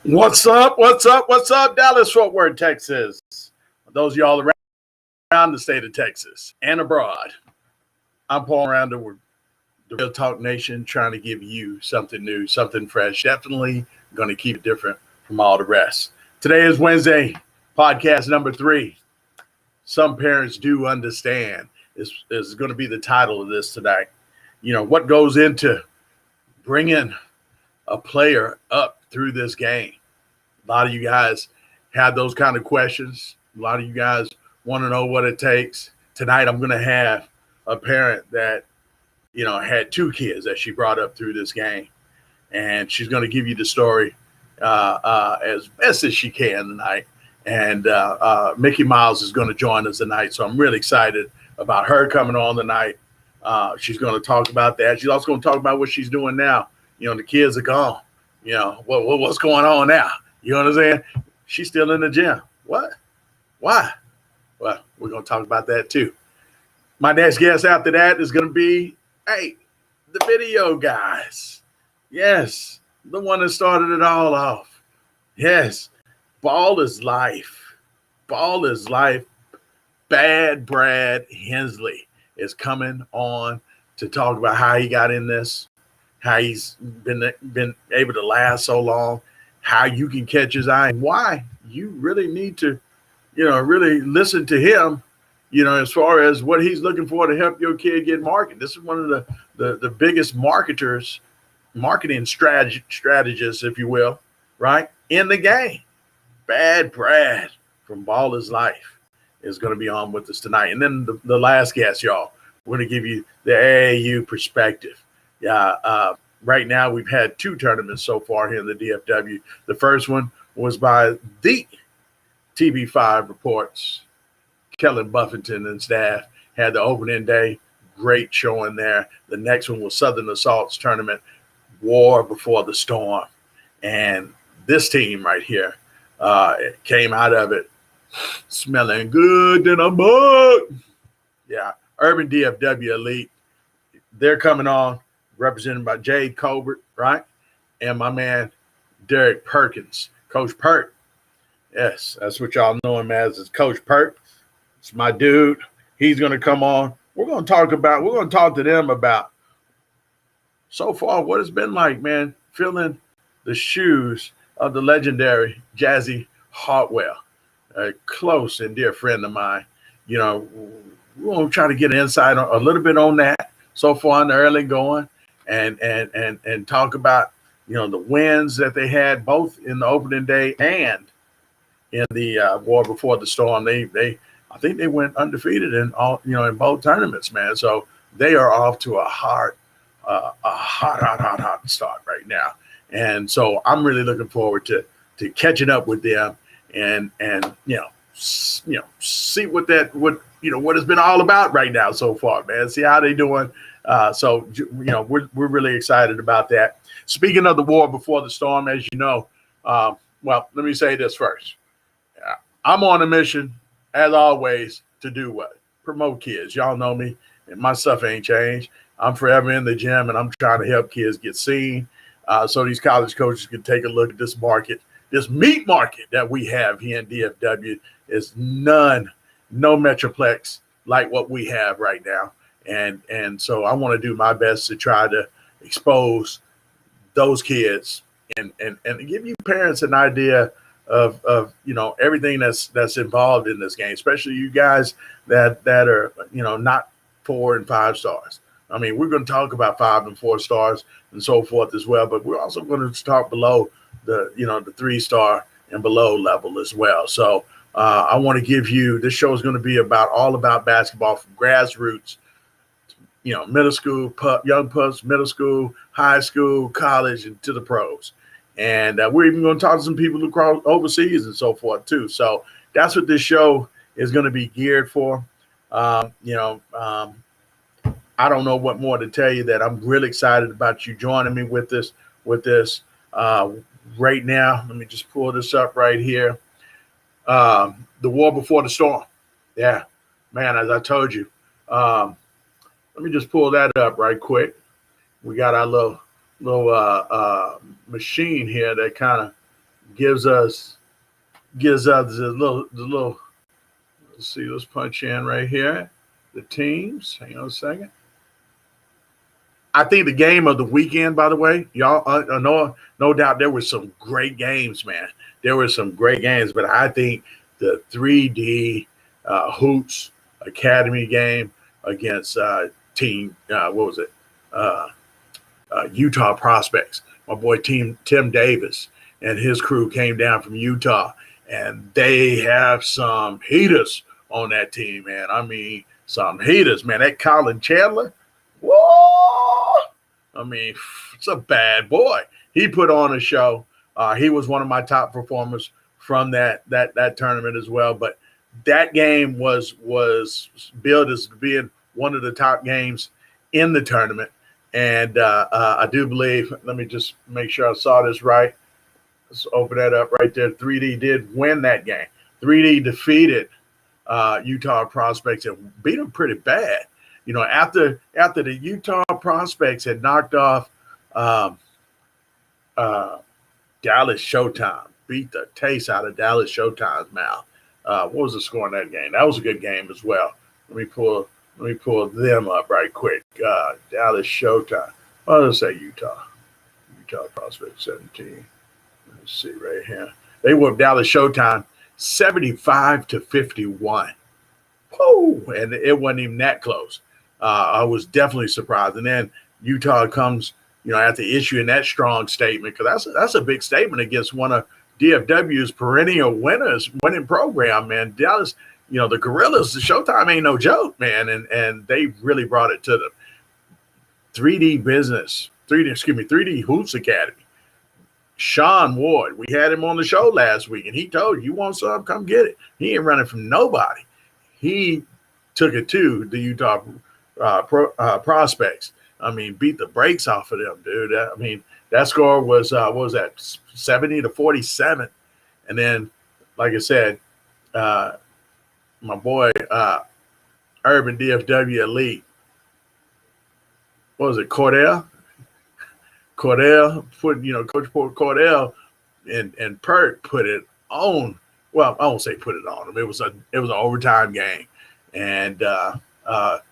What's up? What's up? What's up, Dallas, Fort Worth, Texas? Those of y'all around the state of Texas and abroad. I'm Paul Miranda with the Real Talk Nation, trying to give you something new, something fresh. Definitely going to keep it different from all the rest. Today is Wednesday, podcast number 3. Some parents do understand is going to be the title of this tonight. You know, what goes into bringing a player up through this game. A lot of you guys have those kind of questions. A lot of you guys want to know what it takes. Tonight, I'm going to have a parent that, you know, had 2 kids that she brought up through this game. And she's going to give you the story as best as she can tonight. And Mickey Miles is going to join us tonight. So I'm really excited about her coming on tonight. She's going to talk about that. She's also going to talk about what she's doing now. You know, the kids are gone. You know, what's going on now? You know what I'm saying? She's still in the gym. What? Why? Well, we're going to talk about that too. My next guest after that is going to be, the video guys. Yes, the one that started it all off. Yes, Ball is Life. Ball is Life. Bad Brad Hensley is coming on to talk about how he got in this, how he's been able to last so long, how you can catch his eye, and why you really need to, you know, really listen to him, you know, as far as what he's looking for to help your kid get marketed. This is one of the biggest marketing strategists, if you will, right, in the game. Bad Brad from Ball is Life is going to be on with us tonight. And then the last guest, y'all, we're going to give you the AAU perspective. Right now we've had 2 tournaments so far here in the DFW. The first one was by the TB5 Reports. Kellen Buffington and staff had the opening day. Great showing there. The next one was Southern Assault's tournament, War Before the Storm. And this team right here came out of it smelling good in a mug. Yeah, Urban DFW Elite. They're coming on, represented by JADE, COLBERT, right? And my man, Derek Perkins, Coach Perk. Yes, that's what y'all know him as, is Coach Perk. It's my dude. He's going to come on. We're going to talk to them about so far what it's been like, man, filling the shoes of the legendary Jazzy Hartwell, a close and dear friend of mine. You know, we're going to try to get an insight on, a little bit on that so far in the early going, and talk about, you know, the wins that they had both in the opening day and in the War Before the Storm. I think they went undefeated in all, you know, in both tournaments, man. So they are off to a hot start right now. And so I'm really looking forward to catching up with them and see what it's been all about right now so far, man. See how they doing. So we're really excited about that. Speaking of the War Before the Storm, as you know, well, let me say this first. I'm on a mission, as always, to do what? Promote kids. Y'all know me, and my stuff ain't changed. I'm forever in the gym, and I'm trying to help kids get seen, so these college coaches can take a look at this market, this meat market that we have here in DFW. Is no metroplex like what we have right now, and so I want to do my best to try to expose those kids and give you parents an idea of everything that's involved in this game, especially you guys that are not 4 and 5 stars. I mean, we're going to talk about 5 and 4 stars and so forth as well, but we're also going to talk below the 3-star and below level as well. So I want to give you, this show is going to be all about basketball from grassroots, middle school, young pups, middle school, high school, college, and to the pros. And we're even going to talk to some people across overseas and so forth too. So that's what this show is going to be geared for. I don't know what more to tell you. That I'm really excited about you joining me with this right now. Let me just pull this up right here. The War Before the Storm. Yeah, man, as I told you. Let me just pull that up right quick. We got our little machine here that kind of gives us the little. Let's see. Let's punch in right here. The teams. Hang on a second. I think the game of the weekend, by the way, y'all, no doubt there were some great games, man. There were some great games, but I think the 3D Hoots Academy game against team, what was it? Utah Prospects. My boy Tim Davis and his crew came down from Utah, and they have some heaters on that team, man. I mean, some heaters, man. That Colin Chandler, whoa! I mean, it's a bad boy. He put on a show. He was one of my top performers from that tournament as well. But that game was billed as being one of the top games in the tournament. And I do believe, let me just make sure I saw this right. Let's open that up right there. 3D did win that game. 3D defeated Utah Prospects and beat them pretty bad. You know, after the Utah Prospects had knocked off Dallas Showtime, beat the taste out of Dallas Showtime's mouth. What was the score in that game? That was a good game as well. Let me pull them up right quick. Dallas Showtime. Well, let's say Utah Prospects 17. Let's see right here. They whooped Dallas Showtime 75-51. Whoa! And it wasn't even that close. I was definitely surprised. And then Utah comes, after issuing that strong statement, because that's a big statement against one of DFW's perennial winning program, man. Dallas, the Gorillas, the Showtime ain't no joke, man. And they really brought it to them. 3D Hoots Academy. Sean Ward, we had him on the show last week, and he told you want some, come get it. He ain't running from nobody. He took it to the Utah Prospects. I mean, beat the brakes off of them, dude. I mean, that score was what was that, 70-47, and then, like I said, my boy Urban DFW Elite. What was it, Cordell put, Coach Cordell and Perk put it on. Well, I won't say put it on him. It was an overtime game, and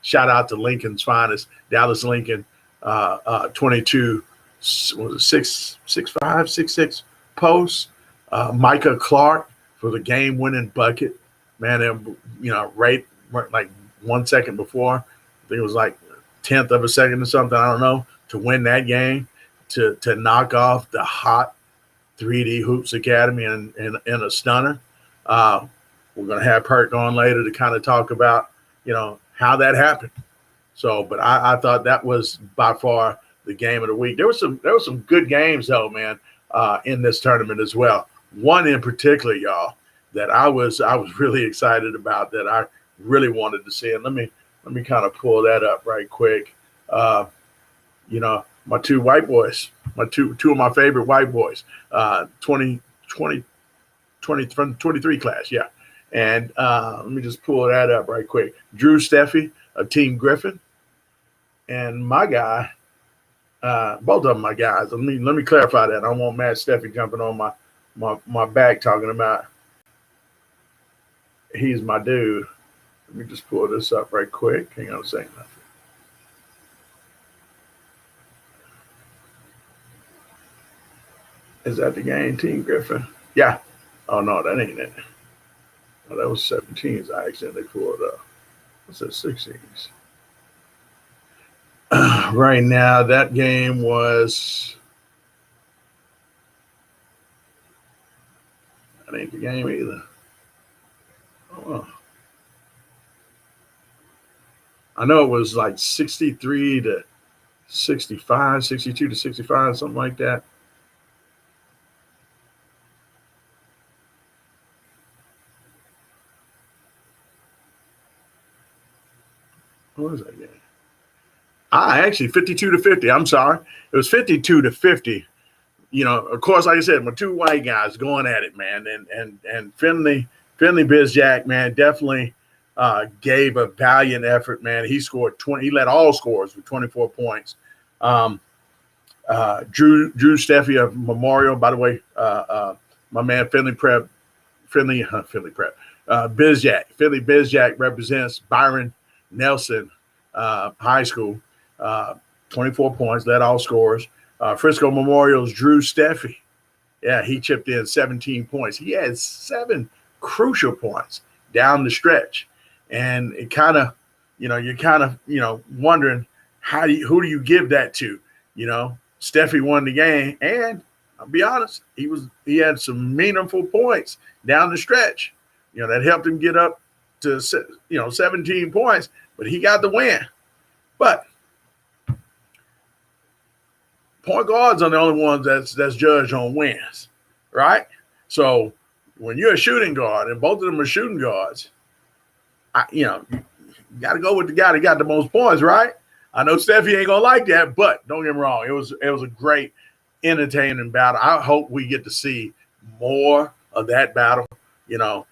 shout out to Lincoln's finest, Dallas Lincoln, 22, was it 6'6" post. Micah Clark for the game-winning bucket. Man, right like 1 second before, I think it was like 10th of a second or something, I don't know, to win that game, to knock off the hot 3D Hoops Academy in a stunner. We're going to have Perk on later to kind of talk about, how that happened. So, but I thought that was by far the game of the week. There were some good games though, man, in this tournament as well. One in particular, y'all, that I was really excited about, that I really wanted to see. And let me kind of pull that up right quick. My two white boys, two of my favorite white boys, 23 class, yeah. And let me just pull that up right quick. Drew Steffi of Team Griffin, and my guy, both of them my guys. Let me clarify that. I don't want Matt Steffi jumping on my back talking about he's my dude. Let me just pull this up right quick. Hang on a second. Is that the game, Team Griffin? Yeah. Oh, no, that ain't it. Oh, that was 17s. I accidentally pulled up. What's that, 16s? Right now, that game was... That ain't the game either. Oh, I know it was like 63-65, 62-65, something like that. What was that game? Actually 52-50. I'm sorry. It was 52-50. You know, of course, like I said, my two white guys going at it, man. And Finley Bizjack, man, definitely gave a valiant effort, man. He scored 20. He led all scores with 24 points. Drew Steffi of Memorial, by the way, my man Finley Bizjack represents Byron Nelson High School. 24 points, led all scores. Frisco Memorial's Drew Steffi. Yeah, he chipped in 17 points. He had 7 crucial points down the stretch. And it kind of, you're kind of, wondering who do you give that to? Steffi won the game, and I'll be honest, he had some meaningful points down the stretch, that helped him get up to 17 points, but he got the win. But point guards are the only ones that's judged on wins, right? So when you're a shooting guard and both of them are shooting guards, you got to go with the guy that got the most points, right? I know Steffi ain't gonna like that, but don't get me wrong, it was a great, entertaining battle. I hope we get to see more of that battle. I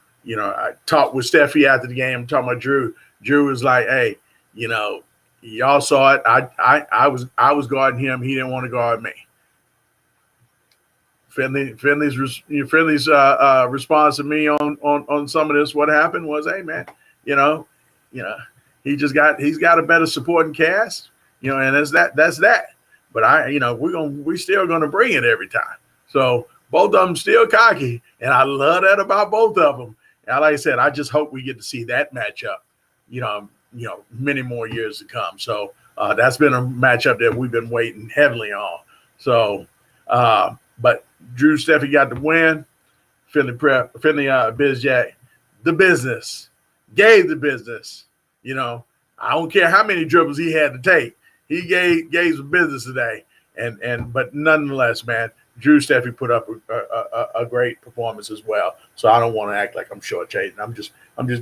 talked with Steffi after the game. I'm talking about Drew. Drew was like, "Hey, y'all saw it. I was guarding him. He didn't want to guard me." Finley's response to me on some of this, what happened was, "Hey man, he's got a better supporting cast, and that's that. But we still gonna bring it every time. So both of them still cocky, and I love that about both of them. And like I said, I just hope we get to see that matchup, many more years to come. So that's been a matchup that we've been waiting heavily on. So, but Drew Steffi got the win. Finley Bizjack, the business, gave the business. I don't care how many dribbles he had to take. He gave some business today. But nonetheless, man, Drew Steffi put up a great performance as well. So I don't want to act like I'm shortchanging. I'm just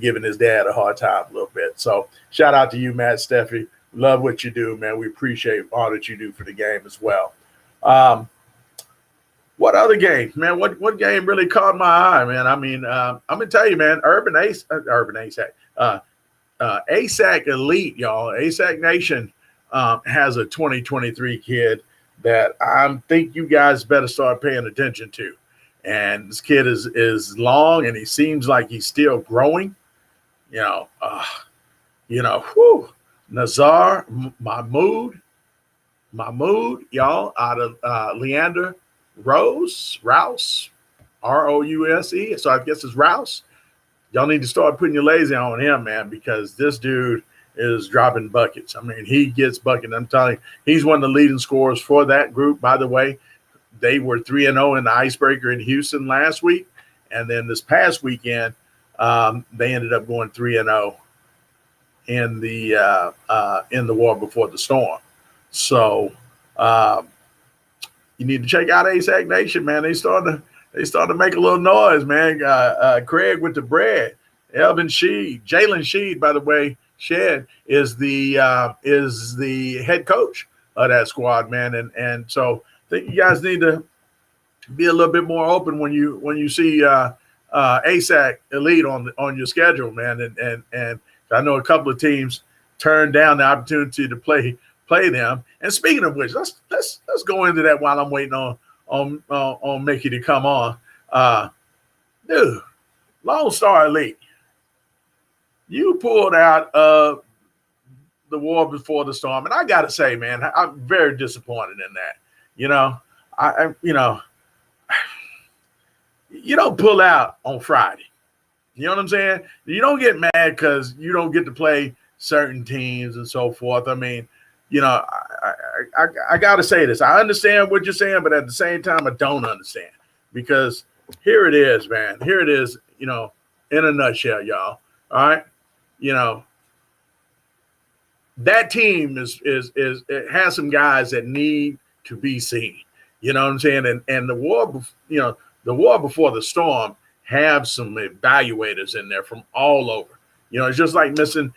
giving his dad a hard time a little bit. So shout out to you, Matt Steffi. Love what you do, man. We appreciate all that you do for the game as well. What other game, man? What game really caught my eye, man? I mean, I'm gonna tell you, man. ASAC Elite, y'all. ASAC Nation has a 2023 kid that I think you guys better start paying attention to. And this kid is long, and he seems like he's still growing. Nazar Mahmoud, y'all, out of Leander Rouse, Rouse, R-O-U-S-E. So I guess it's Rouse. Y'all need to start putting your lazy on him, man, because this dude is dropping buckets. I mean, he gets buckets. I'm telling you, he's one of the leading scorers for that group. By the way, they were 3-0 in the Icebreaker in Houston last week, and then this past weekend, they ended up going 3-0 in the War Before the Storm. So you need to check out ASAC Nation, man. They started to make a little noise, man. Craig with the bread, Elvin Sheed, Jalen Sheed, by the way. Shed is the head coach of that squad, man, and so I think you guys need to be a little bit more open when you see ASAC Elite on your schedule, man, and I know a couple of teams turned down the opportunity to play them. And speaking of which, let's go into that while I'm waiting on Mickey to come on. Dude, Lone Star Elite. You pulled out of the War Before the Storm, and I got to say, man, I'm very disappointed in that. You don't pull out on Friday. You know what I'm saying? You don't get mad because you don't get to play certain teams and so forth. I mean, I got to say this. I understand what you're saying, but at the same time, I don't understand, because here it is, man. Here it is, in a nutshell, y'all. All right. That team it has some guys that need to be seen. You know what I'm saying? And the War Before the Storm have some evaluators in there from all over. You know, it's just like missing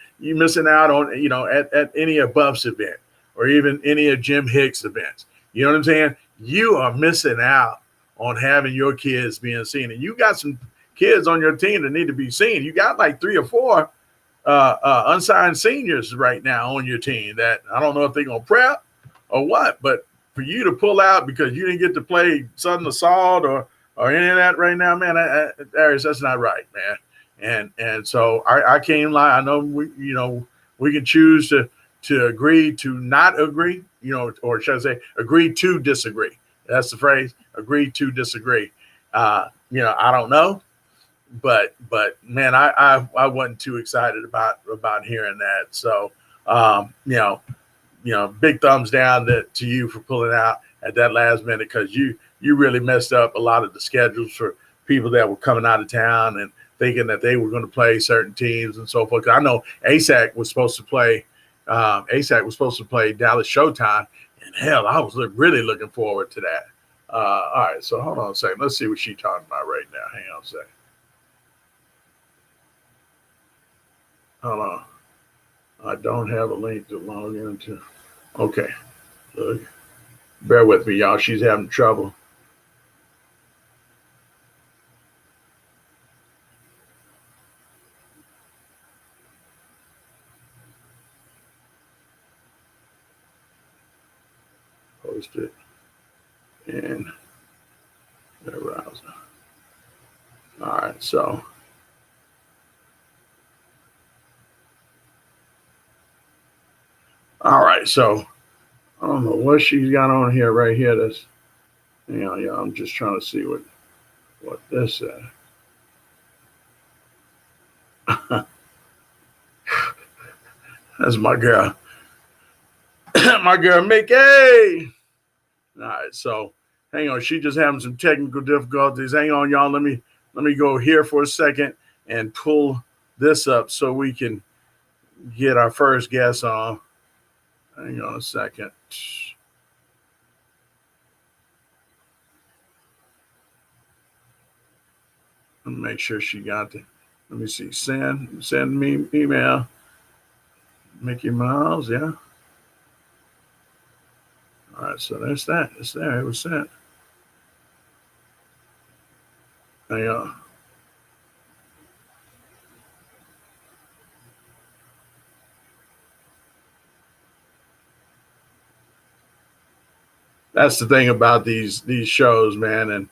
out on, you know, at any of Buff's event or even any of Jim Hicks events. You know what I'm saying? You are missing out on having your kids being seen. And you got some kids on your team that need to be seen. You got like 3 or 4 unsigned seniors right now on your team that I don't know if they're going to prep or what, but for you to pull out because you didn't get to play Southern Assault or any of that right now, man, Darius, that's not right, man. And so I can't lie. I know we can choose to agree to not agree, you know, or should I say agree to disagree. That's the phrase, agree to disagree. You know, I don't know, but man, I wasn't too excited about hearing that. So, you know, big thumbs down to you for pulling out at that last minute, because you really messed up a lot of the schedules for people that were coming out of town and thinking that they were going to play certain teams and so forth. I know ASAC was supposed to play Dallas Showtime, and hell, I was really looking forward to that. All right, so hold on a second. Let's see what she's talking about right now. Hang on a second. Hold on. I don't have a link to log into. Okay. Look. Bear with me, y'all. She's having trouble. Post it in the browser. All right, so I don't know what she's got on here right here. That's, you know, yeah, I'm just trying to see what this is. That's my girl. My girl Mickey. All right, so hang on. She just having some technical difficulties. Hang on, y'all. Let me go here for a second and pull this up so we can get our first guest on. Hang on a second. Let me make sure she got the. Let me see. Send me email. Mickey Miles, yeah. All right, so there's that. It's there. It was sent. Hang on. That's the thing about these shows, man, and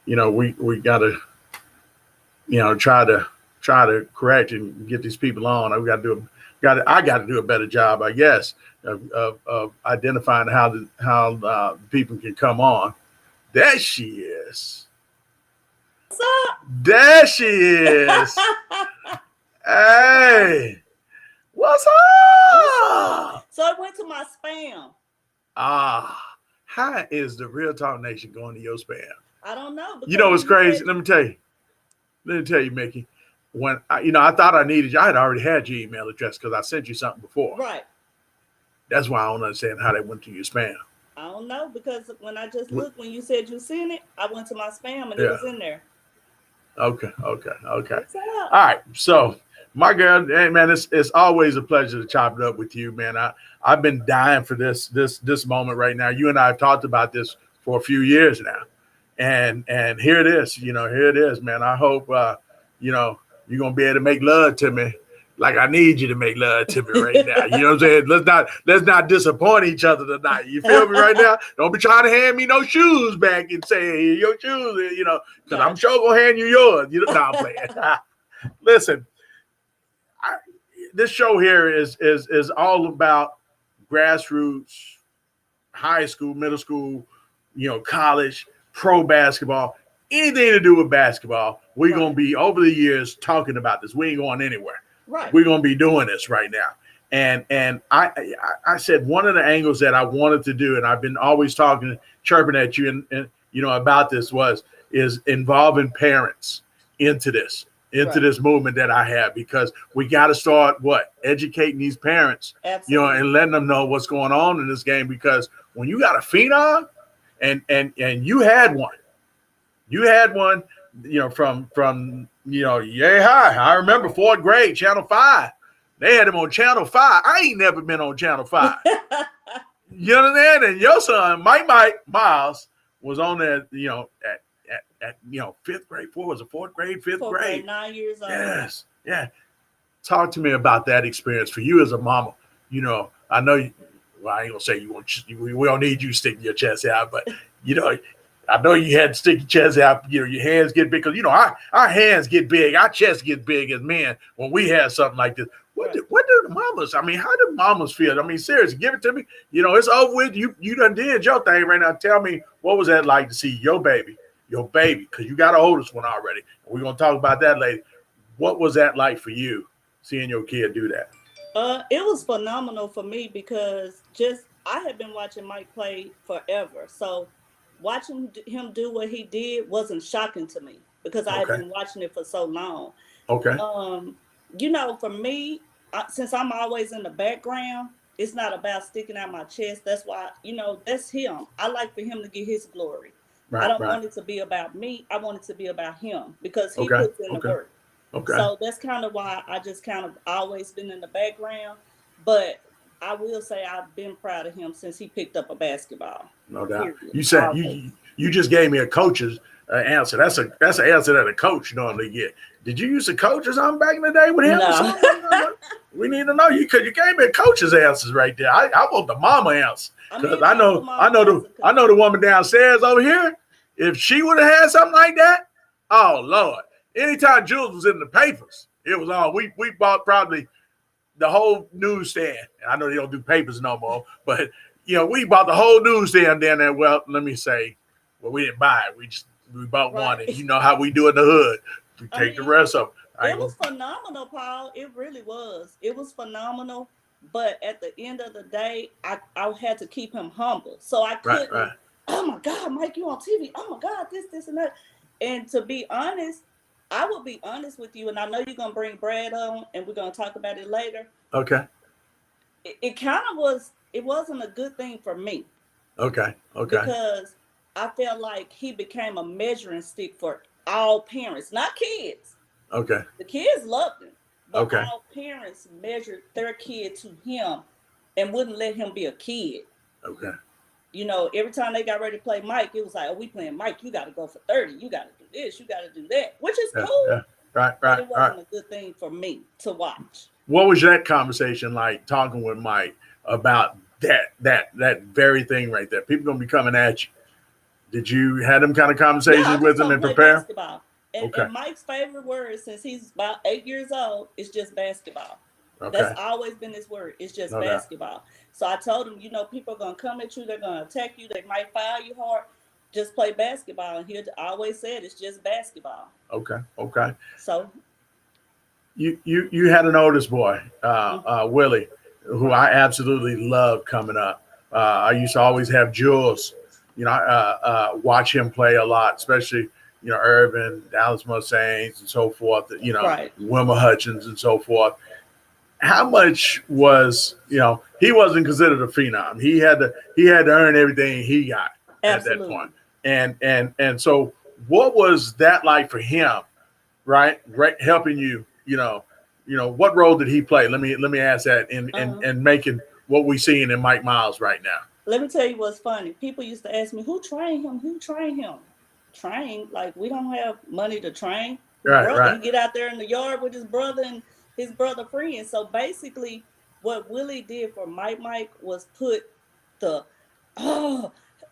you know we gotta, you know, try to correct and get these people on. I got to do a better job, I guess, of identifying how people can come on. There she is. What's up? There she is. Hey, what's up? So it went to my spam. How is the Real Talk Nation going to your spam? I don't know. You know what's crazy? Let me tell you, Mickey. When I thought I needed you, I had already had your email address because I sent you something before. Right. That's why I don't understand how that went to your spam. I don't know, because when I just looked, when you said you sent it, I went to my spam and it was in there. Okay. All right. So my girl, hey man, it's always a pleasure to chop it up with you, man. I've been dying for this moment right now. You and I have talked about this for a few years now, and here it is. You know, here it is, man. I hope you're gonna be able to make love to me like I need you to make love to me right now. You know what I'm saying? Let's not disappoint each other tonight. You feel me right now? Don't be trying to hand me no shoes back and say your shoes, you know, because I'm sure gonna hand you yours. You know, I'm playing. Listen, this show here is all about grassroots, high school, middle school, you know, college, pro basketball, anything to do with basketball. We're going to be, over the years, talking about this. We ain't going anywhere. Right. We're going to be doing this right now. And I said one of the angles that I wanted to do, and I've been always talking, chirping at you and you know, about this is involving parents into this movement that I have, because we got to start educating these parents. Absolutely. You know, and letting them know what's going on in this game, because when you got a phenom and you had one, you know, from yeah, hi. I remember 4th grade, Channel 5. They had him on Channel 5. I ain't never been on Channel 5. You understand? And your son, Mike Miles, was on there, at 5th grade. Was it 4th grade, 5th grade? 9 years old. Yes. Yeah. Talk to me about that experience for you as a mama. I know you, well, I ain't gonna say we don't need you sticking your chest out, but I know you had to stick your chest out. Your hands get big because our hands get big, our chest gets big as men when we have something like this. What do the mamas? I mean, how do mamas feel? I mean, seriously, give it to me. It's over with. You done did your thing right now. Tell me, what was that like to see your baby, because you got an oldest one already. We're gonna talk about that later. What was that like for you, seeing your kid do that? It was phenomenal for me because I had been watching Mike play forever. So watching him do what he did wasn't shocking to me because I had been watching it for so long. Okay. For me, since I'm always in the background, it's not about sticking out my chest. That's why, that's him. I like for him to get his glory. Right, I don't want it to be about me. I want it to be about him because he puts in the work. Okay. So that's kind of why I just kind of always been in the background. But I will say I've been proud of him since he picked up a basketball. No doubt. Period. You said you just gave me a coach's answer. That's an answer that a coach normally get. Did you use a coach or something back in the day with him? No. We need to know you because you gave me a coach's answers right there. I want the mama answer because I know the woman downstairs over here. If she would have had something like that, oh Lord. Anytime Jules was in the papers, it was on. We bought probably the whole newsstand. I know they don't do papers no more, but we bought the whole newsstand down there. Well, let me say, we didn't buy it. We bought one, and you know how we do in the hood. We take the rest of it. It was phenomenal, Paul. It really was. It was phenomenal. But at the end of the day, I had to keep him humble. So I couldn't. Right. Oh my God, Mike, you on TV? Oh my God, this and that. And to be honest, I will be honest with you, and I know you're going to bring Brad on, and we're going to talk about it later. Okay. It kind of it wasn't a good thing for me. Okay. Because I felt like he became a measuring stick for all parents, not kids. Okay. The kids loved him, but all parents measured their kid to him and wouldn't let him be a kid. Okay. Every time they got ready to play Mike, it was like, oh, we playing Mike. You got to go for 30. You got to do this. You got to do that, which is cool. Yeah. Right. But it wasn't a good thing for me to watch. What was that conversation like talking with Mike about that very thing right there? People going to be coming at you. Did you have them kind of conversations with him and prepare? Basketball. And Mike's favorite word since he's about 8 years old is just basketball. Okay. That's always been his word. It's just basketball. Doubt. So I told him, people are going to come at you. They're going to attack you. They might foul you hard. Just play basketball. And he always said it's just basketball. Okay. So you had an oldest boy, Willie, who I absolutely loved coming up. I used to always have Jules, watch him play a lot, especially, Irvin, Dallas Mustangs and so forth, Wilma Hutchins and so forth. How much was, he wasn't considered a phenom. He had to earn everything he got at that point. And so what was that like for him, right? Helping you, what role did he play? Let me ask that in making what we seeing in Mike Miles right now. Let me tell you what's funny. People used to ask me, who trained him? Train? Like, we don't have money to train. Right. He get out there in the yard with his brother and his brother friends. So basically what Willie did for Mike was put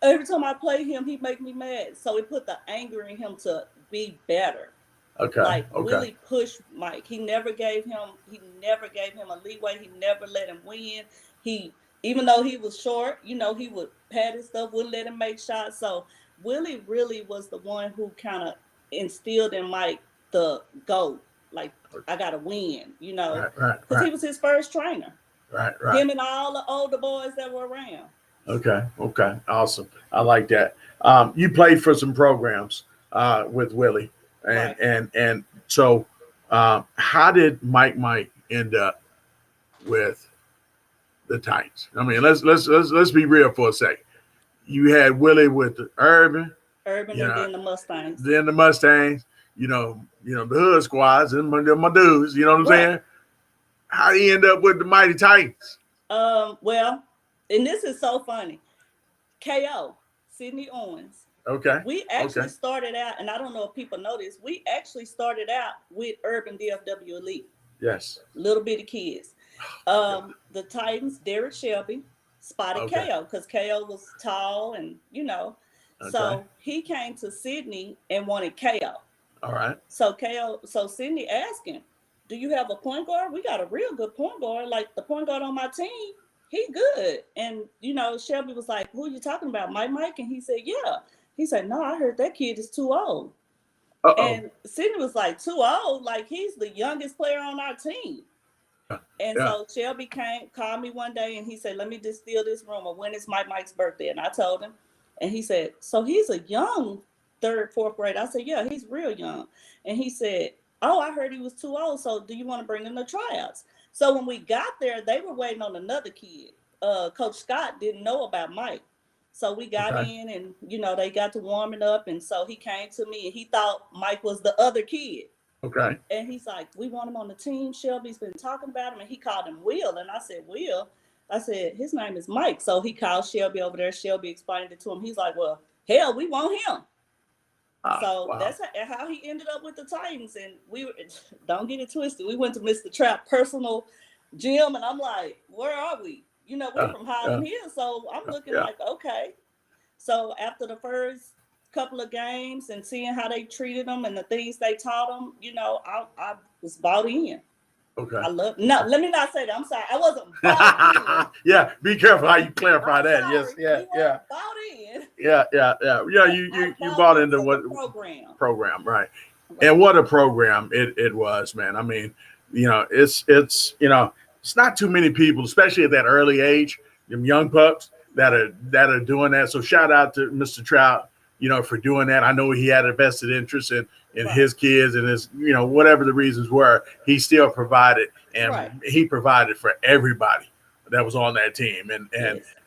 every time I play him, he make me mad. So it put the anger in him to be better. Okay. Willie pushed Mike. He never gave him a leeway. He never let him win. Even though he was short, he would pat his stuff, wouldn't let him make shots. So Willie really was the one who kind of instilled in Mike the goal. Like, I got to win, because he was his first trainer. Right. Him and all the older boys that were around. Okay. Awesome. I like that. You played for some programs with Willie. And so how did Mike end up with the Titans? I mean, let's be real for a second. You had Willie with the Urban, and then the Mustangs. the hood squads and my dudes. You know what I'm saying? How do you end up with the Mighty Titans? Well, and this is so funny. KO, Sidney Owens. Okay. We actually started out, and I don't know if people know this, we actually started out with Urban DFW Elite. Yes. Little bitty kids. The Titans, Derek Shelby, spotted KO because KO was tall and, So he came to Sydney and wanted KO. All right. So Sydney asked him, do you have a point guard? We got a real good point guard. Like the point guard on my team, he good. And, Shelby was like, who are you talking about? Mike? And he said, yeah. He said, no, I heard that kid is too old. And Sydney was like, too old? Like he's the youngest player on our team. And so Shelby called me one day and he said, let me distill this rumor. When is Mike's birthday? And I told him. And he said, so he's a young third, fourth grade. I said, yeah, he's real young. And he said, oh, I heard he was too old. So do you want to bring him to tryouts? So when we got there, they were waiting on another kid. Coach Scott didn't know about Mike. So we got in and, they got to warming up. And so he came to me and he thought Mike was the other kid. Okay. And he's like, we want him on the team. Shelby's been talking about him. And he called him Will. And I said, Will? I said, his name is Mike. So he called Shelby over there. Shelby explained it to him. He's like, well, hell, we want him. That's how he ended up with the Titans. And don't get it twisted. We went to Mr. Trap personal gym. And I'm like, where are we? We're from Highland Hills. So I'm looking like, okay. So after the first couple of games and seeing how they treated them and the things they taught them, I was bought in. Okay. Let me not say that. I'm sorry. I wasn't bought in. Yeah, be careful how you clarify that. Sorry. Yes, yeah. Bought in. Yeah. You bought into what program, right? And what a program it was, man. I mean, it's not too many people, especially at that early age, them young pups that are doing that. So shout out to Mr. Trout, for doing that. I know he had a vested interest in his kids and his, whatever the reasons were, he still provided and he provided for everybody that was on that team.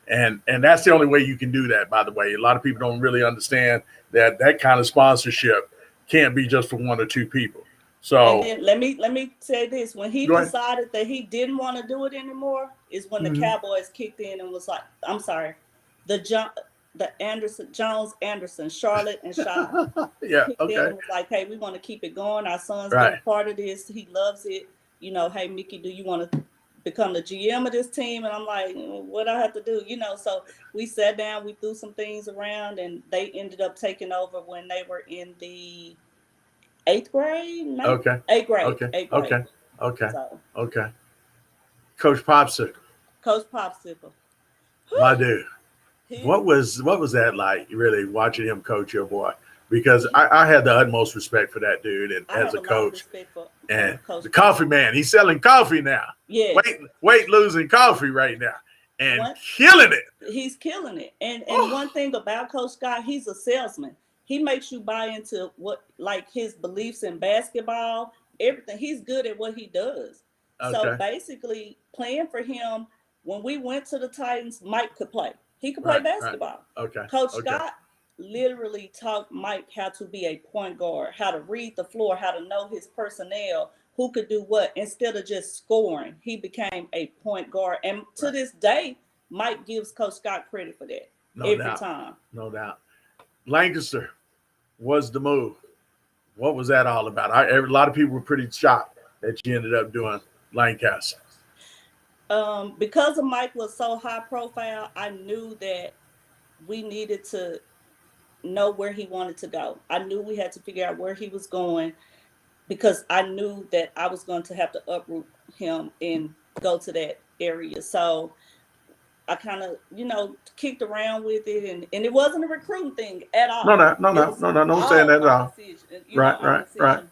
And that's the only way you can do that, by the way. A lot of people don't really understand that kind of sponsorship can't be just for one or two people. So and then let me say this: when he decided that he didn't want to do it anymore, is when the Cowboys kicked in and was like, "I'm sorry, the Jones Anderson, Charlotte and Shaw." Okay. Was like, "Hey, we want to keep it going. Our son's been part of this. He loves it. Hey, Mickey, do you want to become the GM of this team?" And I'm like, "What I have to do?" So we sat down, we threw some things around, and they ended up taking over when they were in the 8th grade? No. Okay. 8th grade. Okay. 8th grade. Okay. So. Okay. Coach Popsicle. My dude. What was that like, really, watching him coach your boy? Because I had the utmost respect for that dude and as a coach. And the coffee man, he's selling coffee now. Yeah. Weight losing coffee right now. And killing it. He's killing it. And one thing about Coach Scott, he's a salesman. He makes you buy into his beliefs in basketball, everything. He's good at what he does. Okay. So basically, playing for him, when we went to the Titans, Mike could play. He could play basketball. Right. Okay. Coach Scott literally taught Mike how to be a point guard, how to read the floor, how to know his personnel, who could do what. Instead of just scoring, he became a point guard. And to this day, Mike gives Coach Scott credit for that every time. No doubt. Lancaster was the move. What was that all about? A lot of people were pretty shocked that you ended up doing Lancaster. Because of Mike was so high profile, I knew that we needed to know where he wanted to go. I knew we had to figure out where he was going because I knew that I was going to have to uproot him and go to that area. So I kind of, kicked around with it, and it wasn't a recruiting thing at all. No, don't say that at all.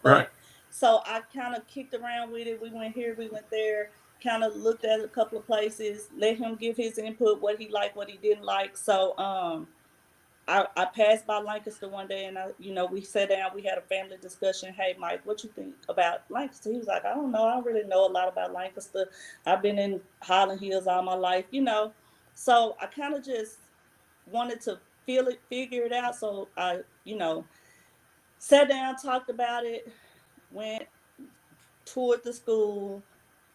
Right. So I kind of kicked around with it. We went here, we went there, kind of looked at a couple of places, let him give his input, what he liked, what he didn't like. So I passed by Lancaster one day, and we sat down, we had a family discussion. Hey, Mike, what you think about Lancaster? He was like, I don't know. I don't really know a lot about Lancaster. I've been in Highland Hills all my life, So I kind of just wanted to figure it out. So I, Sat down, talked about it, went, toured the school,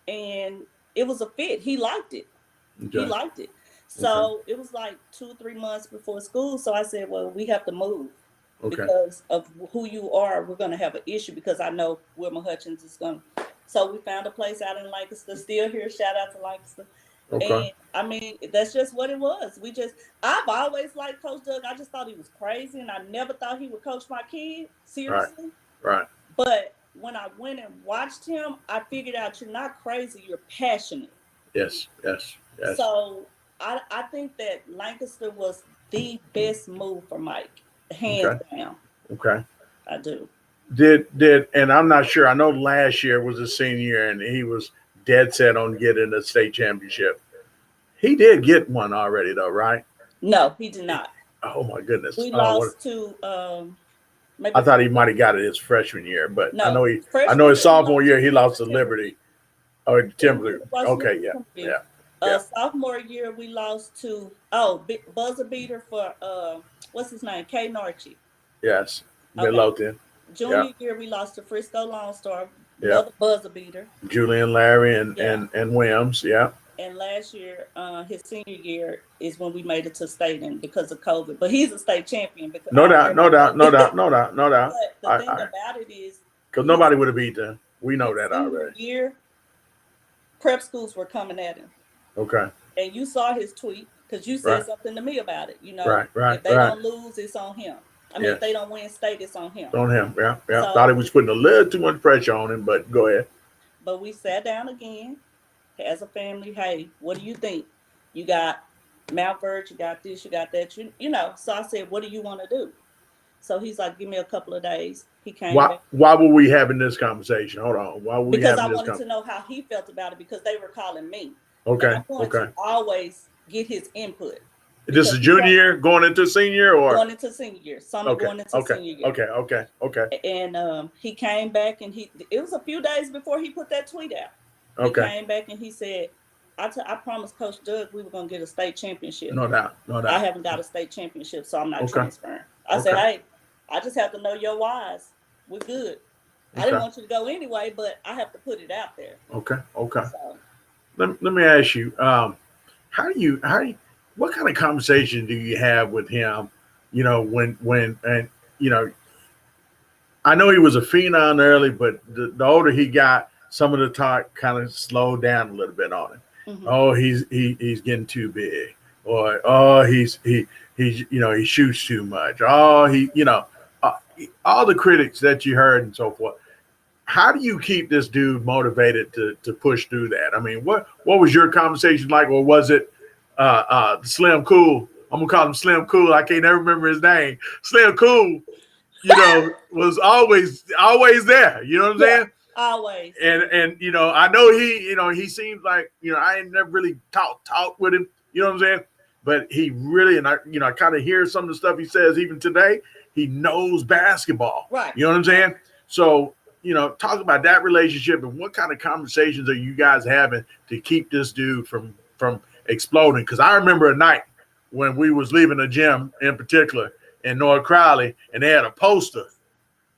and it was a fit. He liked it. Okay. He liked it. So it was like 2-3 months before school. So I said, well, we have to move because of who you are. We're going to have an issue because I know Wilma Hutchins is going to. So we found a place out in Lancaster, still here. Shout out to Lancaster. And I mean, that's just what it was. I've always liked Coach Doug. I just thought he was crazy, and I never thought he would coach my kid. Seriously. Right. But when I went and watched him, I figured out you're not crazy, you're passionate. Yes. So I think that Lancaster was the best move for Mike, hands down. Okay. I do. And I'm not sure. I know last year was his senior year, and he was dead set on getting a state championship. He did get one already, though, right? No, he did not. Oh my goodness. We lost to. I thought he might have got it his freshman year, but no, I know his sophomore year he lost to Liberty. Oh, Timberlake. Okay, yeah. Sophomore year we lost to buzzer beater for what's his name, K. Narchi. Yes, Midlothian. Junior year we lost to Frisco Lone Star. Another buzzer beater. Julian Larry and Williams. Yeah. And last year, his senior year is when we made it to state, and because of COVID. But he's a state champion. Because no doubt. But the thing about it is, because nobody would have beat them. We know that already. Year, prep schools were coming at him. Okay. And you saw his tweet because you said something to me about it. You know, right. If they don't lose, it's on him. I mean, if they don't win state, it's on him. It's on him. Yeah. So, thought he was putting a little too much pressure on him, but go ahead. But we sat down again. As a family, hey, what do you think? You got Mount Verge, you got this, you got that, you know. So I said, what do you want to do? So he's like, give me a couple of days. He came back. Why were we having this conversation? Hold on. Why were we because having I wanted to know how he felt about it because they were calling me. Okay. I wanted to always get his input. This is junior year going into senior or going into senior year. Some going into senior year. Okay. And he came back and it was a few days before he put that tweet out. He came back and he said, I promised Coach Doug we were going to get a state championship. No doubt. I haven't got a state championship, so I'm not transferring. I said, hey, I just have to know your whys. We're good. I didn't want you to go anyway, but I have to put it out there. Okay. So, let me ask you, what kind of conversation do you have with him? You know, and you know, I know he was a phenom early, but the older he got, some of the talk kind of slowed down a little bit on him. Mm-hmm. Oh, he's getting too big, or he shoots too much. Oh, all the critics that you heard and so forth. How do you keep this dude motivated to push through that? I mean, what was your conversation like, or was it Slim Cool? I'm gonna call him Slim Cool. I can't ever remember his name. Slim Cool, was always there. You know what I'm saying? Always. And I know he seems like, I ain't never really talked with him, you know what I'm saying? But he really, and I kind of hear some of the stuff he says even today, he knows basketball. Right. You know what I'm saying? So, talk about that relationship and what kind of conversations are you guys having to keep this dude from exploding? Because I remember a night when we was leaving the gym in particular in North Crowley, and they had a poster.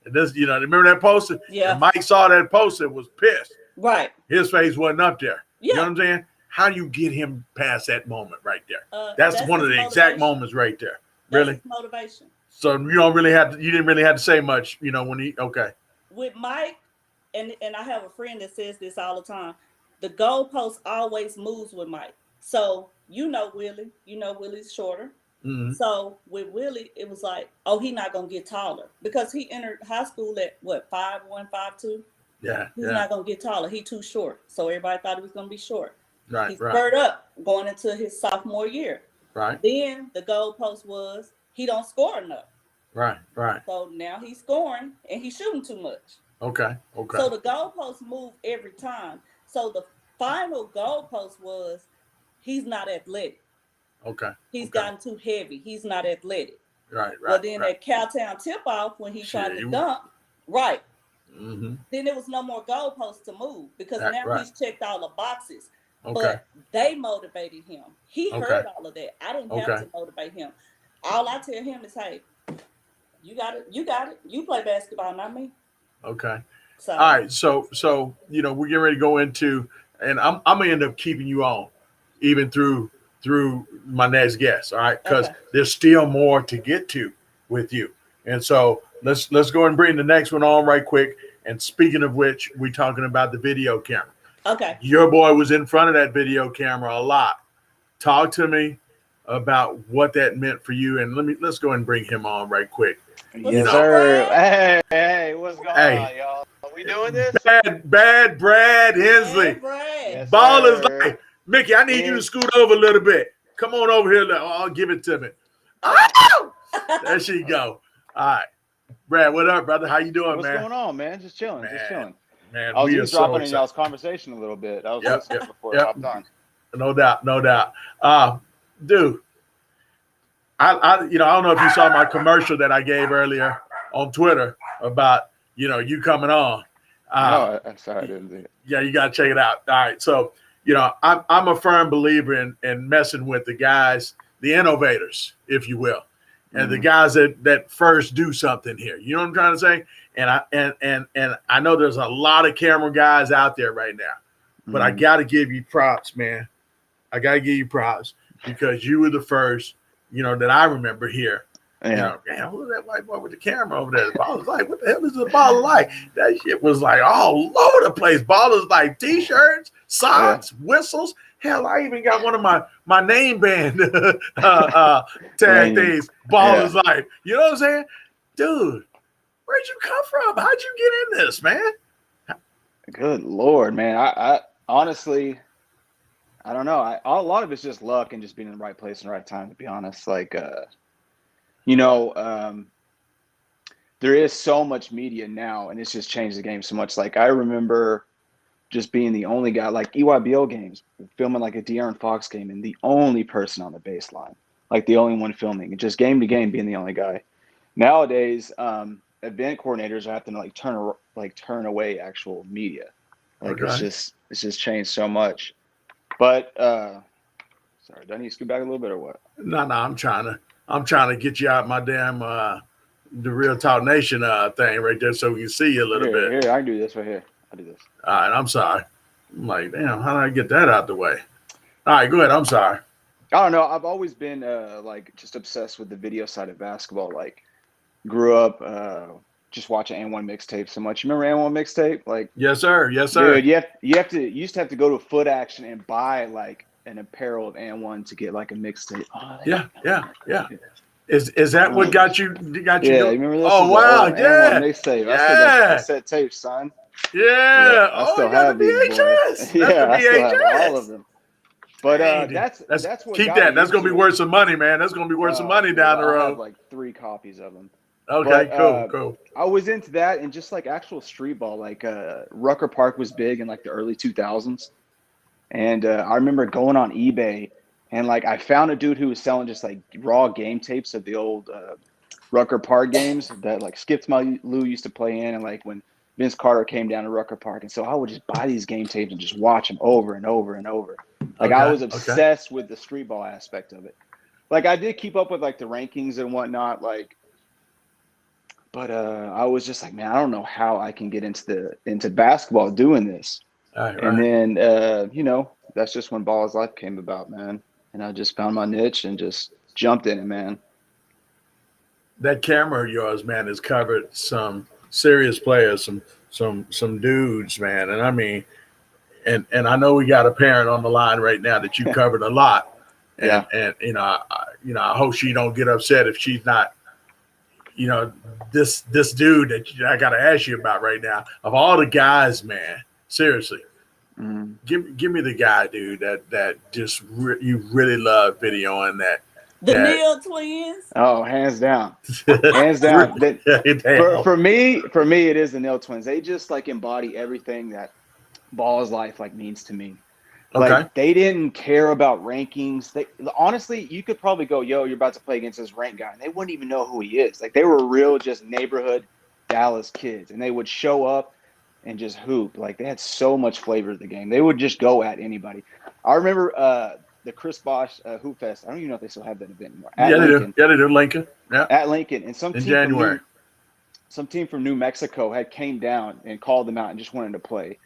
And this, remember that poster? Yeah. And Mike saw that poster and was pissed. Right. His face wasn't up there. Yeah. You know what I'm saying? How do you get him past that moment right there? That's one of the exact moments right there. Really? That's motivation. So you didn't really have to say much, when he, okay. With Mike, and I have a friend that says this all the time, the goalpost always moves with Mike. So, Willie, Willie's shorter. Mm-hmm. So with Willie, it was like, oh, he's not gonna get taller because he entered high school at what, 5'1", 5'2". Yeah, he's not gonna get taller. He's too short. So everybody thought he was gonna be short. Right, he spurred up going into his sophomore year. Right. Then the goalpost was he don't score enough. Right. So now he's scoring and he's shooting too much. Okay. So the goalposts move every time. So the final goalpost was he's not athletic. Okay. He's gotten too heavy. He's not athletic. Right. Well, then at Cowtown tip-off, when he tried to dunk, right. Mm-hmm. Then there was no more goalposts to move because now he's checked all the boxes. Okay. But they motivated him. He heard all of that. I didn't have to motivate him. All I tell him is, hey, You got it. You got it. You play basketball, not me. Okay. So All right. So we're getting ready to go into, and I'm gonna end up keeping you on, even through my next guest. All right, because okay. there's still more to get to with you, and so let's go and bring the next one on right quick. And speaking of which, we're talking about the video camera. Okay. Your boy was in front of that video camera a lot. Talk to me about what that meant for you, and let's go and bring him on right quick. Yes, sir. Hey, what's going on, y'all? Are we doing this? Bad Brad Hensley. Bad Brad. Yes, Ball is sir. like, Mickey, I need you to scoot over a little bit. Come on over here. I'll give it to me. Oh! There she go. All right. Brad, what up, brother? How you doing, What's man? going on, man? Just chilling. Man, I was we are so eavesdropping in y'all's conversation a little bit. I was listening before I hopped on. No doubt. Dude, I don't know if you saw my commercial that I gave earlier on Twitter about, you coming on. No, I'm sorry, I didn't see it. Yeah, you got to check it out. All right. So, I'm a firm believer in messing with the guys, the innovators, if you will, and the guys that first do something here. You know what I'm trying to say? And I know there's a lot of camera guys out there right now, but I got to give you props, man. I got to give you props because you were the first, that I remember here. Yeah. Man, who's that white boy with the camera over there? Ballers like, what the hell is the Baller Life? That shit was like all over the place. Ballers like t-shirts, socks, whistles. Hell, I even got one of my name band tag things. Ballers Life. You know what I'm saying? Dude, where'd you come from? How'd you get in this, man? Good Lord, man. I honestly, I don't know. A lot of it's just luck and just being in the right place in the right time, to be honest. Like, there is so much media now, and it's just changed the game so much. Like, I remember just being the only guy, like EYBL games, filming like a De'Aaron Fox game, and the only person on the baseline, like the only one filming, and just game to game being the only guy. Nowadays, event coordinators are having to turn away actual media. Like it's just changed so much. But sorry, do I need to scoot back a little bit or what? No, I'm trying to get you out my damn the Real Talk Nation thing right there so we can see you a little bit. Here, I can do this right here. I'll do this. All right, I'm sorry. I'm like, damn, how did I get that out the way? All right, go ahead. I'm sorry. I don't know. I've always been like just obsessed with the video side of basketball. Like, grew up just watching N1 mixtape so much. You remember N1 mixtape? Like, yes, sir. Dude, you used to have to go to Foot Action and buy like an apparel of N1 to get like a mixtape. Oh, yeah. Is that what got you? Yeah, you remember this? Oh wow, yeah. Mixtape. Yeah. I still got the cassette tapes, son. Yeah. I still have these VHS. Yeah, I still have all of them. But that's what keep that. That's gonna be worth some money, man. That's gonna be worth some money down the road. I have like 3 copies of them. Okay, cool. I was into that and just like actual street ball. Like Rucker Park was big in like the early 2000s, and I remember going on eBay and like I found a dude who was selling just like raw game tapes of the old Rucker Park games that like Skip Lou used to play in, and like when Vince Carter came down to Rucker Park, and so I would just buy these game tapes and just watch them over and over and over. Like I was obsessed with the street ball aspect of it. Like I did keep up with like the rankings and whatnot, like. But I was just like, man, I don't know how I can get into basketball doing this. Right. And then, that's just when Ball is Life came about, man. And I just found my niche and just jumped in it, man. That camera of yours, man, has covered some serious players, some dudes, man. And I mean, and I know we got a parent on the line right now that you covered a lot. And, and I hope she don't get upset if she's not. This dude that I got to ask you about right now, of all the guys, man, seriously, give me the guy, dude, that just you really love videoing that. The Neal twins. Oh, hands down, hands down. For me, it is the Neal twins. They just like embody everything that Ball is Life like means to me. Like they didn't care about rankings. Honestly, you could probably go, yo, you're about to play against this ranked guy, and they wouldn't even know who he is. Like they were real, just neighborhood Dallas kids, and they would show up and just hoop. Like they had so much flavor to the game. They would just go at anybody. I remember the Chris Bosh Hoop Fest. I don't even know if they still have that event anymore. Yeah, Lincoln. They do. Lincoln. Yeah. At Lincoln, and some in team January. Some team from New Mexico had came down and called them out and just wanted to play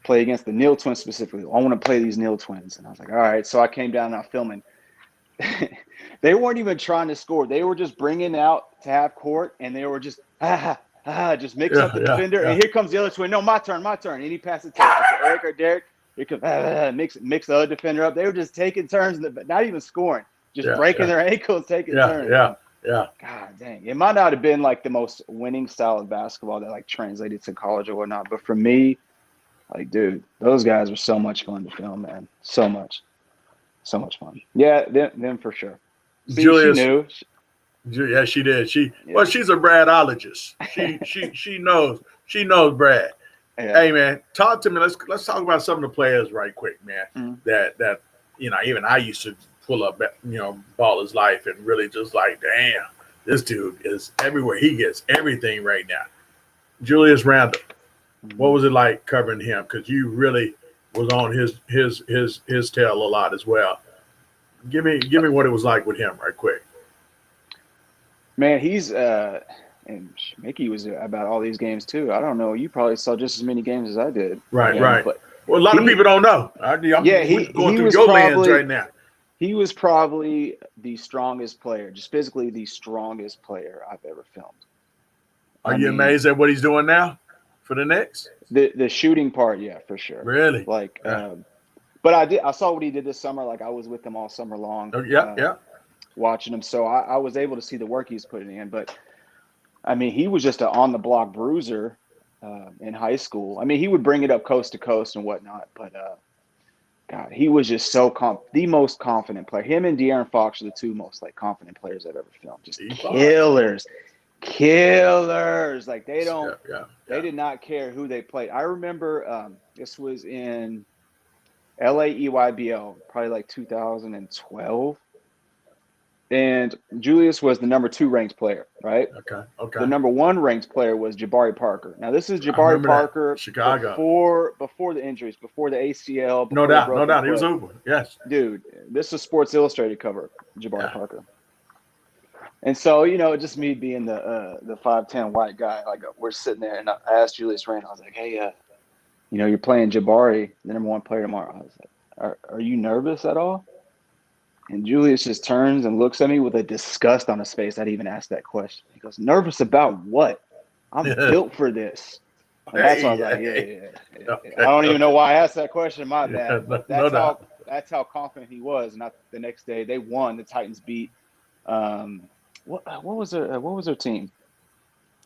against the Neal twins specifically. I want to play these Neal twins, and I was like, all right. So I came down and I'm filming. They weren't even trying to score. They were just bringing out to half court, and they were just just mix up the defender. And here comes the other twin. No, my turn. And he passed it to Eric or Derek. Here comes mix the other defender up. They were just taking turns, but not even scoring, just breaking their ankles, taking turns. Yeah. God dang. It might not have been like the most winning style of basketball that like translated to college or whatnot, but for me, like, dude, those guys were so much fun to film, man. So much fun. Yeah, them for sure. See, Julius, she knew. Yeah, she did. Well, she's a Bradologist. She knows Brad. Yeah. Hey man, talk to me. Let's talk about some of the players right quick, man. Mm-hmm. That even I used to pull up, Ball is Life and really just like, damn, this dude is everywhere. He gets everything right now. Julius Randle, what was it like covering him? Because you really was on his tail a lot as well. Give me what it was like with him right quick. Man, he's and Mickey was about all these games too. I don't know. You probably saw just as many games as I did. Right. But well, a lot of people don't know. He going through was your lens right now. He was probably the strongest player, just physically the strongest player I've ever filmed. Are you amazed at what he's doing now for the Knicks? The shooting part, yeah, for sure. Really? Like, but I saw what he did this summer. Like I was with him all summer long. Watching him, so I was able to see the work he's putting in. But I mean, he was just an on-the-block bruiser in high school. I mean, he would bring it up coast to coast and whatnot. But God, he was just so the most confident player. Him and De'Aaron Fox are the two most confident players I've ever filmed. Just killers. Like they don't. They did not care who they played. I remember this was in LA EYBL, probably like 2012. And Julius was the number 2 ranked player, right? Okay. The number 1 ranked player was Jabari Parker. Now this is Jabari Parker Chicago before the injuries, before the ACL. No doubt. He was over. Yes. Dude, this is Sports Illustrated cover, Jabari Parker. And so, just me being the 5'10" white guy, like we're sitting there, and I asked Julius Randle, I was like, hey, you're playing Jabari, the number 1 player tomorrow. I was like, are you nervous at all? And Julius just turns and looks at me with a disgust on his face. I'd even asked that question. He goes, nervous about what? I'm built for this. And that's why I was like, yeah. I don't even know why I asked that question. My bad. But that's how confident he was. And the next day they won. The Titans beat. What was their team?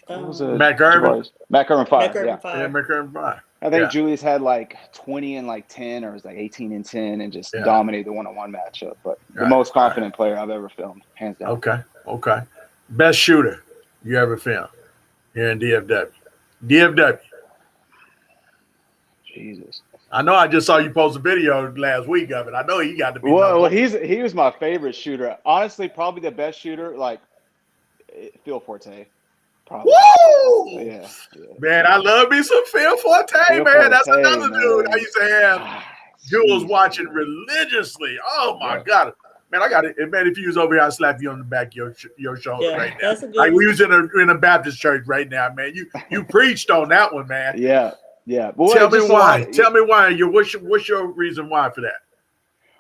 Matt Gervin. Matt Gervin 5. Yeah, Matt Gervin 5. I think Julius had like 20 and like 10, or it was like 18 and 10, and just dominated the one-on-one matchup. But the most confident player I've ever filmed, hands down. Okay. Best shooter you ever filmed here in DFW. DFW. Jesus. I know I just saw you post a video last week of it. I know he got to be. Well, he was my favorite shooter. Honestly, probably the best shooter, like Phil Forte. Probably. Woo! Yeah. Man, I love me some Phil Forte, man. That's another dude I used to have Jules watching religiously. Oh my God. Man, I got it. Man, if you was over here, I'd slap you on the back of your shoulder right now. Like we was in a Baptist church right now, man. You preached on that one, man. Yeah. Boy, Tell me why. Tell me why. What's your reason why for that?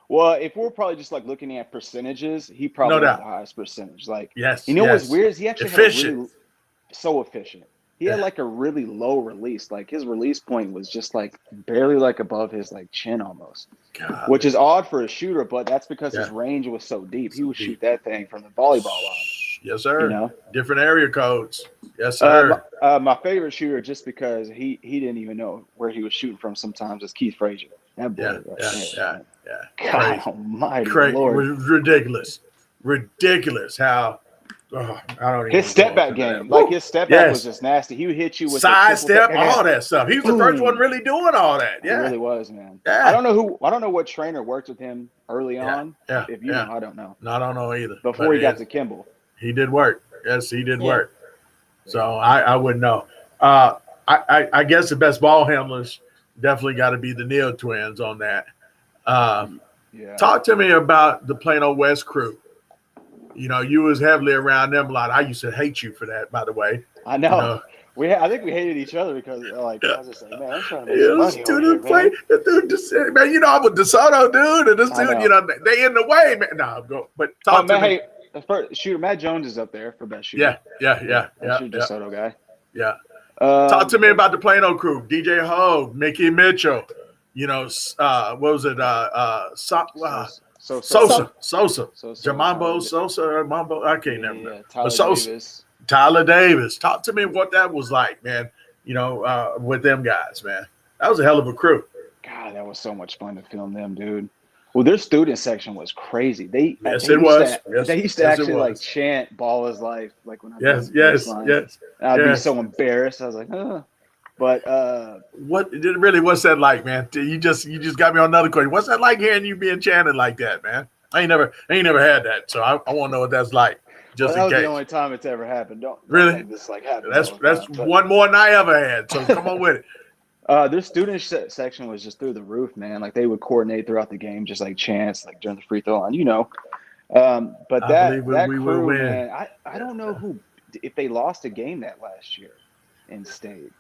Well, if we're probably just like looking at percentages, he probably had the highest percentage. Like, what's weird is he actually efficient. So efficient. He had like a really low release. Like his release point was just like barely like above his like chin almost. God. Which is odd for a shooter, but that's because his range was so deep. He would shoot that thing from the volleyball line. Yes, sir. Different area codes. Yes, sir. My favorite shooter, just because he didn't even know where he was shooting from sometimes, is Keith Frazier. That boy God almighty Lord. It was ridiculous how I don't even his step back game. Like his step back was just nasty. He would hit you with side step, all that stuff. He was the first one really doing all that. Yeah. He really was, man. Yeah. I don't know what trainer worked with him early on. Yeah. If you know, I don't know. No, I don't know either. Before he got to Kimball. He did work. Yes, he did work. So I wouldn't know. I guess the best ball handlers definitely got to be the Neal twins on that. Yeah. Talk to me about the Plano West crew. You know, you was heavily around them a lot. I used to hate you for that, by the way. I know. You know? I think we hated each other because like I was just like, man, I'm trying to make Yeah, some money over here, man. The dude just said, man, you know, I'm a DeSoto dude, and this dude, you know, they in the way, man. No, go, but talk to me. Hey, first shooter Matt Jones is up there for best shooter. Yeah. DeSoto guy. Yeah. Talk to me about the Plano crew. DJ Hogue, Mickey Mitchell. You know, what was it? Sosa. Jamambo Sosa, Mambo. I can't remember. Tyler Davis. Talk to me what that was like, man. You know, with them guys, man. That was a hell of a crew. God, that was so much fun to film them, dude. Well, their student section was crazy. They used to actually like chant "Ball is life," like when I yes. I'd be so embarrassed. I was like, But what's that like, man? You just got me on another question. What's that like hearing you being chanted like that, man? I ain't never had that, so I want to know what that's like. Just that in case. Was the only time it's ever happened. Don't really think this like happened. That's one more than I ever had. So come on with it. Their student section was just through the roof, man. Like they would coordinate throughout the game, just like chants, like during the free throw line, you know. But that crew, man, I don't know if they lost a game that last year in state.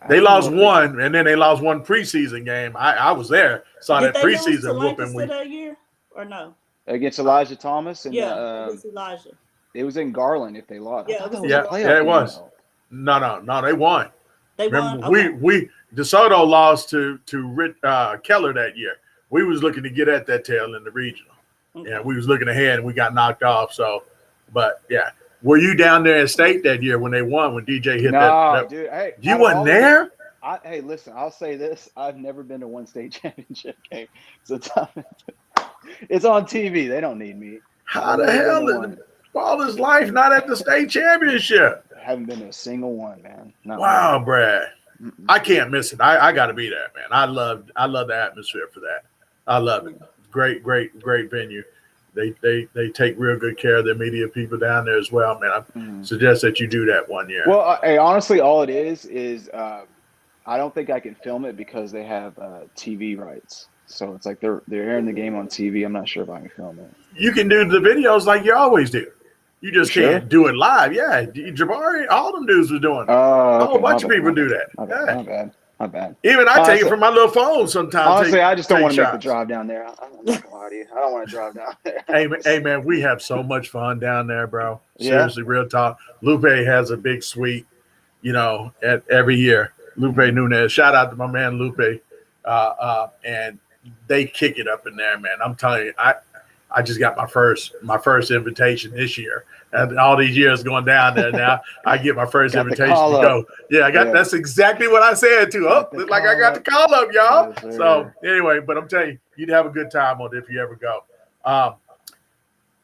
They lost one, and then they lost one preseason game. I was there, saw that preseason whooping. That year or no? Against Elijah Thomas and against Elijah. It was in Garland if they lost. Yeah, it was. No, they won. Remember, won. we DeSoto lost to Rick Keller that year. We was looking to get at that tail in the regional. Okay. Yeah, we was looking ahead and we got knocked off. So, but yeah, were you down there in state that year when they won? When DJ hit that? Dude. Hey, you wasn't there. Hey, listen. I'll say this: I've never been to one state championship game. So it's on TV. They don't need me. How the hell is Ball is Life not at the state championship? I haven't been to a single one, man. Wow, Brad. I can't miss it. I got to be there, man. I love the atmosphere for that. I love it. Great venue. They take real good care of their media people down there as well, man. I suggest that you do that one year. Well, hey, honestly, all it is I don't think I can film it because they have TV rights. So it's like they're airing the game on TV. I'm not sure if I can film it. You can do the videos like you always do. You just can't do it live. Yeah, Jabari, all them dudes were doing it. A whole bunch of people do that. My bad. Even I take it from my little phone sometimes. Honestly, I just don't want to make the drive down there. I'm not gonna lie to you. I don't want to drive down there. Hey, man, we have so much fun down there, bro. Seriously, real talk. Lupe has a big suite, you know, at every year. Lupe Nunez. Shout out to my man Lupe. And they kick it up in there, man. I'm telling you, I just got my first invitation this year, and all these years going down there now, I get my first invitation to go. Yeah, that's exactly what I said too. Oh, looks like I got the call up, y'all. Yes, so anyway, but I'm telling you, you'd have a good time on it if you ever go.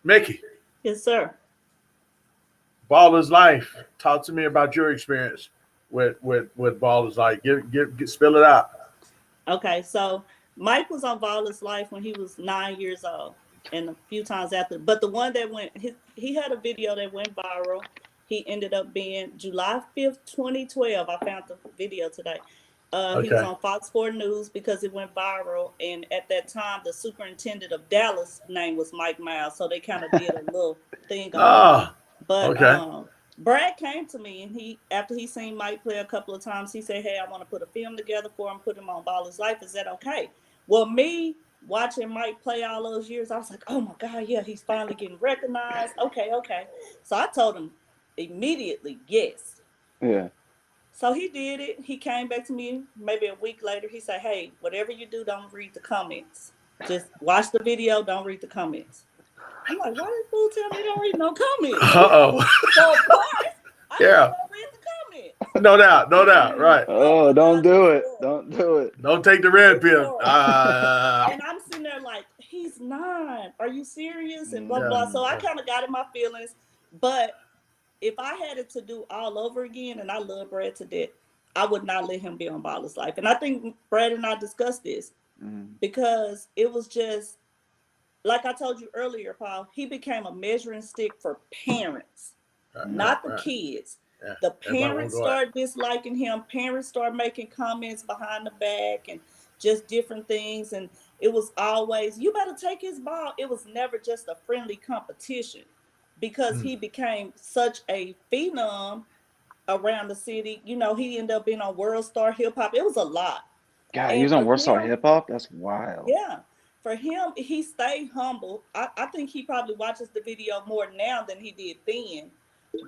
Mickey. Yes, sir. Ball is Life. Talk to me about your experience with Ball is Life. Spill it out. Okay, so Mike was on Ball is Life when he was 9 years old. And a few times after, but the one that he had a video that went viral. He ended up being July 5th, 2012. I found the video today. He was on Fox 4 News because it went viral. And at that time, the superintendent of Dallas name was Mike Miles. So they kind of did a little thing on it. But Brad came to me and after he seen Mike play a couple of times, he said, hey, I want to put a film together for him, put him on Ball is Life. Is that okay? Well, me watching Mike play all those years, I was like, oh my God, yeah, he's finally getting recognized. Okay. So I told him immediately, yes. Yeah. So he did it. He came back to me maybe a week later. He said, hey, whatever you do, don't read the comments. Just watch the video, don't read the comments. I'm like, why did fool tell me don't read no comments? Uh-oh. So of course, I don't read the comments. No doubt, right. Oh, don't do it. Don't do it. Don't take the red pill. And I'm sitting there like, he's 9. Are you serious? And blah, blah. So I kind of got in my feelings. But if I had it to do all over again, and I love Brad to death, I would not let him be on Ball is Life. And I think Brad and I discussed this because it was just, like I told you earlier, Paul, he became a measuring stick for parents, not the kids. Yeah, the parents start disliking him. Parents start making comments behind the back and just different things. And it was always, you better take his ball. It was never just a friendly competition because he became such a phenom around the city. You know, he ended up being on World Star Hip Hop. It was a lot. God, he And was on for World Star him, Hip Hop? That's wild. yeah. For him, he stayed humble. I think he probably watches the video more now than he did then.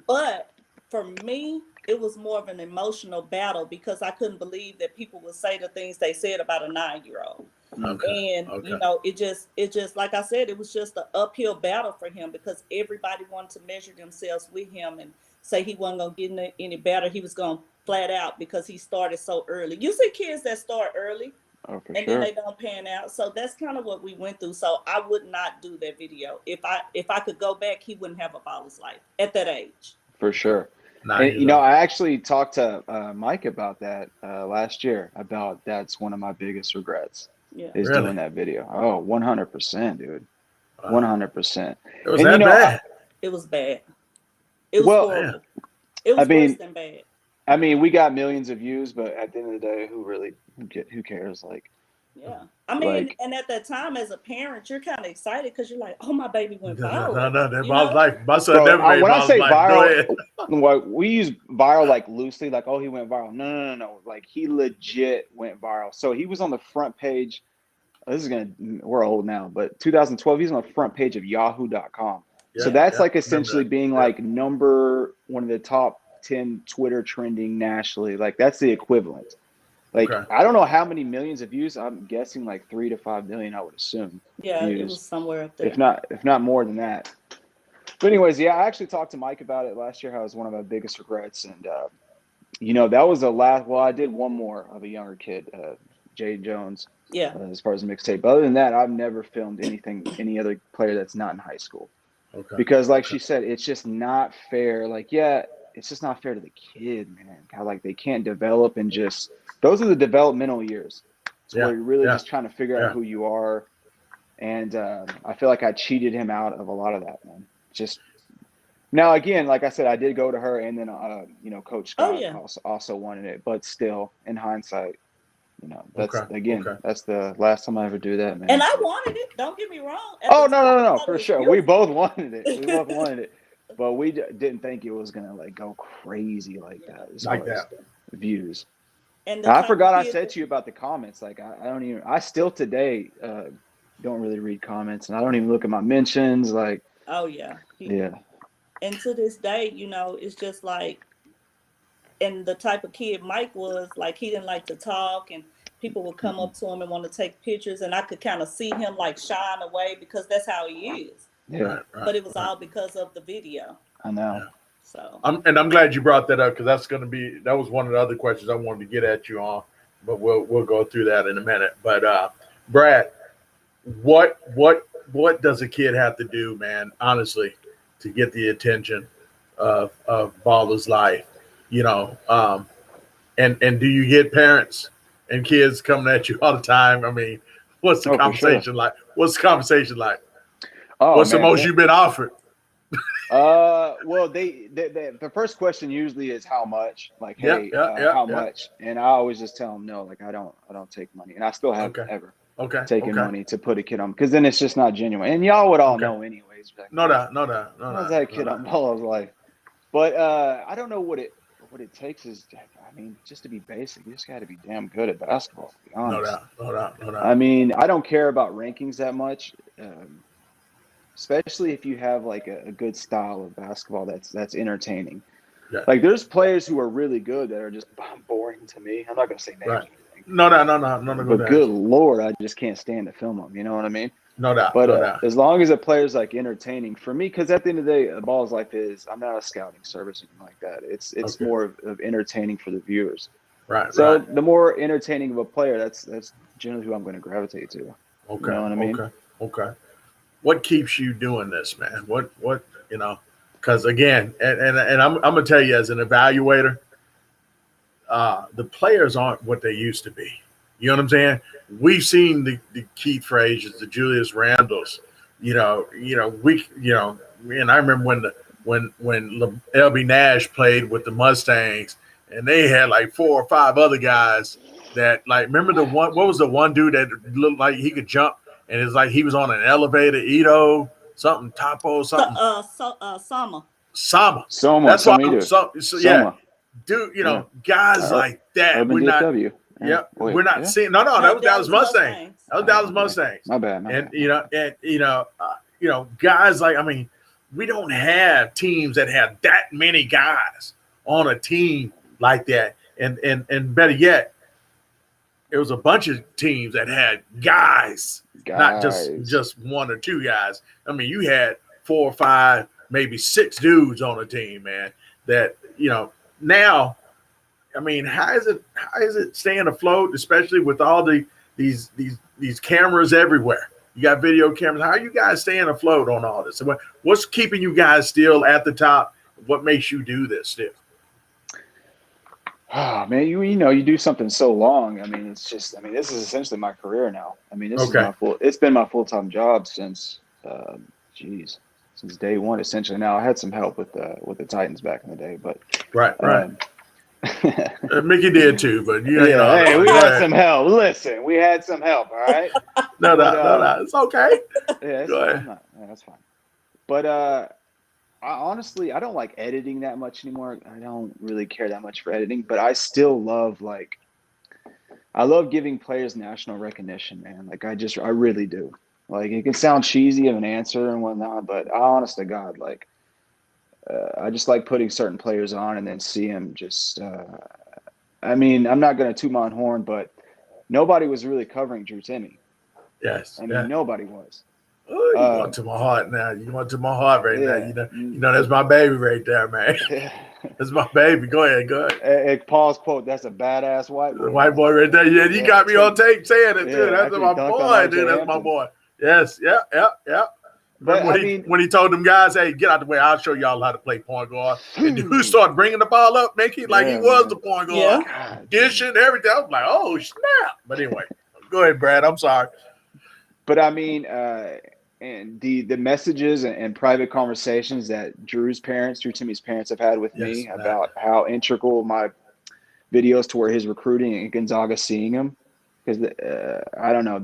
But for me, it was more of an emotional battle because I couldn't believe that people would say the things they said about a 9-year-old. And you know, it just like I said, it was just an uphill battle for him because everybody wanted to measure themselves with him and say he wasn't gonna get any better. He was gonna flat out because he started so early. You see kids that start early and then they don't pan out. So that's kind of what we went through. So I would not do that video. If I could go back, he wouldn't have a Baller's Life at that age. For sure. And, you know, I actually talked to Mike about that last year, about that's one of my biggest regrets is doing that video. Oh, 100%, dude. 100%. It was that bad. It was bad. It was horrible. It was worse than bad. I mean, we got millions of views, but at the end of the day, who cares? Like, yeah. I mean, and at that time, as a parent, you're kind of excited because you're like, "Oh, my baby went viral." No, that Baller's Life. My son never made when I say viral, like, we use viral like loosely, like, oh, he went viral. No. Like, he legit went viral. So he was on the front page. We're old now, but 2012, he's on the front page of Yahoo.com. So that's like essentially being like number one of the top 10 Twitter trending nationally. Like, that's the equivalent. Like, I don't know how many millions of views. I'm guessing like 3 to 5 million, I would assume. Yeah, it was somewhere up there. If not more than that. But anyways, yeah, I actually talked to Mike about it last year, how it was one of my biggest regrets. And, you know, that was the last, well, I did one more of a younger kid, Jade Jones. Yeah. As far as the mixtape. But other than that, I've never filmed any other player that's not in high school. Because like she said, it's just not fair. Like, yeah, it's just not fair to the kid, man. How like they can't develop and just those are the developmental years. So where you're really just trying to figure out who you are. And I feel like I cheated him out of a lot of that, man. Just now again, like I said, I did go to her and then you know, Coach Scott also wanted it, but still in hindsight, you know, that's that's the last time I ever do that, man. And I wanted it. Don't get me wrong. Oh, no, for sure. Beautiful. We both wanted it. But we didn't think it was gonna like go crazy like that. Like that. Views. And I forgot I said to you about the comments. Like I still today don't really read comments, and I don't even look at my mentions. Like, oh yeah. Yeah. And to this day, you know, it's just like, and the type of kid Mike was, like, he didn't like to talk, and people would come up to him and want to take pictures, and I could kind of see him like shying away because that's how he is. Yeah. But it was all because of the video. I know. Yeah. So I'm glad you brought that up because that was one of the other questions I wanted to get at you on, but we'll go through that in a minute. But Brad, what does a kid have to do, man, honestly, to get the attention of Baller's Life? You know, and do you get parents and kids coming at you all the time? I mean, what's the conversation like? What's the conversation like? Oh, what's the most you've been offered? Well, the first question usually is how much, like, hey, how much? And I always just tell them no, like I don't take money, and I still haven't ever taken money to put a kid on, because then it's just not genuine, and y'all would all know anyways. Like, no doubt. How's that kid on Baller's Life? But I don't know what it takes is, I mean, just to be basic, you just got to be damn good at basketball, to be honest. No doubt. I mean, I don't care about rankings that much. Especially if you have like a good style of basketball that's entertaining. Yeah. Like there's players who are really good that are just boring to me. I'm not gonna say names or anything. No. But good Lord, I just can't stand to film them. You know what I mean? No doubt. But as long as a player's like entertaining for me, because at the end of the day, Baller's Life is, I'm not a scouting service or anything like that. It's more of entertaining for the viewers. Right. So the more entertaining of a player, that's generally who I'm going to gravitate to. Okay. You know what I mean? Okay. What keeps you doing this, man? What you know? Because again, and I'm gonna tell you as an evaluator, the players aren't what they used to be. You know what I'm saying? We've seen the Keith Frazier's, the Julius Randles. And I remember when LB Nash played with the Mustangs, and they had like 4 or 5 other guys that like remember the one? What was the one dude that looked like he could jump and it's like he was on an elevator? Ito something Topo something. Sama. That's why. Yeah, Soma. dude. You know, guys like that. Urban We're DFW. not. Yeah, we're not seeing. No, that was Dallas Mustangs. That was Dallas Mustangs. My bad. And you know, guys like we don't have teams that have that many guys on a team like that. And better yet, it was a bunch of teams that had guys. Not just one or two guys. I mean, you had 4 or 5, maybe 6 dudes on a team, man. That now. I mean, how is it staying afloat, especially with all these cameras everywhere? You got video cameras. How are you guys staying afloat on all this? What's keeping you guys still at the top? What makes you do this still? Oh man, you do something so long. I mean, it's just this is essentially my career now. I mean, it's been my full-time job since since day one essentially. Now I had some help with the Titans back in the day, but right. Mickey did too, but we had some help. Listen, we had some help. All right. No, it's okay. Yeah, go ahead. That's fine. But honestly, I don't like editing that much anymore. I don't really care that much for editing, but I still love I love giving players national recognition, man. Like I really do. Like it can sound cheesy of an answer and whatnot, but honest to God, I just like putting certain players on and then see them just I'm not going to toot my own horn, but nobody was really covering Drew Timme. Yes. Nobody was. Oh, you went to my heart now. You went to my heart right now. You know that's my baby right there, man. That's my baby. Go ahead. Paul's quote, that's a badass white boy. White boy right there. Yeah, you got me on tape saying it, too. That's my boy, dude. That's my boy. Yes. Yeah. But when he told them guys, hey, get out the way, I'll show y'all how to play point guard. And who started bringing the ball up, Mickey? He was the point guard. Yeah. Dishing everything. I was like, oh, snap. But anyway, go ahead, Brad. I'm sorry. But and the messages and private conversations that Drew Timme's parents have had with me about how integral my videos to where his recruiting and Gonzaga seeing him. Because I don't know,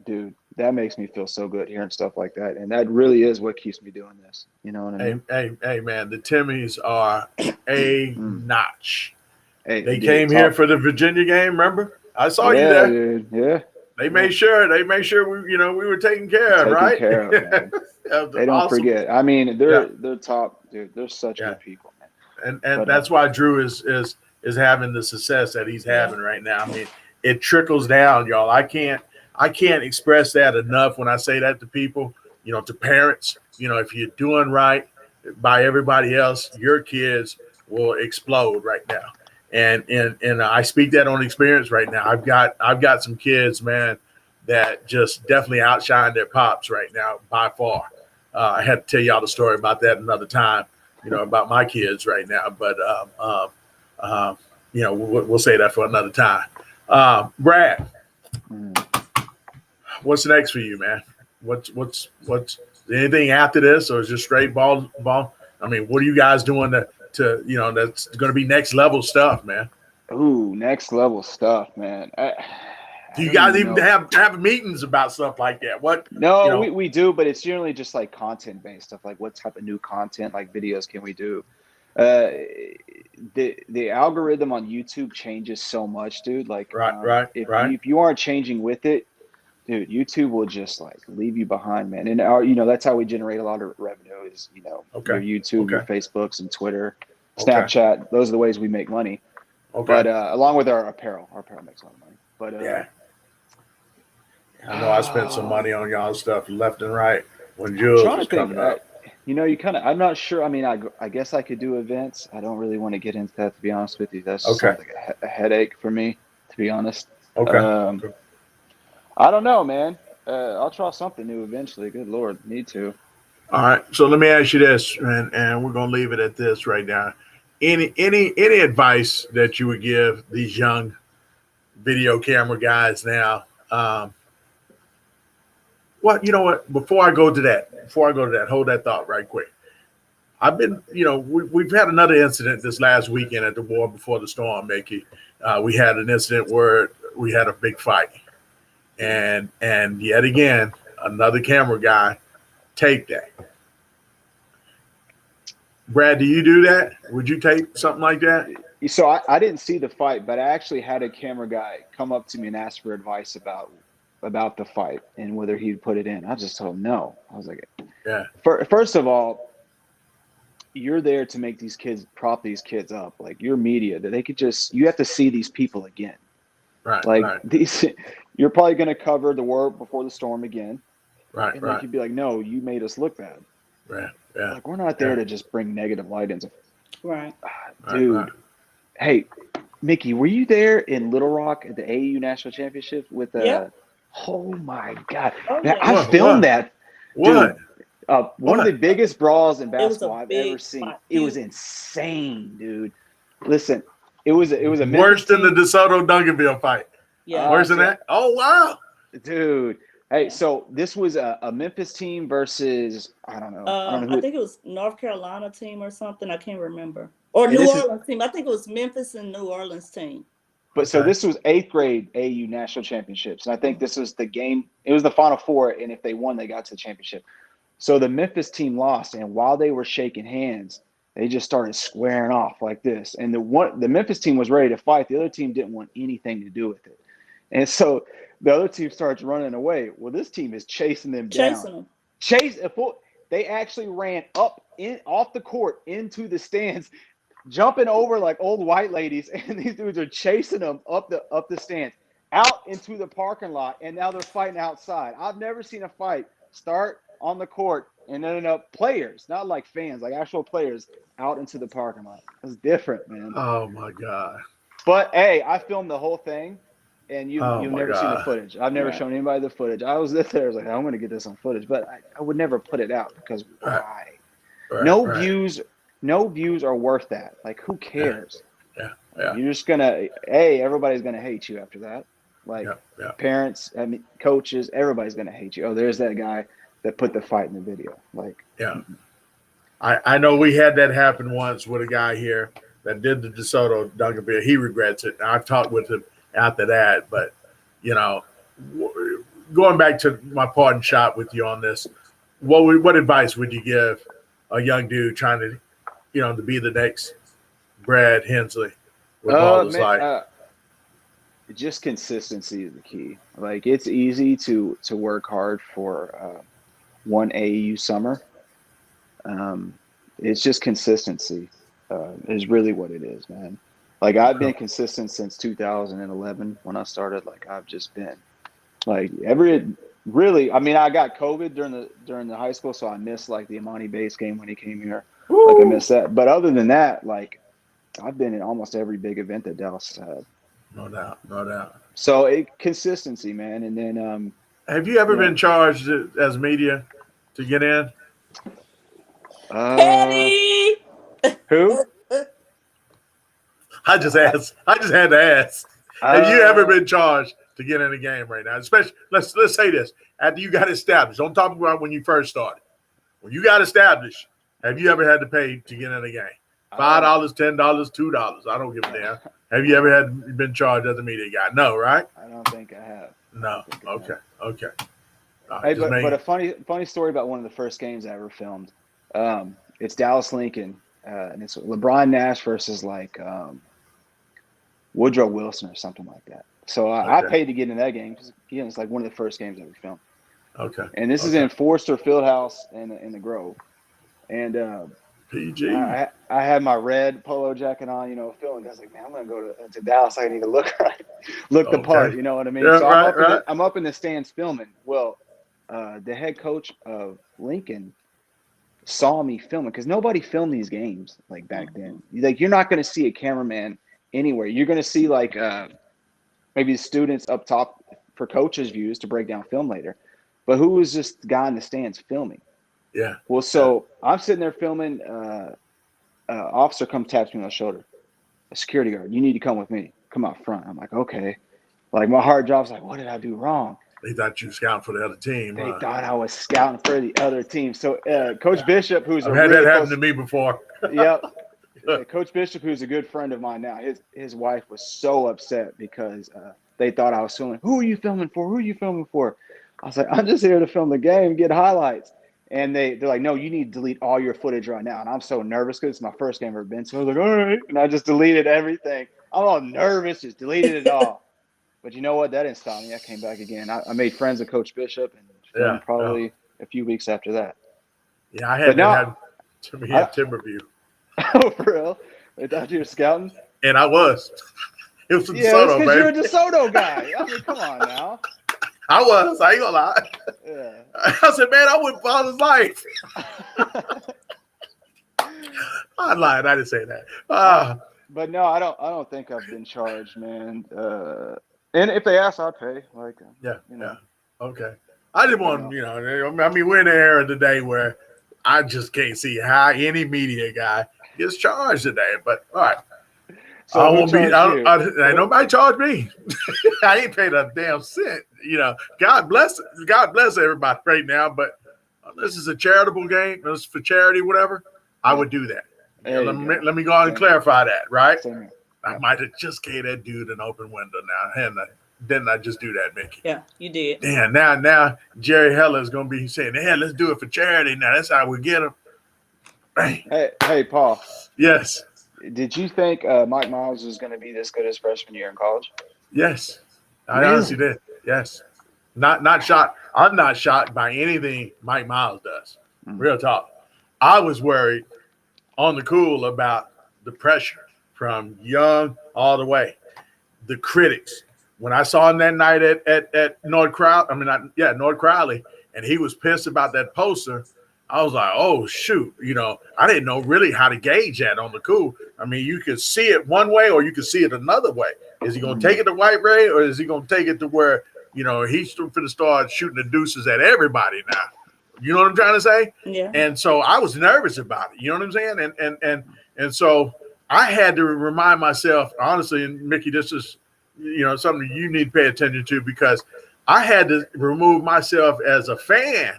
dude, that makes me feel so good hearing stuff like that. And that really is what keeps me doing this. You know what I mean? Hey, man, the Timmies are a notch. Hey, they came here for the Virginia game, remember? I saw you there. Dude. Yeah. They made sure we were taken care of, right? Man. They don't forget. They're top, dude. They're such good people, man. And that's why Drew is having the success that he's having right now. I mean, it trickles down, y'all. I can't express that enough when I say that to people, to parents. If you're doing right by everybody else, your kids will explode right now. And I speak that on experience right now. I've got some kids, man, that just definitely outshine their pops right now by far. I had to tell y'all the story about that another time, about my kids right now. But we'll say that for another time. Brad, what's next for you, man? What's anything after this, or is it straight ball? I mean, what are you guys doing to that's going to be next level stuff, man? Ooh, next level stuff, man. Do you guys even have meetings about stuff like that? We do, but it's generally just like content based stuff. Like what type of new content, like videos, can we do? The algorithm on YouTube changes so much, dude. Like, if you aren't changing with it, dude, YouTube will just leave you behind, man. And that's how we generate a lot of revenue is, your YouTube, your Facebooks and Twitter, Snapchat. Those are the ways we make money. Okay. But along with our apparel makes a lot of money. But I know I spent some money on y'all stuff left and right when Jules was coming up. I'm not sure. I mean, I guess I could do events. I don't really want to get into that, to be honest with you. That's just like a headache for me, to be honest. Okay. I don't know, man. I'll try something new eventually. Good Lord, need to. All right. So let me ask you this, and we're gonna leave it at this right now. Any advice that you would give these young video camera guys now? Before I go to that, hold that thought right quick. I've been, we've had another incident this last weekend at the War Before the Storm, Mickey, we had an incident where we had a big fight, and yet again another camera guy taped that. Brad, do you do that? Would you tape something like that? So I didn't see the fight, but I actually had a camera guy come up to me and ask for advice about the fight and whether he'd put it in. I just told him no. I was like, yeah. First of all, you're there to make these kids, prop these kids up. Like, you're media, that they could just, you have to see these people again. Right. Like right. these, you're probably going to cover the war before the storm again. Right. And right. they could be like, no, you made us look bad. Right. Yeah. Like, we're not there to just bring negative light into. Right. Dude. Right. Hey, Mickey, were you there in Little Rock at the AAU National Championship with Yep. Oh my God. Oh, Now, yeah. I filmed that. What? Dude, one of the biggest brawls in basketball I've big ever seen. fight. It was insane, dude. Listen, it was a Worse than the DeSoto Duncanville fight. Yeah. Worse than that? Oh wow. Dude. Hey, so this was a Memphis team versus I don't know. I think it was North Carolina team or something. I can't remember. Or And New this is- Orleans team. I think it was Memphis and New Orleans team. But so Okay. this was 8th grade AU national championships. And I think this was the game. It was the Final Four. And if they won, they got to the championship. So the Memphis team lost. And while they were shaking hands, they just started squaring off like this. And the Memphis team was ready to fight. The other team didn't want anything to do with it. And so the other team starts running away. Well, this team is chasing them down. They actually ran off the court into the stands, jumping over like old white ladies, and these dudes are chasing them up the stands, out into the parking lot, and now they're fighting outside. I've never seen a fight start on the court and then end up players, not like fans, like actual players, out into the parking lot. It's different, man. Oh my God. But hey, I filmed the whole thing, and you've never seen the God. footage. I've never shown anybody the footage. I was there, I was like, I'm going to get this on footage, but I would never put it out because why? Right. No views are worth that. Like, who cares? Yeah. You're just gonna, everybody's gonna hate you after that. Like, parents, coaches, everybody's gonna hate you. Oh, there's that guy that put the fight in the video. Like, yeah. I know we had that happen once with a guy here that did the DeSoto Duncanville. He regrets it. I've talked with him after that, but going back to my parting shot with you on this, what advice would you give a young dude trying to, to be the next Brad Hensley with BALLISLIFE? Just consistency is the key. Like, it's easy to work hard for one AAU summer. It's just consistency is really what it is, man. Like, I've been consistent since 2011 when I started. Like, I've just been like I got COVID during the high school, so I missed like the Imani Bates game when he came here. Woo! Like, I missed that. But other than that, like, I've been in almost every big event that Dallas has had. No doubt. So consistency, man. And then have you ever been charged as media to get in? Petty. Who? I just had to ask. Have you ever been charged to get in a game right now? Especially, let's say this. After you got established, don't talk about when you first started. When you got established, have you ever had to pay to get in a game? $5, $10, $2. I don't give a damn. Have you ever been charged as a media guy? No, right? I don't think I have. No. Okay. Hey, but a funny story about one of the first games I ever filmed. It's Dallas Lincoln, and it's LeBron Nash versus like Woodrow Wilson or something like that. So I paid to get in that game because it's like one of the first games I ever filmed. Okay. And this is in Forster Fieldhouse in the Grove, and PG. I had my red polo jacket on, filming. I was like, man, I'm gonna go to Dallas. I need to look the part. You know what I mean? Yeah, so I'm up in the stands filming. Well, the head coach of Lincoln saw me filming because nobody filmed these games like back then. Like, you're not going to see a cameraman anywhere. You're going to see like maybe the students up top for coaches' views to break down film later. But who was just the guy in the stands filming? Yeah. Well, so I'm sitting there filming. Officer comes, taps me on the shoulder. A security guard. You need to come with me. Come out front. I'm like, okay. Like, my heart drops. Like, what did I do wrong? They thought you were scouting for the other team. They thought I was scouting for the other team. So Coach Bishop, who's I've had that happen to me before. Yep. Coach Bishop, who's a good friend of mine now, his wife was so upset because they thought I was filming. Who are you filming for? Who are you filming for? I was like, I'm just here to film the game, get highlights. And they're like, no, you need to delete all your footage right now. And I'm so nervous because it's my first game I've ever been. So I was like, all right. And I just deleted everything. I'm all nervous, just deleted it all. But you know what? That didn't stop me. I came back again. I made friends with Coach Bishop and probably a few weeks after that. Yeah, I had Timberview. Oh, for real? They thought you were scouting? And I was. It was from DeSoto, because baby. you're a DeSoto guy. I mean, come on now. I was. I ain't gonna lie. Yeah. I said, man, I wouldn't follow his life. I lied. I didn't say that. But no, I don't think I've been charged, man. And if they ask, I'll pay. Like, Okay. I just want, I mean, we're in the era today where I just can't see how any media guy gets charged today. But all right. So I won't be. Ain't nobody charge me. I ain't paid a damn cent. God bless everybody right now. But this is a charitable game. This is for charity, whatever. I would do that. Let me go on and clarify that, right? I might have just gave that dude an open window now. Didn't I just do that, Mickey? Yeah, you did. Damn, now Jerry Heller is going to be saying, hey, let's do it for charity now. That's how we get him. Hey, Paul. Yes. Did you think Mike Miles was going to be this good his freshman year in college? Yes. I honestly did. Yes. Not shocked. I'm not shocked by anything Mike Miles does. Real talk. I was worried on the cool about the pressure from young all the way. The critics. When I saw him that night at North Crowley, and he was pissed about that poster, I was like, oh, shoot. I didn't know really how to gauge that on the cool. I mean, you could see it one way or you could see it another way. Is he going to take it the right way or is he going to take it to where, he's going to start shooting the deuces at everybody now? You know what I'm trying to say? Yeah. And so I was nervous about it. You know what I'm saying? And so I had to remind myself, honestly, and Mickey, this is, something you need to pay attention to because I had to remove myself as a fan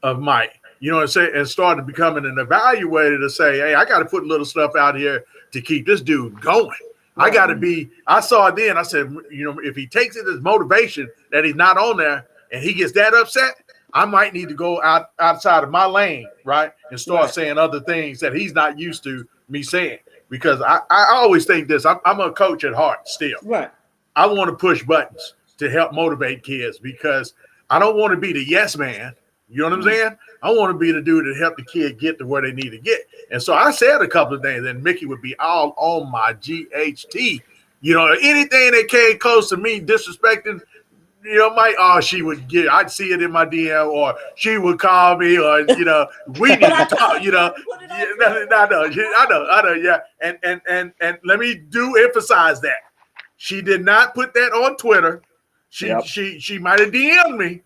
of Mike. And started becoming an evaluator to say, hey, I got to put little stuff out here to keep this dude going. I saw it then. I said, if he takes it as motivation that he's not on there and he gets that upset, I might need to go outside of my lane, right? And start saying other things that he's not used to me saying. Because I always think this, I'm a coach at heart still. Right. I want to push buttons to help motivate kids because I don't want to be the yes man. You know what I'm saying? I want to be the dude that help the kid get to where they need to get. And so I said a couple of things, and Mickey would be all on my GHT. Anything that came close to me disrespecting, she would get, I'd see it in my DM, or she would call me, or, we need to talk, I know, yeah. And let me emphasize that. She did not put that on Twitter. She might have DM'd me.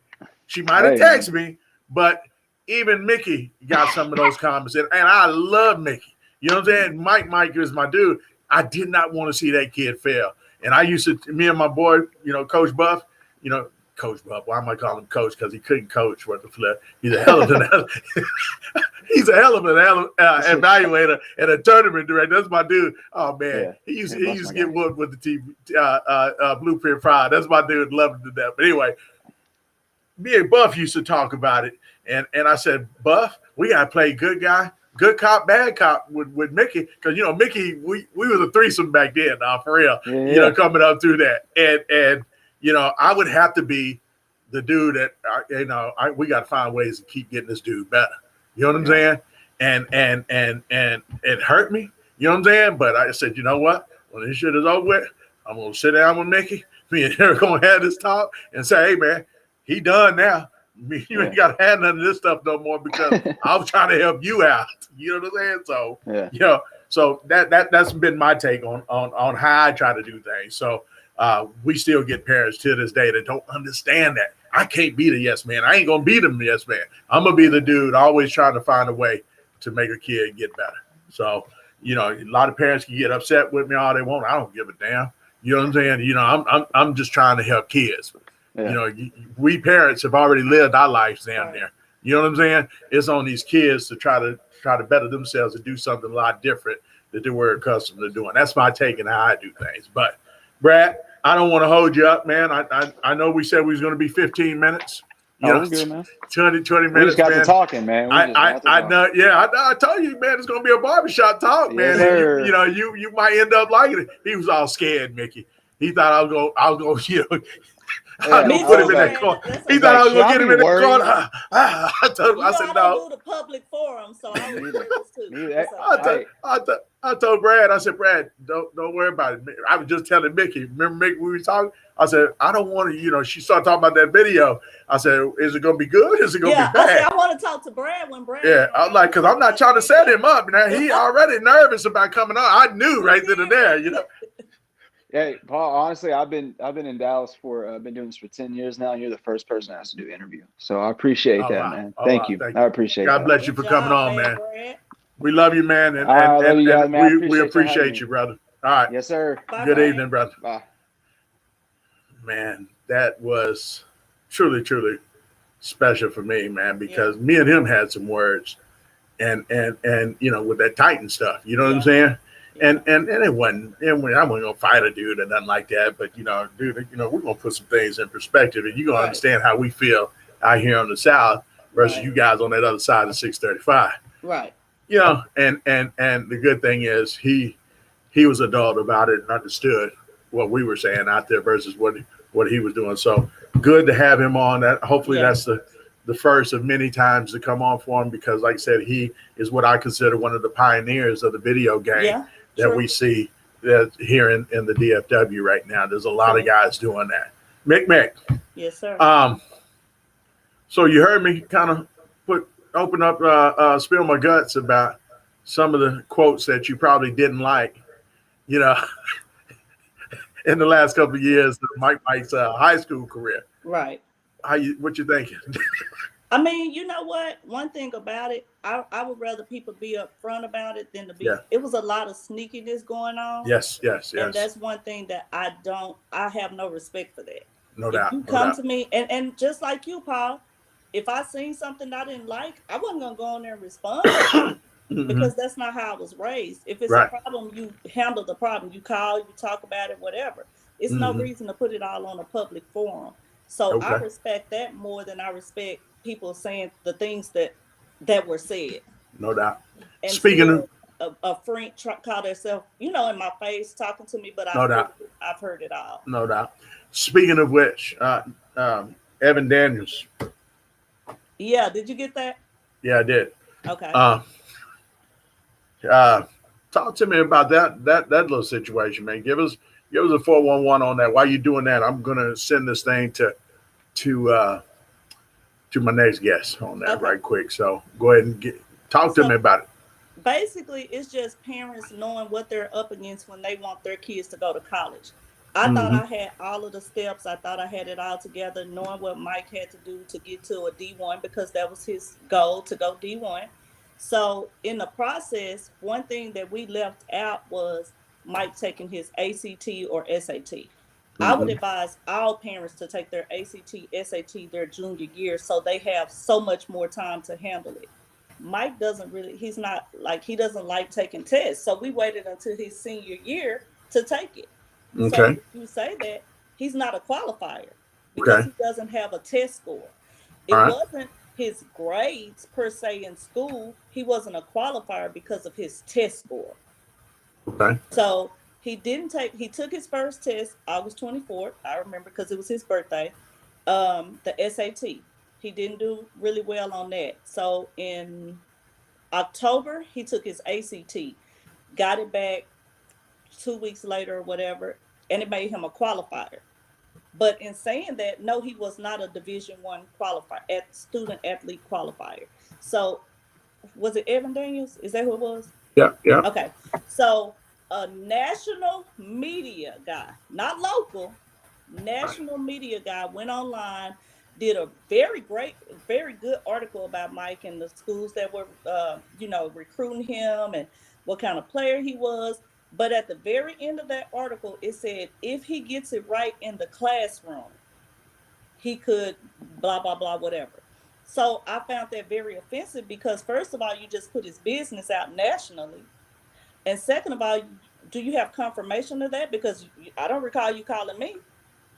She might have texted me. But even Mickey got some of those comments, and I love Mickey. You know what I'm saying? Mike is my dude. I did not want to see that kid fail. And I used to, me and my boy, Coach Buff, Coach Buff. Why am I calling him Coach? Because he couldn't coach worth the flip. He's a hell of an evaluator and a tournament director. That's my dude. Oh man, he used to get whooped with the TV Blueprint Friday. That's my dude. Love him to death. But anyway. Me and Buff used to talk about it, and I said, Buff, we gotta play good guy, good cop, bad cop with Mickey, because Mickey, we was a threesome back then, for real. Yeah. Coming up through that, and I would have to be the dude that we got to find ways to keep getting this dude better. You know what I'm saying? And it hurt me. You know what I'm saying? But I said, you know what? When this shit is over with, I'm gonna sit down with Mickey. Me and her gonna have this talk and say, hey man. He done now. You ain't got to have none of this stuff no more because I was trying to help you out. You know what I'm saying? So, so that's been my take on how I try to do things. So we still get parents to this day that don't understand that. I can't be the yes man. I ain't going to be the yes man. I'm going to be the dude always trying to find a way to make a kid get better. So, a lot of parents can get upset with me all they want. I don't give a damn. You know what I'm saying? I'm just trying to help kids. Yeah. We parents have already lived our lives down there. You know what I'm saying? It's on these kids to try to better themselves and do something a lot different that they were accustomed to doing. That's my take on how I do things. But Brad, I don't want to hold you up, man. I know we said we was going to be 15 minutes. You know, good, man. 20 minutes, we just got man. to talking, man. I know. Yeah, I told you, man. It's going to be a barbershop talk, man. Sir. And you might end up liking it. He was all scared, Mickey. He thought I was going. I was put him in that corner. He thought I was going to get him in that corner. I told him. I said no. I don't do the public forum, so I'm too. I told Brad. I said, Brad, don't worry about it. I was just telling Mickey. Remember, Mickey, we were talking. I said, I don't want to. She started talking about that video. I said, is it going to be good? Is it going to be bad? I said, I want to talk to Brad when Brad. Yeah, I was like, because I'm not trying to set him up. Now he already nervous about coming on. I knew right then and there. Hey, Paul, honestly, I've been in Dallas I've been doing this for 10 years now. You're the first person I asked to do an interview. So I appreciate that, man. Thank you. I appreciate it. God bless you for coming on, man. We love you, man. And we appreciate you, brother. All right. Yes, sir. Good evening, brother. Bye. Man, that was truly, truly special for me, man, because me and him had some words and with that Titan stuff, you know what I'm saying? And it wasn't, I wasn't gonna fight a dude or nothing like that, but dude, we're gonna put some things in perspective, and you're gonna understand how we feel out here on the South versus you guys on that other side of 635. Right. And the good thing is he was adult about it and understood what we were saying out there versus what he was doing. So good to have him on. That hopefully that's the first of many times to come on for him, because like I said, he is what I consider one of the pioneers of the video game that we see here in the DFW right now. There's a lot of guys doing that. Mick. Yes, sir. So you heard me kind of open up, spill my guts about some of the quotes that you probably didn't like, in the last couple of years of Mike's high school career. Right. What you thinking? I mean, you know what? One thing about it, I would rather people be upfront about it than to be. It was a lot of sneakiness going on. Yes. And that's one thing that I have no respect for that. No doubt. You come to me, and just like you, Paul, if I seen something I didn't like, I wasn't gonna go on there and respond because that's not how I was raised. If it's a problem, you handle the problem. You call, you talk about it, whatever. It's no reason to put it all on a public forum. So I respect that more than I respect people saying the things that were said. No doubt. And Speaking of a friend call themselves, in my face talking to me, but I've heard it all. No doubt. Speaking of which, Evan Daniels. Yeah, did you get that? Yeah, I did. Okay. Talk to me about that little situation, man. Give us a 411 on that. While you're doing that, I'm gonna send this thing to my next guest on that right quick. So go ahead and talk to me about it. Basically, it's just parents knowing what they're up against when they want their kids to go to college. I thought I had all of the steps. I thought I had it all together, knowing what Mike had to do to get to a D1, because that was his goal, to go D1. So in the process, one thing that we left out was Mike taking his ACT or SAT. I would advise all parents to take their ACT, SAT their junior year, so they have so much more time to handle it. Mike doesn't he doesn't like taking tests. So we waited until his senior year to take it. Okay. So if you say that, he's not a qualifier because he doesn't have a test score. It wasn't his grades per se in school. He wasn't a qualifier because of his test score. Okay. So he took his first test August 24th. I remember because it was his birthday. The SAT. He didn't do really well on that. So in October, he took his ACT, got it back 2 weeks later or whatever, and it made him a qualifier. But in saying that, no, he was not a Division I qualifier, student athlete qualifier. So was it Evan Daniels? Is that who it was? Yeah. Okay. So a national media guy, not local, national media guy went online, did a very good article about Mike and the schools that were, recruiting him and what kind of player he was. But at the very end of that article, it said, if he gets it right in the classroom, he could blah, blah, blah, whatever. So I found that very offensive because, first of all, you just put his business out nationally. And second of all, do you have confirmation of that? Because I don't recall you calling me.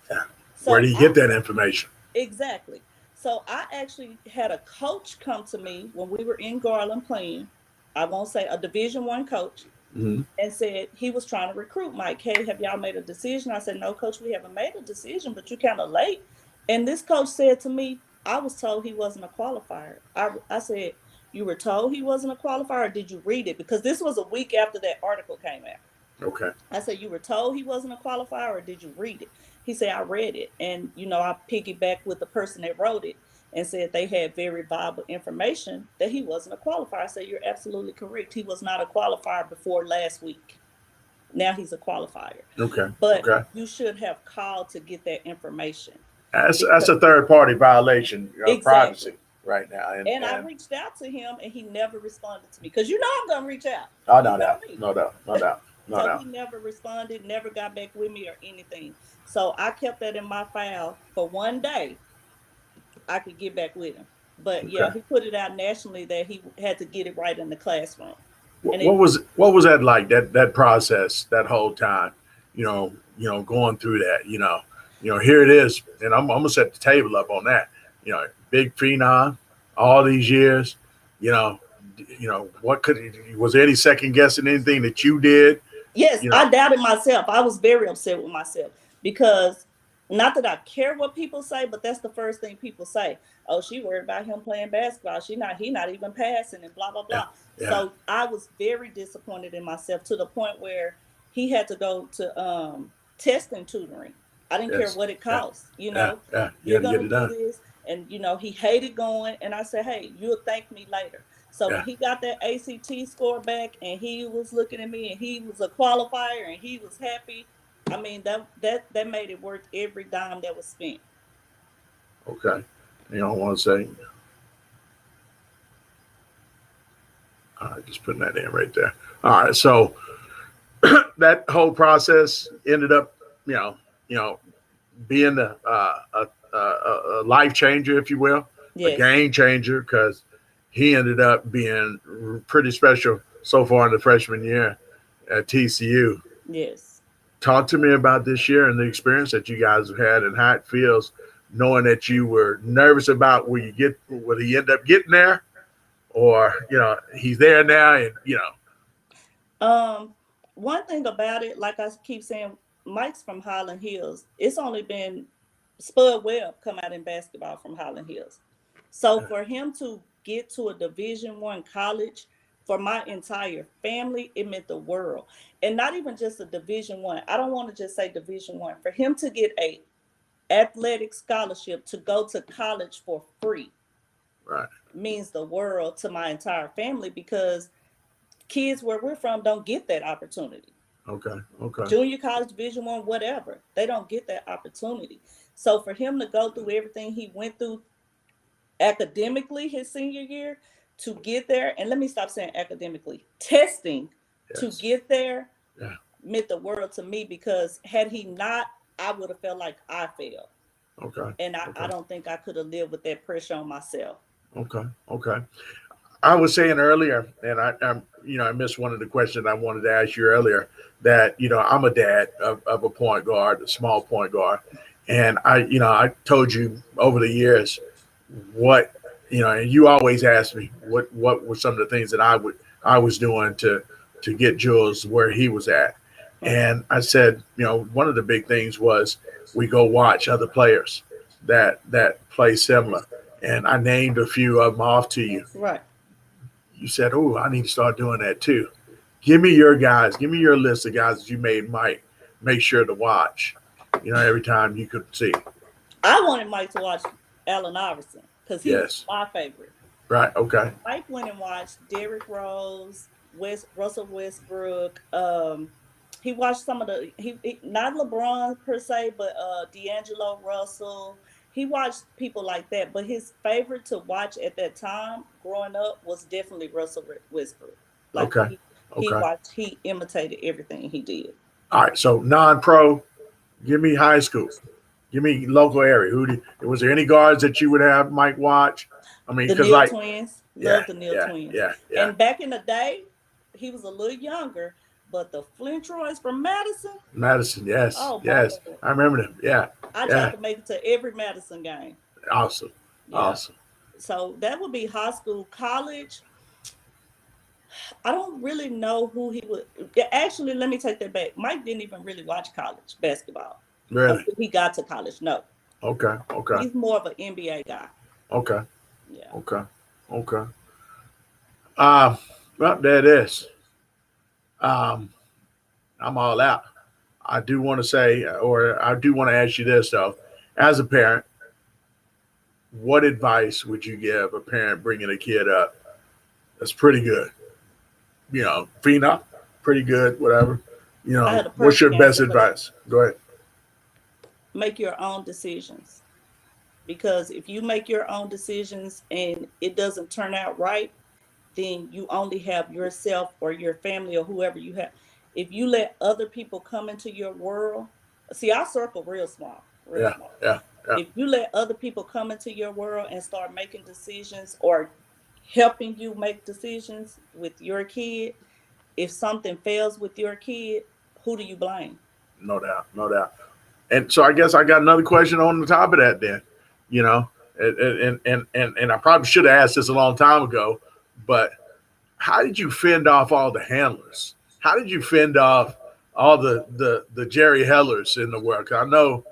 Yeah. So where do you get that information? Exactly. So I actually had a coach come to me when we were in Garland playing. I won't say a Division I coach, and said he was trying to recruit Mike. Hey, have y'all made a decision? I said, no, coach, we haven't made a decision, but you're kind of late. And this coach said to me, I was told he wasn't a qualifier. I said, you were told he wasn't a qualifier, or did you read it? Because this was a week after that article came out. Okay. I said, you were told he wasn't a qualifier, or did you read it? He said, I read it. And, I piggybacked with the person that wrote it and said they had very viable information that he wasn't a qualifier. I said, you're absolutely correct. He was not a qualifier before last week. Now he's a qualifier. Okay. But okay. you should have called to get that information. That's a third party violation of privacy right now. And I reached out to him and he never responded to me. Because I'm going to reach out. Oh, no doubt. No doubt. So he never responded, never got back with me or anything. So I kept that in my file for one day. I could get back with him. But yeah, he put it out nationally that he had to get it right in the classroom. And what was that like? That process, that whole time, going through that, here it is, and I'm gonna set the table up on that. Big phenom, all these years, what was there any second guessing anything that you did? Yes, I doubted myself. I was very upset with myself because not that I care what people say, but that's the first thing people say. Oh, she worried about him playing basketball. He not even passing and blah, blah, blah. Yeah. So I was very disappointed in myself to the point where he had to go to testing tutoring. I didn't care what it cost. You're going to do this. And, he hated going. And I said, hey, you'll thank me later. So when he got that ACT score back and he was looking at me and he was a qualifier and he was happy, I mean, that made it worth every dime that was spent. Okay. You don't want to say? All right, just putting that in right there. All right, so that whole process ended up, being a life changer, if you will, a game changer, because he ended up being pretty special so far in the freshman year at TCU. Yes. Talk to me about this year and the experience that you guys have had and how it feels knowing that you were nervous about will he end up getting there, or he's there now, and one thing about it, like I keep saying, Mike's from Highland Hills. It's only been Spud Webb come out in basketball from Highland Hills. So for him to get to a Division I college, for my entire family, it meant the world. And not even just a Division I. I don't want to just say Division I. For him to get a athletic scholarship to go to college for free, means the world to my entire family, because kids where we're from don't get that opportunity. Okay. Junior college, Division I, whatever, they don't get that opportunity. So for him to go through everything he went through academically his senior year to get there, and let me stop saying academically, testing to get there meant the world to me, because had he not, I would have felt like I failed. Okay. And I don't think I could have lived with that pressure on myself. Okay. I was saying earlier, and I missed one of the questions I wanted to ask you earlier, that, I'm a dad of a point guard, a small point guard. And I told you over the years what, and you always ask me what were some of the things that I was doing to get Jules where he was at. And I said, one of the big things was we go watch other players that play similar. And I named a few of them off to you. Right. You said, oh, I need to start doing that too. Give me your guys. Give me your list of guys that you made Mike make sure to watch, every time you could see. I wanted Mike to watch Allen Iverson because he's my favorite. Right, okay. Mike went and watched Derrick Rose, Russell Westbrook. He watched some of the, not LeBron per se, but D'Angelo Russell. He watched people like that, but his favorite to watch at that time growing up was definitely Russell Westbrook. Like he imitated everything he did. All right, so non-pro, give me high school. Give me local area. Was there any guards that you would have Mike watch? I mean, the Neal twins. Love the Neal twins. Yeah. And back in the day, he was a little younger, but the Flintroys from Madison, yes, oh yes, I remember them. Yeah, I tried to make it to every Madison game. Awesome, awesome. So that would be high school. College, I don't really know who he would. Actually, let me take that back. Mike didn't even really watch college basketball. Really? Until he got to college. No. Okay. He's more of an NBA guy. Okay. Yeah. Okay. Well, there it is. I'm all out. I do want to say, or I do want to ask you this though, as a parent, what advice would you give a parent bringing a kid up that's pretty good? You know, phenom, pretty good, whatever. You know, what's your best advice? Go ahead. Make your own decisions. Because if you make your own decisions and it doesn't turn out right, then you only have yourself or your family or whoever you have. If you let other people come into your world, see, our circle real small. Yeah. If you let other people come into your world and start making decisions or helping you make decisions with your kid, if something fails with your kid, who do you blame? No doubt. And so I guess I got another question on the top of that then, you know, and I probably should have asked this a long time ago, but how did you fend off all the handlers? How did you fend off all the Jerry Hellers in the world? 'Cause I know.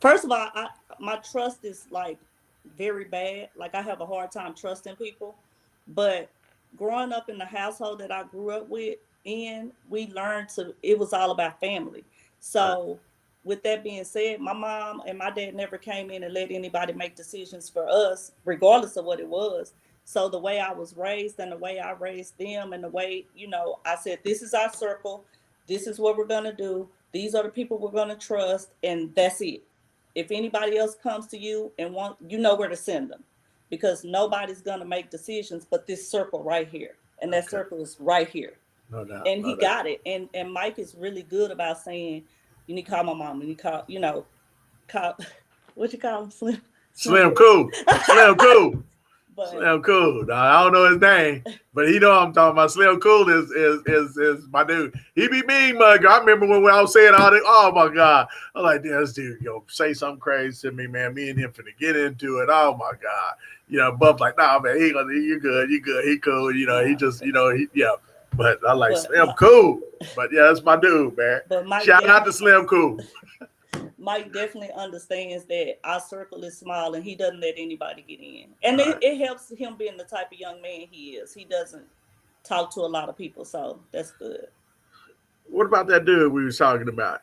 First of all, my trust is like very bad. Like I have a hard time trusting people. But growing up in the household that I grew up with, we learned it was all about family. So with that being said, my mom and my dad never came in and let anybody make decisions for us, regardless of what it was. So the way I was raised and the way I raised them and the way, you know, I said, this is our circle. This is what we're going to do. These are the people we're going to trust. And that's it. If anybody else comes to you and you know where to send them, because nobody's going to make decisions but this circle right here. And that circle is right here. No doubt. And he got it. And Mike is really good about saying, you need to call my mom. You need to call, you know, what you call him? Slim Cool. Slim Cool. But, Slim Cool. Now, I don't know his name, but he know what I'm talking about. Slim Cool is my dude. He be mean, mug. I remember when I was saying all that. Oh my God. I'm like, this dude, say something crazy to me, man. Me and him finna get into it. Oh my God. You know, Buff like, nah, man, you good. He cool. You know, he just, you know, But I like Slim Cool. But yeah, that's my dude, man. Shout out to Slim Cool. Mike definitely understands that our circle is small and he doesn't let anybody get in. And it helps him being the type of young man he is. He doesn't talk to a lot of people, so that's good. What about that dude we was talking about?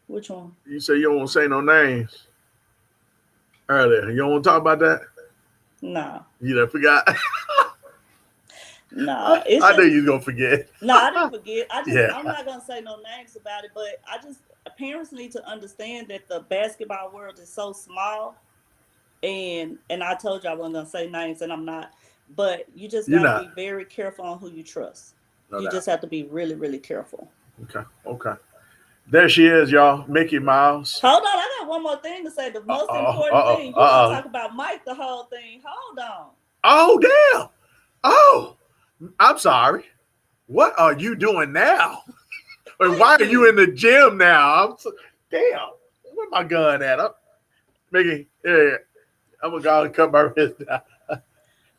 Which one? You say you don't want to say no names earlier. You don't want to talk about that? No. You done forgot? No. I knew you was going to forget. No, I didn't forget. I'm not going to say no names about it, but parents need to understand that the basketball world is so small. And I told you I wasn't going to say names, and I'm not. But you just got to be very careful on who you trust. You just have to be really, really careful. Okay. There she is, y'all. Mickey Mouse. Hold on. I got one more thing to say. The most important thing. You want to talk about Mike the whole thing. Hold on. Oh, damn. Oh, I'm sorry. What are you doing now? Or why are you in the gym now? Damn. Where my gun at? Mickey, here. I'm going to go and cut my wrist down.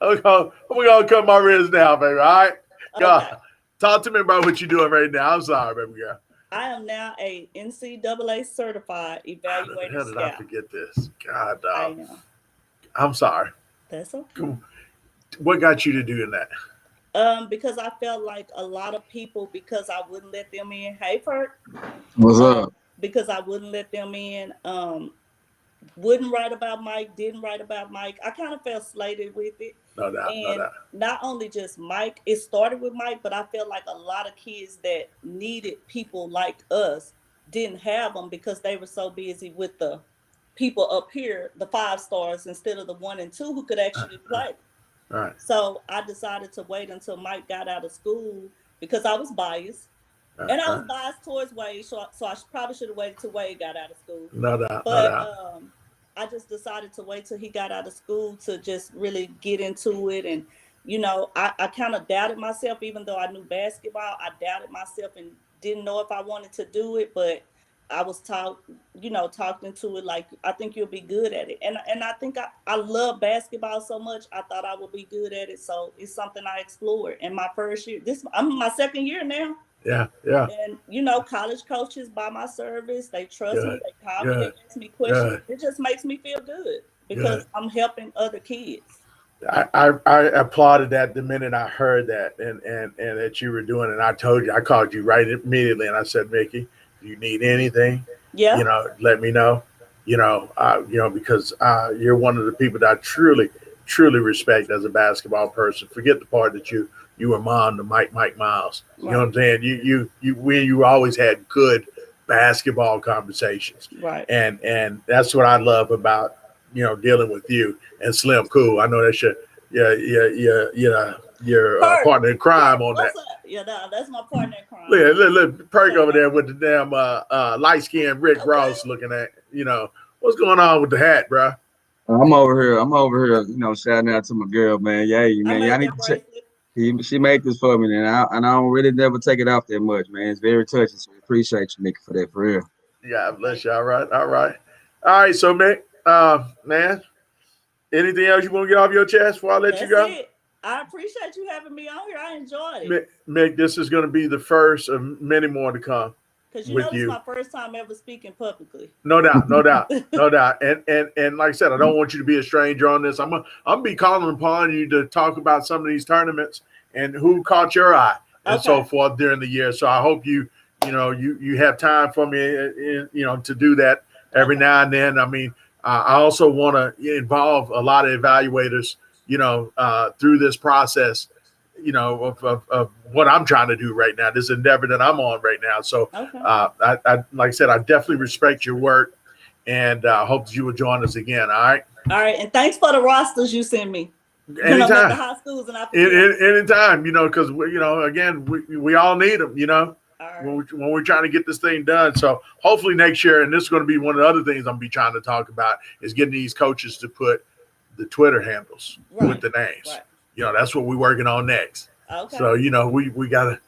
I'm going to cut my wrist down, baby. All right? Okay. God, talk to me about what you're doing right now. I'm sorry, baby girl. I am now a NCAA certified evaluator. How did I forget this? God, I know. I'm sorry. That's okay. What got you to do that? Because I felt like a lot of people, because I wouldn't let them in. Hey, Perk. What's up? Because I wouldn't let them in. Wouldn't write about Mike. Didn't write about Mike. I kind of felt slated with it. No doubt. And not only just Mike, it started with Mike, but I felt like a lot of kids that needed people like us didn't have them because they were so busy with the people up here, the 5 stars, instead of the 1 and 2 who could actually play. Right. So I decided to wait until Mike got out of school because I was biased. And I was biased towards Wade, so I probably should have waited till Wade got out of school. No doubt. I just decided to wait till he got out of school to just really get into it. And you know, I kind of doubted myself, even though I knew basketball. I doubted myself and didn't know if I wanted to do it, but I was talked into it like, I think you'll be good at it. And I think I love basketball so much, I thought I would be good at it. So it's something I explored in my first year. I'm in my second year now. Yeah. And, you know, college coaches buy my service. They trust me. They call me. They ask me questions. It just makes me feel good because I'm helping other kids. I applauded that the minute I heard that and that you were doing it. And I told you, I called you right immediately. And I said, Mickey, if you need anything, you know, let me know, because you're one of the people that I truly respect as a basketball person. Forget the part that you were mom to Mike Miles. You know what I'm saying? You always had good basketball conversations. Right. And that's what I love about, you know, dealing with you and Slim Cool. I know that's your partner in crime on that. Yeah, no, that's my partner in crime. Look, Perk over there with the damn light-skinned Rick Ross looking at, you know, what's going on with the hat, bro? I'm over here, you know, shouting out to my girl, man. Yeah, man, y'all need to check. She made this for me, and I don't really never take it off that much, man. It's very touching, so appreciate you, Nick, for that, for real. Yeah, bless you. All right. So, Mick, man, anything else you want to get off your chest before I let you go? It. I appreciate you having me on here. I enjoyed it. Mick, this is going to be the first of many more to come. Because you know, this is my first time ever speaking publicly. No doubt. And like I said, I don't want you to be a stranger on this. I'm gonna be calling upon you to talk about some of these tournaments and who caught your eye and so forth during the year. So I hope you have time for me, to do that every now and then. I mean, I also want to involve a lot of evaluators, through this process, of what I'm trying to do right now, this endeavor that I'm on right now. So I like I said, I definitely respect your work and hope that you will join us again. All right. And thanks for the rosters you send me. Anytime. The high schools and anytime, because again, we all need them, when we're trying to get this thing done. So hopefully next year, and this is going to be one of the other things I'm gonna be trying to talk about, is getting these coaches to put the Twitter handles with the names. Right. That's what we're working on next. Okay. So we gotta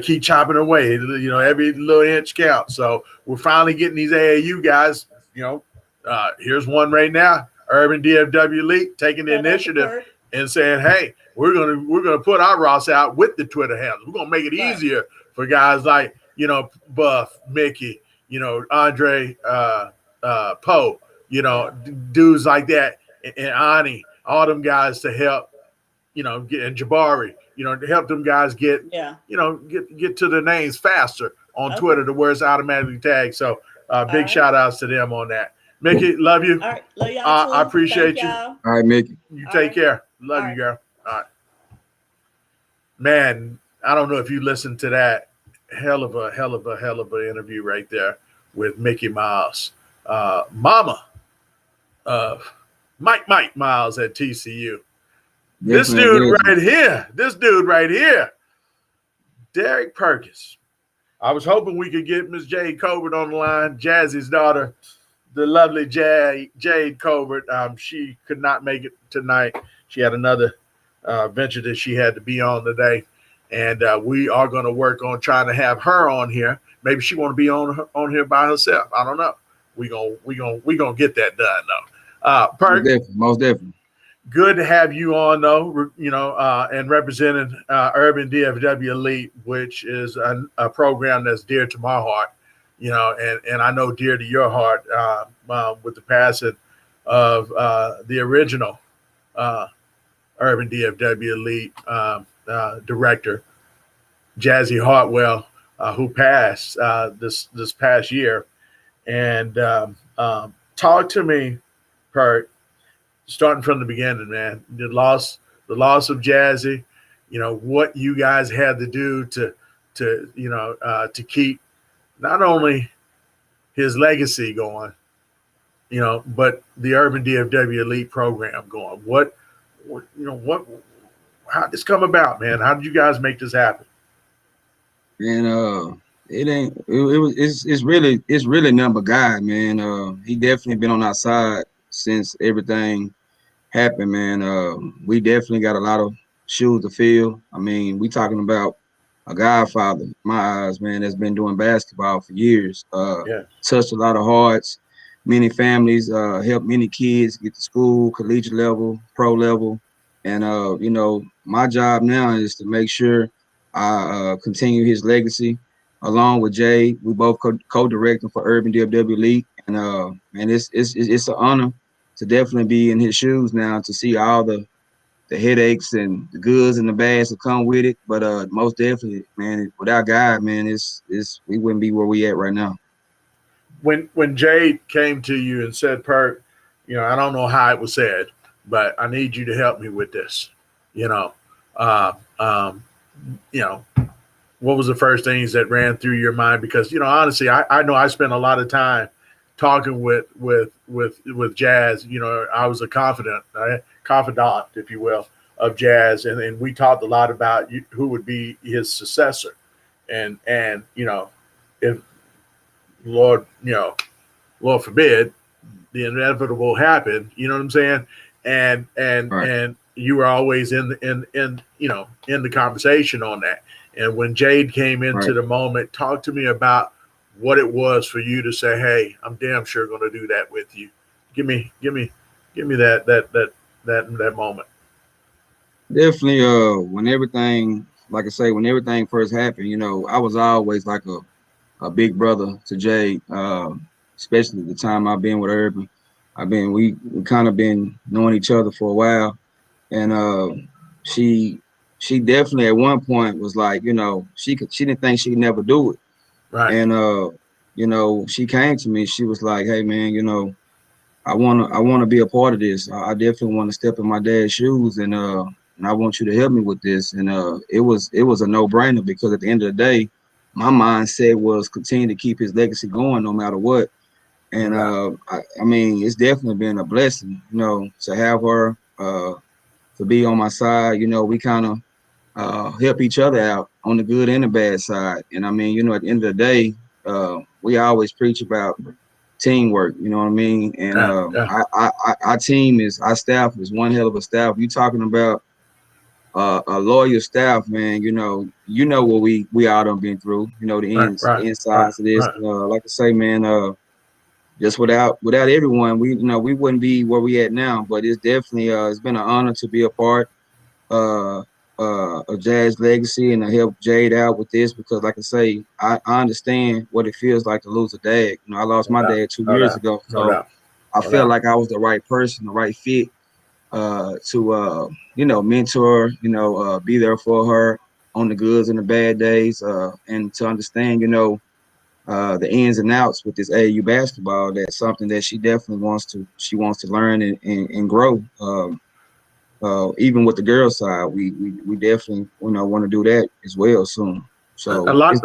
keep chopping away. Every little inch counts. So we're finally getting these AAU guys. Here's one right now. Urban DFW Elite taking the initiative and saying, "Hey, we're gonna put our Ross out with the Twitter handles. We're gonna make it easier for guys like Buff, Mickey, Andre, Poe, dudes like that, and Ani, all them guys to help." And Jabari, to help them guys get to their names faster on Twitter to where it's automatically tagged. So big shout outs to them on that. Mickey, love you. All right, love y'all too. I appreciate you. All right, Mickey. You take care. Love you, girl. All right. Man, I don't know if you listened to that hell of an interview right there with Mickey Miles, mama of Mike Miles at TCU. This dude right here, Derek Perkins. I was hoping we could get Miss Jade Colbert on the line, Jazzy's daughter, the lovely Jade Colbert. She could not make it tonight. She had another venture that she had to be on today, and we are going to work on trying to have her on here. Maybe she want to be on here by herself. I don't know. We gonna get that done though. Perk, most definitely. Good to have you on, though, and representing Urban DFW Elite, which is a program that's dear to my heart, and I know dear to your heart with the passing of the original Urban DFW Elite director, Jazzy Hartwell, who passed this past year. And talk to me, Perk. Starting from the beginning, man, the loss of Jazzy, what you guys had to do to keep not only his legacy going, but the Urban DFW Elite program going. How did this come about, man? How did you guys make this happen? Man, it's really number guy, man. He definitely been on our side since everything happened, man. We definitely got a lot of shoes to fill. I mean, we talking about a godfather, in my eyes, man, that's been doing basketball for years. Touched a lot of hearts, many families, helped many kids get to school, collegiate level, pro level. And, you know, my job now is to make sure I continue his legacy along with Jade. We both co-directing for Urban DFW League. And, man, it's an honor to definitely be in his shoes now, to see all the headaches and the goods and the bads that come with it. But most definitely, man, without God, man, it's we wouldn't be where we at right now. When Jade came to you and said, Perk, you know, I don't know how it was said, but I need you to help me with this. You know, what was the first things that ran through your mind? Because, you know, honestly, I know I spent a lot of time talking with Jazz. You know, I was a confidant, if you will, of Jazz, and we talked a lot about who would be his successor, and you know, if Lord forbid, the inevitable happened. You know what I'm saying? And Right. and you were always in the conversation on that. And when Jade came into the moment, talk to me about what it was for you to say, "Hey, I'm damn sure going to do that with you." Give me that moment. Definitely. When everything, like I say, when everything first happened, you know, I was always like a big brother to Jade, especially the time I've been with Urban. We kind of been knowing each other for a while, and she definitely at one point was like, you know, she didn't think she could never do it. Right. And you know, she came to me. She was like, "Hey, man, you know, I wanna be a part of this. I definitely want to step in my dad's shoes, and I want you to help me with this." And it was a no-brainer, because at the end of the day, my mindset was continue to keep his legacy going no matter what. And I mean, it's definitely been a blessing, you know, to have her to be on my side. You know, we kind of help each other out on the good and the bad side. And I mean, you know, at the end of the day, we always preach about teamwork, you know what I mean? And our staff is one hell of a staff. You talking about a loyal staff, man. You know what we all done been through. You know the insides of this. Like I say, man, just without everyone, we wouldn't be where we at now. But it's definitely it's been an honor to be a part of Jazz legacy and to help Jade out with this, because like I say, I understand what it feels like to lose a dad. You know, I lost my dad 2 years ago, so I felt like I was the right person, the right fit to you know, mentor, you know, be there for her on the goods and the bad days, and to understand, you know, the ins and outs with this AAU basketball. That's something that she definitely wants to learn and grow. Even with the girls' side, we definitely, you know, want to do that as well soon. So a lot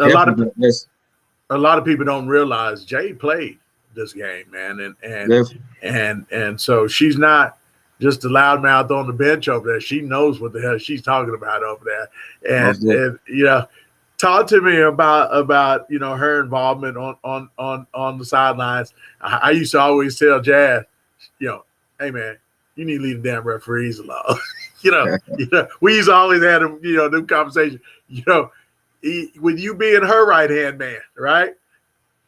of people don't realize Jay played this game, man, and so she's not just a loudmouth on the bench over there. She knows what the hell she's talking about over there, and you know, talk to me about you know, her involvement on the sidelines. I used to always tell Jazz, you know, "Hey man, you need to leave the damn referees alone." you know, we used to always have them, you know, them conversations. You know, with you being her right hand man, right?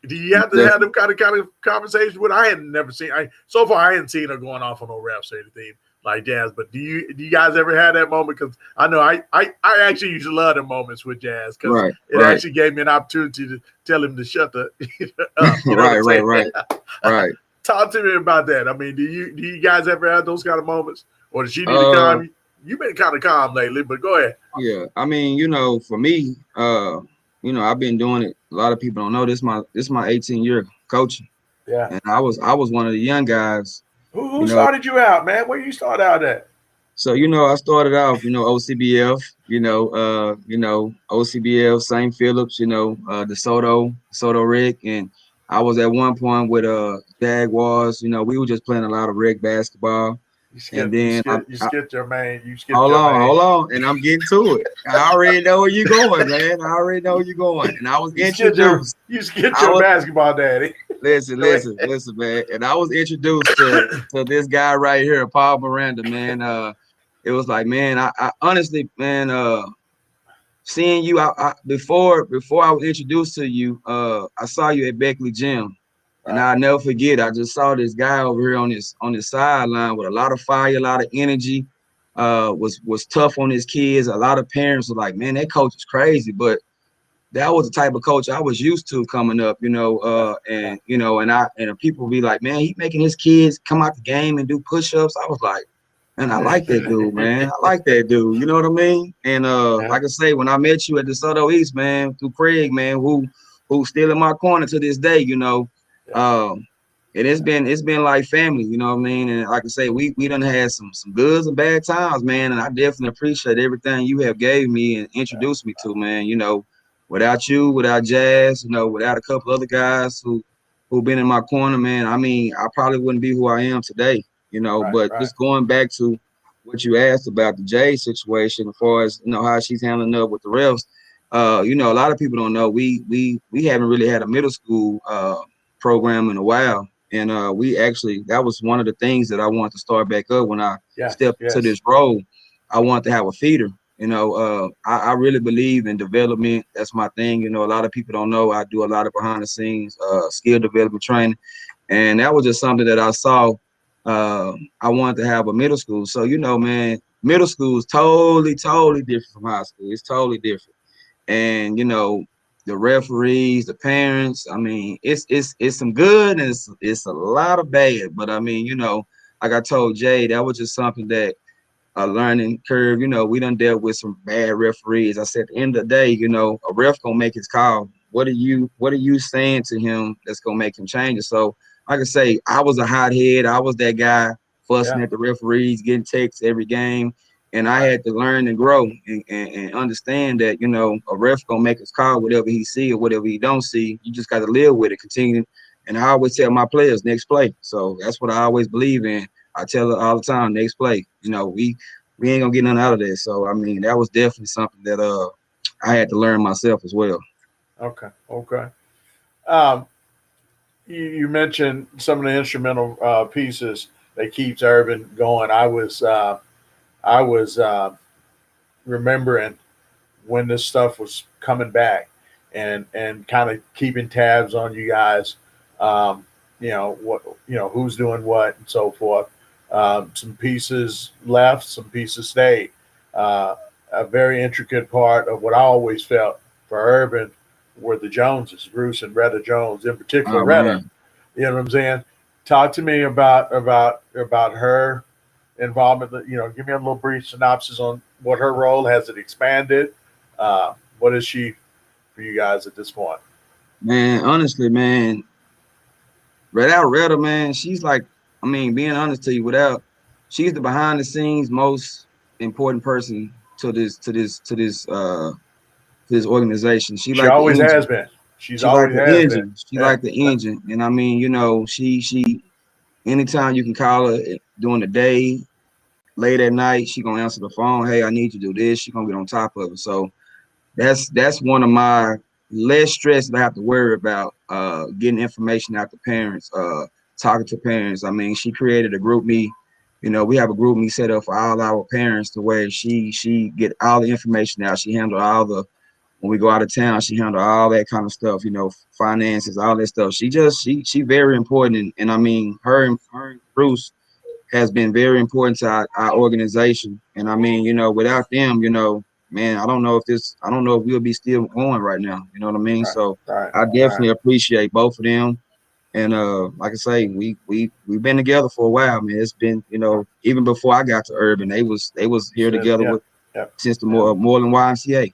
Do you have to have them kind of conversations with? I had never seen. So far I hadn't seen her going off on no refs or anything like Jazz. But do you guys ever have that moment? Because I know I actually used to love the moments with Jazz, because it actually gave me an opportunity to tell him to shut the up. You know right. Talk to me about that. I mean, do you guys ever have those kind of moments, or does she need to calm? You've been kind of calm lately, but go ahead. Yeah, I mean, you know, for me, you know, I've been doing it. A lot of people don't know this. My 18-year coaching. Yeah, and I was one of the young guys. Who started you out, man? Where you start out at? So, you know, I started off, you know, OCBF, you know, OCBF, St. Phillips, you know, DeSoto Rec, and I was at one point with Jaguars. You know, we were just playing a lot of rec basketball. You skipped your main. Hold on, and I'm getting to it. I already know where you're going, man. And I was introduced. You skipped your basketball daddy. Listen, man. And I was introduced to this guy right here, Paul Miranda, man. it was like, man, I honestly, man, seeing you, before I was introduced to you, I saw you at Beckley Gym, and I'll never forget. I just saw this guy over here on this sideline with a lot of fire, a lot of energy. Was tough on his kids. A lot of parents were like, man, that coach is crazy, but that was the type of coach I was used to coming up, you know, and you know, and people be like, man, he making his kids come out the game and do push-ups. I was like, man, I like that dude, man. I like that dude. You know what I mean? And like I say, when I met you at DeSoto East, man, through Craig, man, who's still in my corner to this day, you know, and it's been like family, you know what I mean? And like I say, we done had some goods and bad times, man. And I definitely appreciate everything you have gave me and introduced me to, man. You know, without you, without Jazz, you know, without a couple other guys who've been in my corner, man, I mean, I probably wouldn't be who I am today. You know, but just going back to what you asked about the Jade situation, as far as, you know, how she's handling up with the refs, you know, a lot of people don't know we haven't really had a middle school program in a while, and that was one of the things that I wanted to start back up when I stepped into this role. I wanted to have a feeder. You know, I really believe in development. That's my thing. You know, a lot of people don't know I do a lot of behind the scenes skill development training, and that was just something that I saw. I wanted to have a middle school. So, you know, man, middle school is totally different from high school. It's totally different. And, you know, the referees, the parents, I mean, it's some good and it's a lot of bad. But I mean, you know, like I told Jay, that was just something that a learning curve. You know, we done dealt with some bad referees. I said at the end of the day, you know, a ref gonna make his call. What are you saying to him that's gonna make him change it? So like I say, I was a hothead. I was that guy fussing at the referees, getting texts every game. And I had to learn and grow and understand that, you know, a ref gonna make his call, whatever he see or whatever he don't see. You just got to live with it, continue. And I always tell my players, next play. So that's what I always believe in. I tell it all the time, next play. You know, we ain't gonna get nothing out of that. So I mean, that was definitely something that I had to learn myself as well. Okay. You mentioned some of the instrumental pieces that keeps Urban going. I was remembering when this stuff was coming back and kind of keeping tabs on you guys. You know who's doing what and so forth. Some pieces left, some pieces stayed. A very intricate part of what I always felt for Urban were the Joneses, Bruce and Retta Jones, in particular. Retta, you know what I'm saying? Talk to me about her involvement. You know, give me a little brief synopsis on what her role has. It expanded. What is she for you guys at this point? Man, honestly, man, without Retta, man, she's like, I mean, being honest to you, she's the behind the scenes most important person to this organization. She like always has been. She's always like the engine. She like the engine. And I mean, you know, she anytime you can call her during the day, late at night, she gonna answer the phone. Hey, I need you to do this. She gonna get on top of it. So that's one of my less stress that I have to worry about, getting information out to parents, talking to parents. I mean, she created a group me. You know, we have a group me set up for all our parents to where she get all the information out. She handle all the, when we go out of town, she handle all that kind of stuff, you know, finances, all that stuff. She very important. And I mean, her and Bruce has been very important to our organization. And I mean, you know, without them, you know, man, I don't know if we'll be still going right now. You know what I mean? I definitely appreciate both of them. And like I say, we've been together for a while, man. It's been, you know, even before I got to Urban, they was here together since the Moreland YMCA.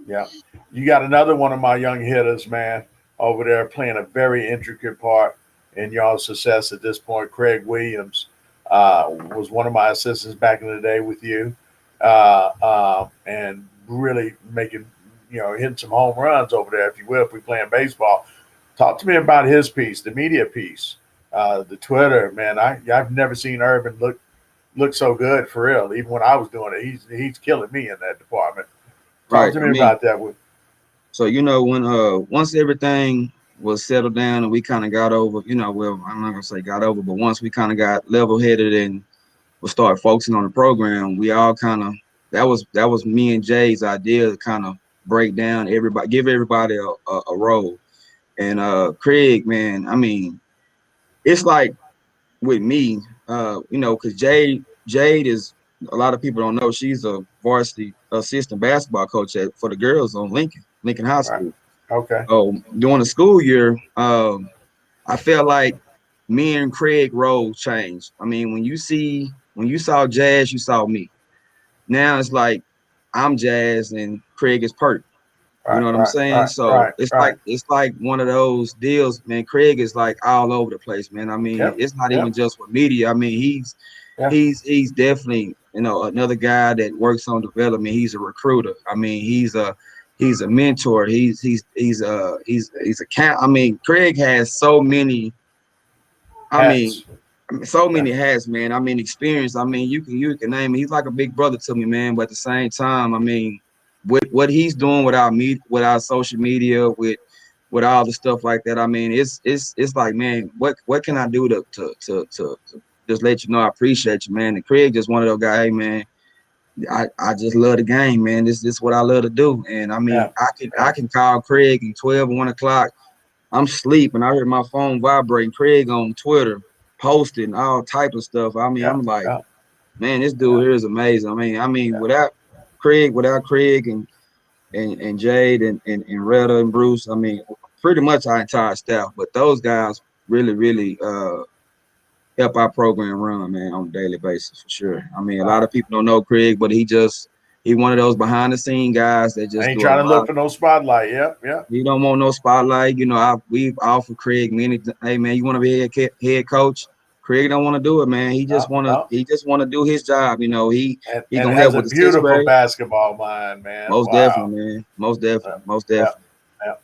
Yeah. You got another one of my young hitters, man, over there playing a very intricate part in y'all's success at this point. Craig Williams was one of my assistants back in the day with you, and really making, you know, hitting some home runs over there, if you will, if we playing baseball. Talk to me about his piece, the media piece, the Twitter, man. I've never seen Urban look so good for real. Even when I was doing it, he's killing me in that department. Talk to me about that. So, you know, when once everything was settled down and we kind of got over, you know, well, I'm not gonna say got over, but once we kind of got level-headed and start focusing on the program, we all kind of, that was me and Jay's idea to kind of break down everybody, give everybody a role. And Craig, man, I mean, it's like with me, you know, because Jade is, a lot of people don't know, she's a varsity assistant basketball coach for the girls on Lincoln High School. Right. Okay. So during the school year, I felt like me and Craig roles changed. I mean, when you saw Jazz, you saw me. Now it's like I'm Jazz and Craig is Perk. You know what I'm saying? So it's like one of those deals, man. Craig is like all over the place, man. I mean, it's not even just with media. I mean, he's definitely, you know, another guy that works on development. He's a recruiter. I mean, he's a mentor. He's a count. I mean, Craig has so many. I mean, so many hats, man. I mean, experience. I mean, you can name it. He's like a big brother to me, man. But at the same time, I mean, with what he's doing with our social media, with all the stuff like that, I mean, it's like, man, what can I do to just let you know I appreciate you, man? And Craig just one of those guys, hey, man, I just love the game, man. This is what I love to do. And I mean, I can call Craig at 12 or 1 o'clock. I'm sleeping. I hear my phone vibrating. Craig on Twitter posting all type of stuff. I mean, I'm like, man, this dude here is amazing. I mean, without Craig and Jade and Retta and Bruce, I mean, pretty much our entire staff. But those guys really help our program run, man, on a daily basis for sure. I mean, a lot of people don't know Craig, but he one of those behind the scene guys that just ain't trying to look for no spotlight. Yeah. He don't want no spotlight. You know, we've offered Craig many. Hey man, you want to be head coach? Craig don't want to do it, man. He just want to do his job. You know, he gonna help with the beautiful basketball mind, man. Most definitely, man. Most definitely. Yeah.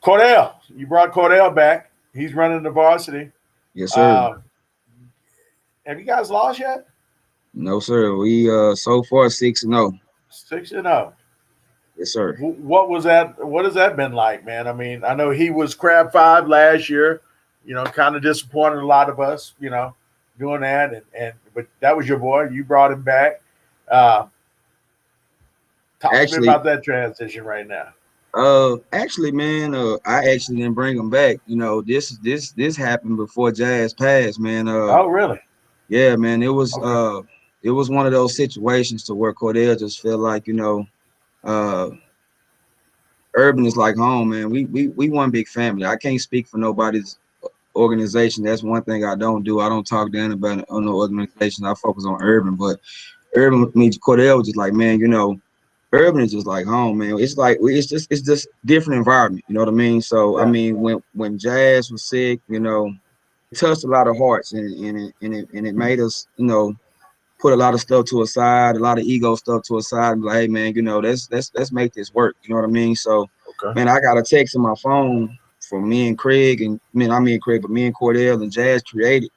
Cordell, you brought Cordell back. He's running the varsity. Yes, sir. Have you guys lost yet? No, sir. We so far 6-0. 6-0. Yes, sir. What was that? What has that been like, man? I mean, I know he was Crab 5 last year. You know, kind of disappointed a lot of us. You know, doing that, but that was your boy. You brought him back. Talk to me about that transition right now. Actually, man, I actually didn't bring him back. You know, this happened before Jazz passed, man. Oh, really? Yeah, man. It was one of those situations to where Cordell just felt like, you know, Urban is like home, man. We one big family. I can't speak for nobody's organization. That's one thing I don't do. I don't talk down about no organization. I focus on Urban, but Urban means Cordell was just like, man, you know, Urban is just like home, man. It's like it's just different environment. You know what I mean? So I mean, when Jazz was sick, you know, it touched a lot of hearts, and it made us, you know, put a lot of stuff to a side, a lot of ego stuff to a side, and be like, hey man, you know, let's make this work. You know what I mean? So man, I got a text on my phone from me and Craig, and not me and Craig, but me and Cordell and Jazz created.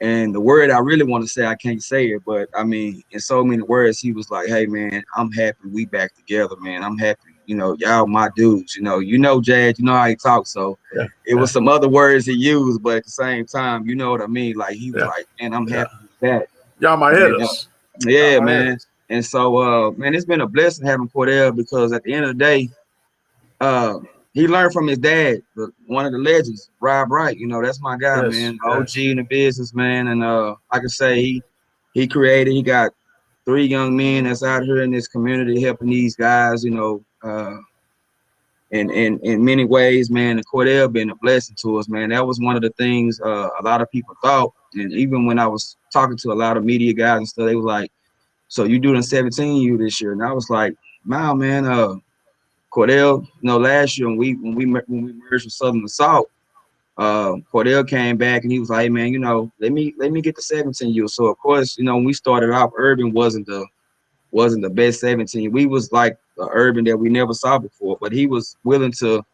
And the word I really want to say, I can't say it, but I mean, in so many words, he was like, hey man, I'm happy we back together, man. I'm happy, you know, y'all my dudes, you know, Jazz, you know how he talks. So it was some other words he used, but at the same time, you know what I mean? Like he was like, man, I'm happy with that. Y'all my hitters. Yeah, man. And so man, it's been a blessing having Cordell, because at the end of the day, he learned from his dad, one of the legends, Rob Wright. You know, that's my guy, man. OG in the business, man. And I can say he got 3 young men that's out here in this community helping these guys, you know, in many ways, man. And Cordell been a blessing to us, man. That was one of the things a lot of people thought. And even when I was talking to a lot of media guys and stuff, they was like, so you doing 17U this year? And I was like, wow, man, Cordell, you know, last year when we merged with Southern Assault, Cordell came back and he was like, hey, man, you know, let me get the 17U. So of course, you know, when we started off, Urban wasn't the best 17. We was like the Urban that we never saw before, but he was willing to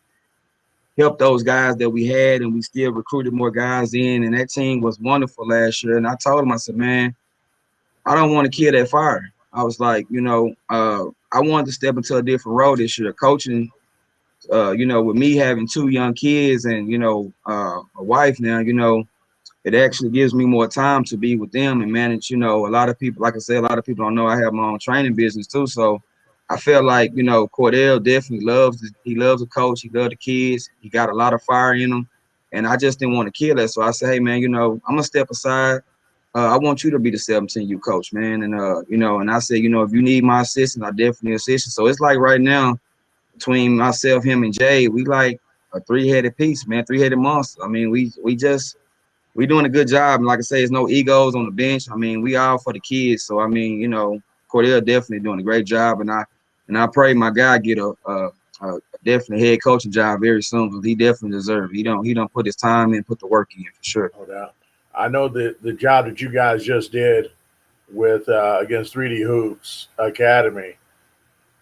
help those guys that we had, and we still recruited more guys in, and that team was wonderful last year. And I told him, I said, man, I don't want to kill that fire. I was like, you know, I wanted to step into a different role this year, coaching. You know, with me having 2 young kids and, you know, a wife now, you know, it actually gives me more time to be with them and manage. You know, a lot of people, like I said, a lot of people don't know I have my own training business too. So I feel like, you know, Cordell definitely he loves the coach. He loves the kids. He got a lot of fire in him. And I just didn't want to kill that. So I said, hey, man, you know, I'm going to step aside. I want you to be the 17U coach, man. And, you know, and I said, you know, if you need my assistance, I definitely assist you. So it's like right now between myself, him, and Jade, we like a three-headed piece, man, three-headed monster. I mean, we doing a good job. And like I say, there's no egos on the bench. I mean, we all for the kids. So, I mean, you know, Cordell definitely doing a great job. And I pray my guy get a definitely head coaching job very soon, because he definitely deserves it. He don't put his time in, put the work in for sure. No doubt. I know the job that you guys just did with against 3D Hoops Academy,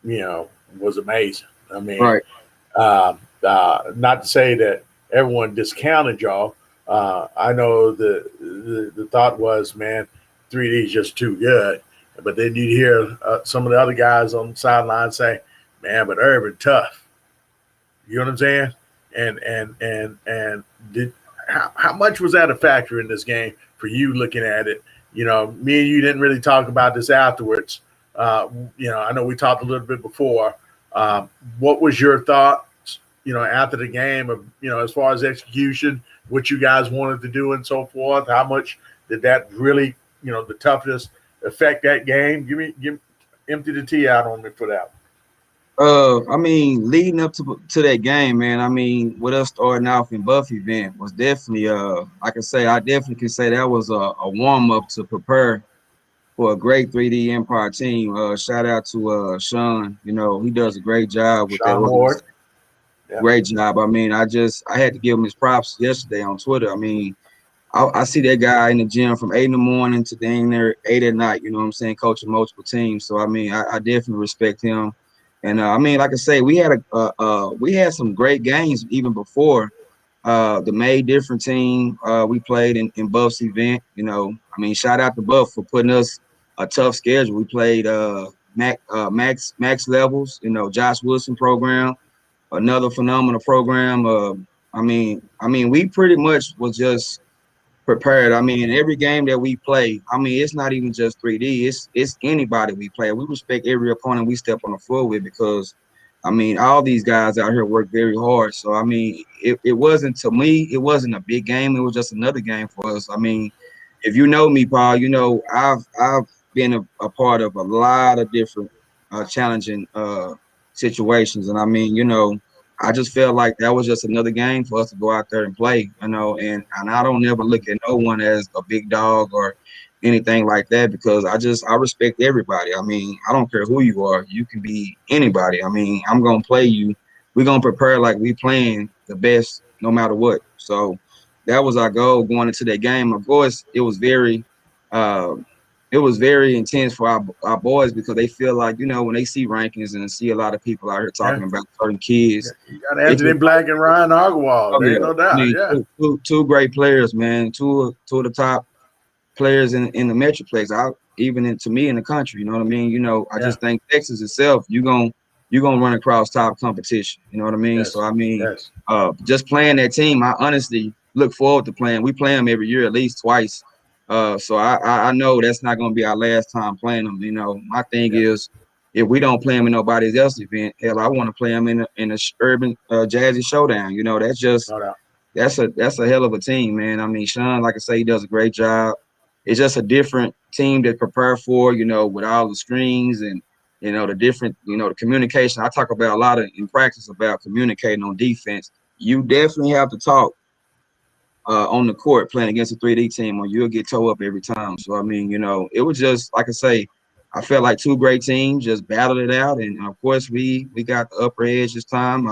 you know, was amazing. I mean, right. Not to say that everyone discounted y'all. I know the thought was, man, 3D is just too good. But then you hear some of the other guys on the sideline say, man, but Urban tough. You know what I'm saying? And how much was that a factor in this game for you looking at it? You know, me and you didn't really talk about this afterwards. You know, I know we talked a little bit before. What was your thoughts, you know, after the game of, you know, as far as execution, what you guys wanted to do and so forth? How much did that really, you know, the toughness affect that game? Empty the tea out on me for that. I mean, leading up to that game, man, I mean, with us starting off in Buff event was definitely, I definitely can say that was a warm-up to prepare for a great 3D Empire team. Shout out to Sean. You know, he does a great job with Sean that. Ward. Yeah. Great job. I mean, I had to give him his props yesterday on Twitter. I mean, I see that guy in the gym from 8 in the morning to dang there 8 at night, you know what I'm saying, coaching multiple teams. So, I mean, I definitely respect him. And, I mean, like I say, we had some great games even before the May different team we played in Buff's event. You know, I mean, shout out to Buff for putting us a tough schedule. We played Max Levels, you know, Josh Wilson program, another phenomenal program. I mean, we pretty much was just prepared. I mean, every game that we play, I mean, it's not even just 3D. It's anybody we play. We respect every opponent we step on the floor with, because, I mean, all these guys out here work very hard. So, I mean, it wasn't, to me, it wasn't a big game. It was just another game for us. I mean, if you know me, Paul, you know I've been a part of a lot of different challenging situations. And, I mean, you know, I just felt like that was just another game for us to go out there and play, you know, and I don't ever look at no one as a big dog or anything like that, because I respect everybody. I mean, I don't care who you are. You can be anybody. I mean, I'm going to play you. We're going to prepare like we playing the best no matter what. So that was our goal going into that game. Of course, it was very intense for our boys, because they feel like, you know, when they see rankings and see a lot of people out here talking about certain kids. You got Anthony Black and Ryan Ogwald. There ain't no doubt. I mean, two great players, man. Two of the top players in the Metroplex, even to me in the country. You know what I mean? You know, I just think Texas itself, you're gonna run across top competition. You know what I mean? Yes. So I mean, just playing that team, I honestly look forward to playing. We play them every year at least twice. So I know that's not going to be our last time playing them. You know, my thing is, if we don't play them in nobody else's event, hell, I want to play them in a urban jazzy showdown. You know, that's just that's a hell of a team, man. I mean, Sean, like I say, he does a great job. It's just a different team to prepare for, you know, with all the screens and, you know, the different, you know, the communication. I talk about a lot in practice about communicating on defense. You definitely have to talk on the court playing against a 3D team, or you'll get toe up every time. So, I mean, you know, it was just, like I say, I felt like two great teams just battled it out. And, of course, we got the upper edge this time.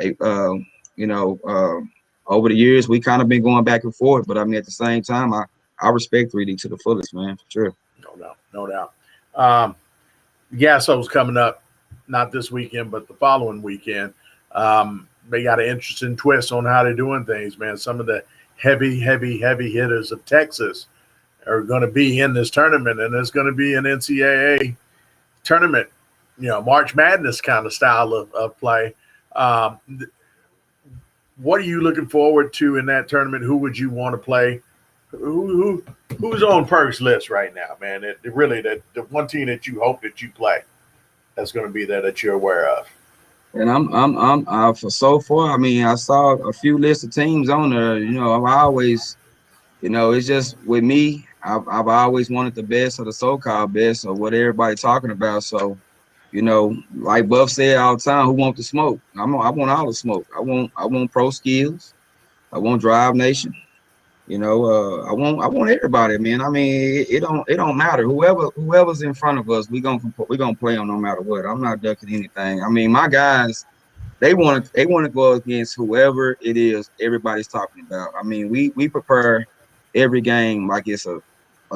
You know, over the years, we kind of been going back and forth. But, I mean, at the same time, I respect 3D to the fullest, man, for sure. No doubt. Gasso's coming up, not this weekend, but the following weekend. They got an interesting twist on how they're doing things, man. Some of the heavy hitters of Texas are going to be in this tournament, and it's going to be an NCAA tournament, you know, March Madness kind of style of play. What are you looking forward to in that tournament? Who would you want to play? Who's on Perk's list right now, man? Really, the one team that you hope that you play that's going to be there that you're aware of. And I'm for so far. I mean, I saw a few lists of teams on there. You know, I've always, you know, it's just with me. I've always wanted the best of the so-called best of what everybody talking about. So, you know, like Buff said all the time, who want the smoke? I want all the smoke. I want pro skills. I want Drive Nation. You know, I want everybody, man. I mean, it don't matter. Whoever's in front of us, we gonna play them no matter what. I'm not ducking anything. I mean, my guys, they want to go against whoever it is everybody's talking about. I mean, we prepare every game like it's a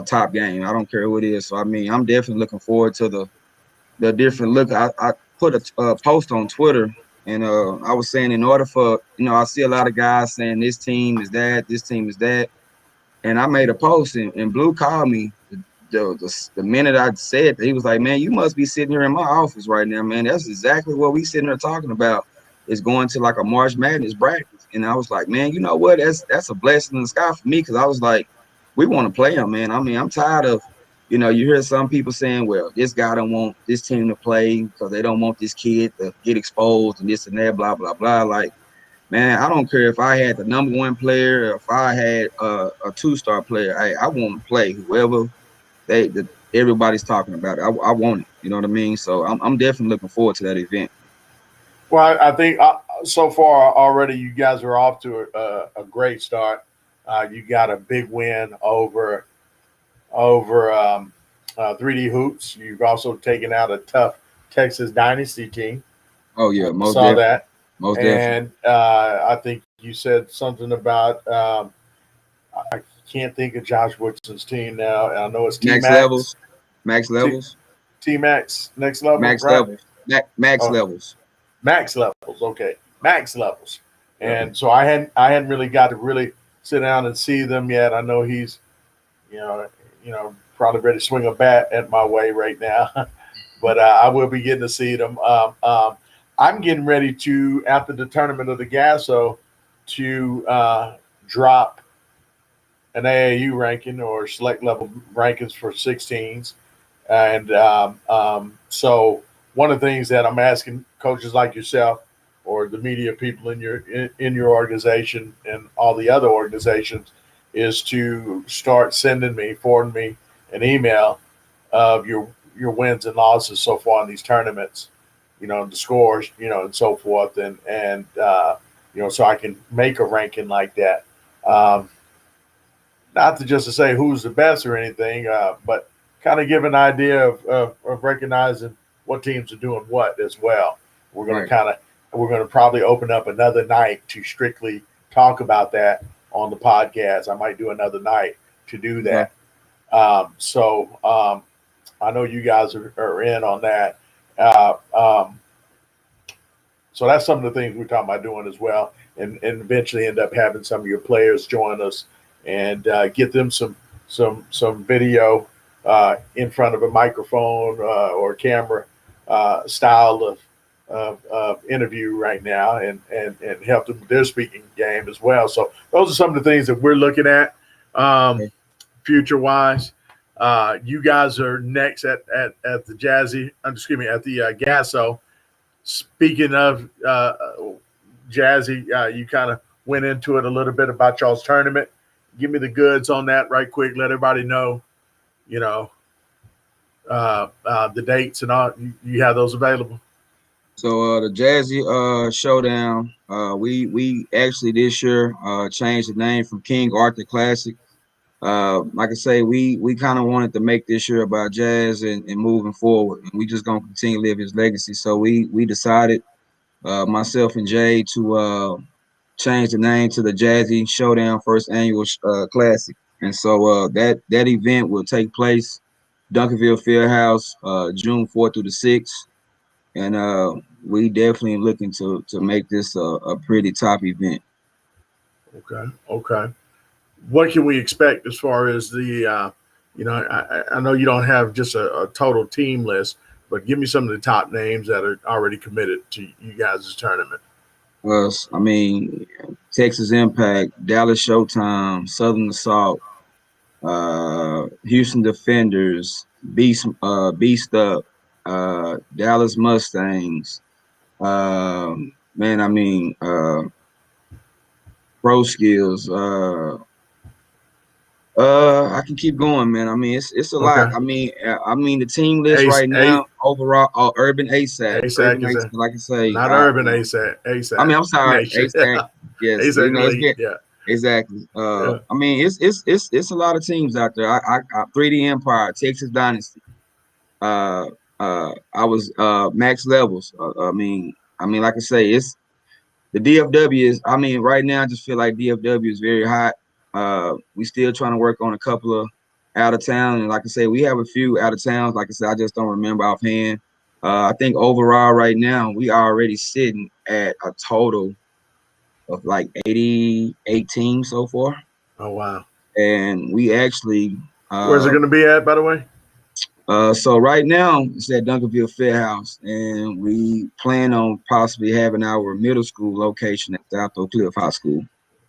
top game. I don't care who it is. So I mean, I'm definitely looking forward to the different look. I put a post on Twitter. And I was saying, in order for, you know, I see a lot of guys saying this team is that, this team is that. And I made a post, and Blue called me the minute I said that. He was like, man, you must be sitting here in my office right now, man. That's exactly what we sitting there talking about, is going to like a March Madness bracket. And I was like, man, you know what? That's a blessing in the sky for me, because I was like, we want to play them, man. I mean, I'm tired of, you know, you hear some people saying, well, this guy don't want this team to play because they don't want this kid to get exposed and this and that, blah, blah, blah. Like, man, I don't care if I had the #1 player or if I had a 2-star player. I want to play whoever everybody's talking about. I want it. You know what I mean? So I'm definitely looking forward to that event. Well, I think so far already you guys are off to a great start. You got a big win over 3D Hoops. You've also taken out a tough Texas Dynasty team. Oh yeah, most saw definitely. That. Most and I think you said something about I can't think of Josh Woodson's team now. I know it's Max Levels. Max Levels. T-Max next level. Max right? Levels. Max Levels. Max Levels. Okay, Max Levels. And so I hadn't really got to really sit down and see them yet. I know he's, you know, probably ready to swing a bat at my way right now, but I will be getting to see them. I'm getting ready to, after the tournament of the Gasso, to drop an AAU ranking or select level rankings for 16s. And so one of the things that I'm asking coaches like yourself or the media people in your organization and all the other organizations is to start forwarding me an email of your wins and losses so far in these tournaments, you know, the scores, you know, and so forth. And you know, so I can make a ranking like that. Not to say who's the best or anything, but kind of give an idea of recognizing what teams are doing what as well. We're going to probably open up another night to strictly talk about that on the podcast. I might do another night to do that. So I know you guys are in on that. So that's some of the things we're talking about doing as well, and eventually end up having some of your players join us and get them some video in front of a microphone or camera style of interview right now, and help them with their speaking game as well. So those are some of the things that we're looking at future wise. You guys are next at the Gasso. Speaking of Jazzy, you kind of went into it a little bit about y'all's tournament. Give me the goods on that right quick. Let everybody know, you know, the dates and all. You have those available. So the Jazzy Showdown, we actually this year changed the name from King Arthur Classic. Like I say, we kind of wanted to make this year about Jazz and moving forward, and we just gonna continue to live his legacy. So we decided, myself and Jade, to change the name to the Jazzy Showdown First Annual Classic. And so that event will take place Duncanville Fieldhouse, June 4th through the 6th, and we definitely looking to make this a pretty top event. Okay. What can we expect as far as the, you know, I know you don't have just a total team list, but give me some of the top names that are already committed to you guys' tournament. I mean, Texas Impact, Dallas Showtime, Southern Assault, Houston Defenders, Beast Up, Dallas Mustangs. Man, I mean, Pro Skills. I can keep going, man. I mean, it's a lot. I mean, the team list right now overall, Urban ASAC. ASAC is like I say, not Urban ASAC. ASAC. I mean, I'm sorry, ASAC. Yes, ASAC, you know, yeah. Exactly. I mean, it's a lot of teams out there. I 3D Empire, Texas Dynasty. I was Max Levels. I mean, like I say, it's the DFW is. I mean, right now I just feel like DFW is very hot. We still trying to work on a couple of out of town, and like I say, we have a few out of towns. Like I said, I just don't remember offhand. I think overall right now we are already sitting at a total of like 88 teams so far. Oh wow! And we actually where's it going to be at, by the way? So right now it's at Duncanville Fairhouse, and we plan on possibly having our middle school location at South Oak Cliff High School.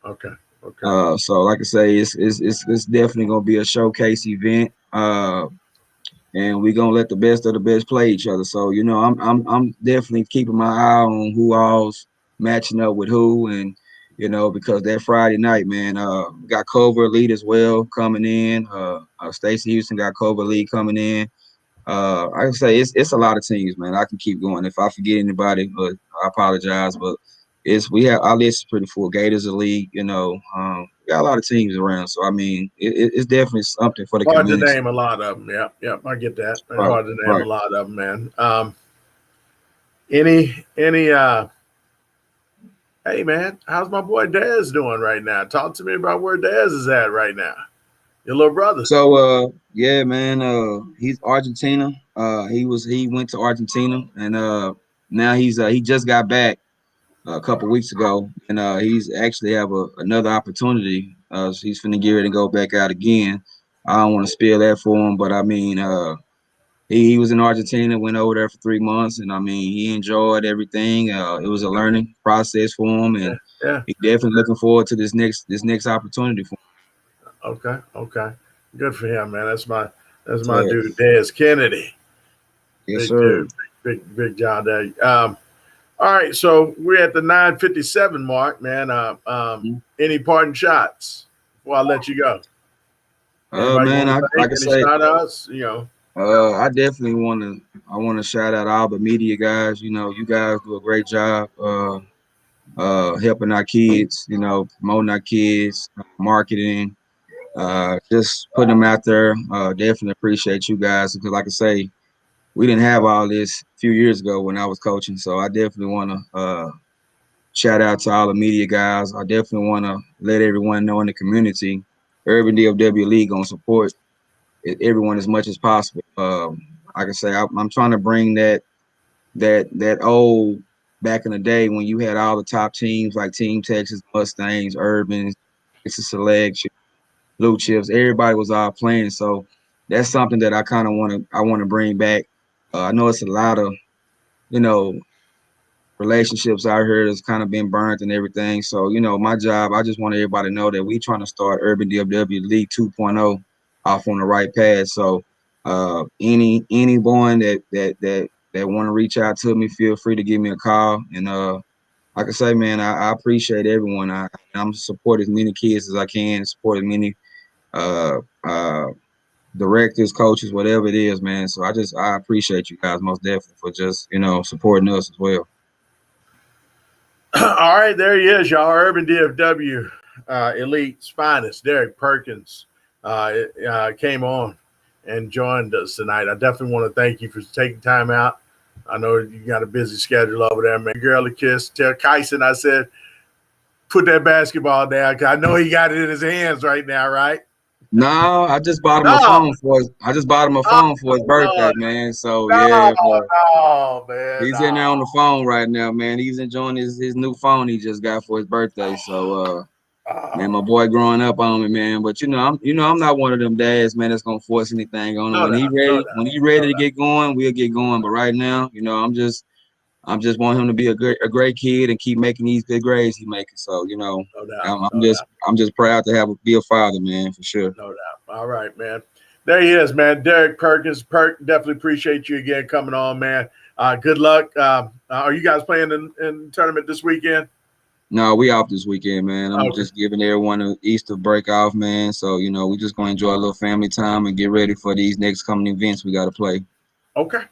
Okay. Okay. So like I say, it's definitely gonna be a showcase event. And we're gonna let the best of the best play each other. So, you know, I'm definitely keeping my eye on who all's matching up with who, and you know, because that Friday night, man, we got COLBERT Elite as well coming in. Stacey Houston got COLBERT Elite coming in. I can say it's a lot of teams, man. I can keep going. If I forget anybody, I apologize, but we have our list is pretty full. Gators Elite, you know, we got a lot of teams around. So I mean, it's definitely something for the community. Hard to name a lot of them. Yeah, I get that. Right, hard to name a lot of them, man. Hey man, how's my boy Dez doing right now? Talk to me about where Dez is at right now. Your little brother. So yeah, man, he's Argentina. He went to Argentina, and now he just got back a couple weeks ago, and he's actually have another opportunity. So he's finna get ready to go back out again. I don't want to spill that for him, but I mean, he was in Argentina, went over there for 3 months, and I mean, he enjoyed everything. It was a learning process for him, and he's definitely looking forward to this next opportunity for him. Okay, good for him, man. That's my dude, Dez Kennedy. Yes, sir. Dude. Big job there. All right, so we're at the 9:57 mark, man. Any parting shots before I let you go? Man, like I say, shout outs, you know. I definitely want to shout out all the media guys. You know, you guys do a great job helping our kids, you know, promoting our kids, marketing, just putting them out there. Definitely appreciate you guys, because like I say, we didn't have all this a few years ago when I was coaching. So I definitely want to shout out to all the media guys. I definitely want to let everyone know in the community, Urban DFW League gonna support everyone as much as possible. Like I say, I'm trying to bring that old back in the day when you had all the top teams like Team Texas, Mustangs, Urban, Texas Selection, Blue Chips. Everybody was all playing. So that's something that I kind of want to bring back. I know it's a lot of, you know, relationships out here that's kind of been burnt and everything. So, you know, my job, I just want everybody to know that we trying to start Urban DFW League 2.0 off on the right path. So anyone that want to reach out to me, feel free to give me a call. And like I say, man, I appreciate everyone. I'm support as many kids as I can, support as many directors, coaches, whatever it is, man. So I appreciate you guys most definitely for just, you know, supporting us as well. All right, there he is, y'all. Urban DFW Elite's finest, Derek Perkins, came on and joined us tonight. I definitely want to thank you for taking time out. I know you got a busy schedule over there, man. Girl a kiss. Tell Kyson I said, put that basketball down, because I know he got it in his hands right now, right? No, I just bought him a phone for his birthday, man. So man. He's in there on the phone right now, man. He's enjoying his new phone he just got for his birthday. So man, my boy growing up on me, man. But you know, I'm not one of them dads, man, that's gonna force anything on him. When he ready to get going, we'll get going. But right now, you know, I'm just want him to be a great kid and keep making these good grades he's making. So, you know, I'm just proud to be a father, man, for sure. No doubt. All right, man. There he is, man. Derek Perkins. Perk, definitely appreciate you again coming on, man. Good luck. Are you guys playing in the tournament this weekend? No, we off this weekend, man. I'm Okay. just giving everyone an Easter break off, man. So, we just going to enjoy a little family time and get ready for these next coming events we got to play. Okay.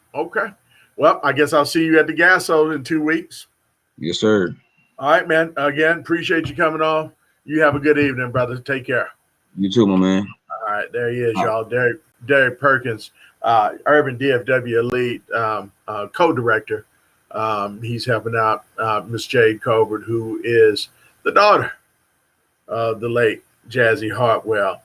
Well, I guess I'll see you at the Gasso in 2 weeks. Yes, sir. All right, man. Again, appreciate you coming on. You have a good evening, brother. Take care. You too, my man. All right, there he is, y'all. Derek Perkins, Urban DFW Elite co-director. He's helping out Miss Jade Colbert, who is the daughter of the late Jazzy Hartwell.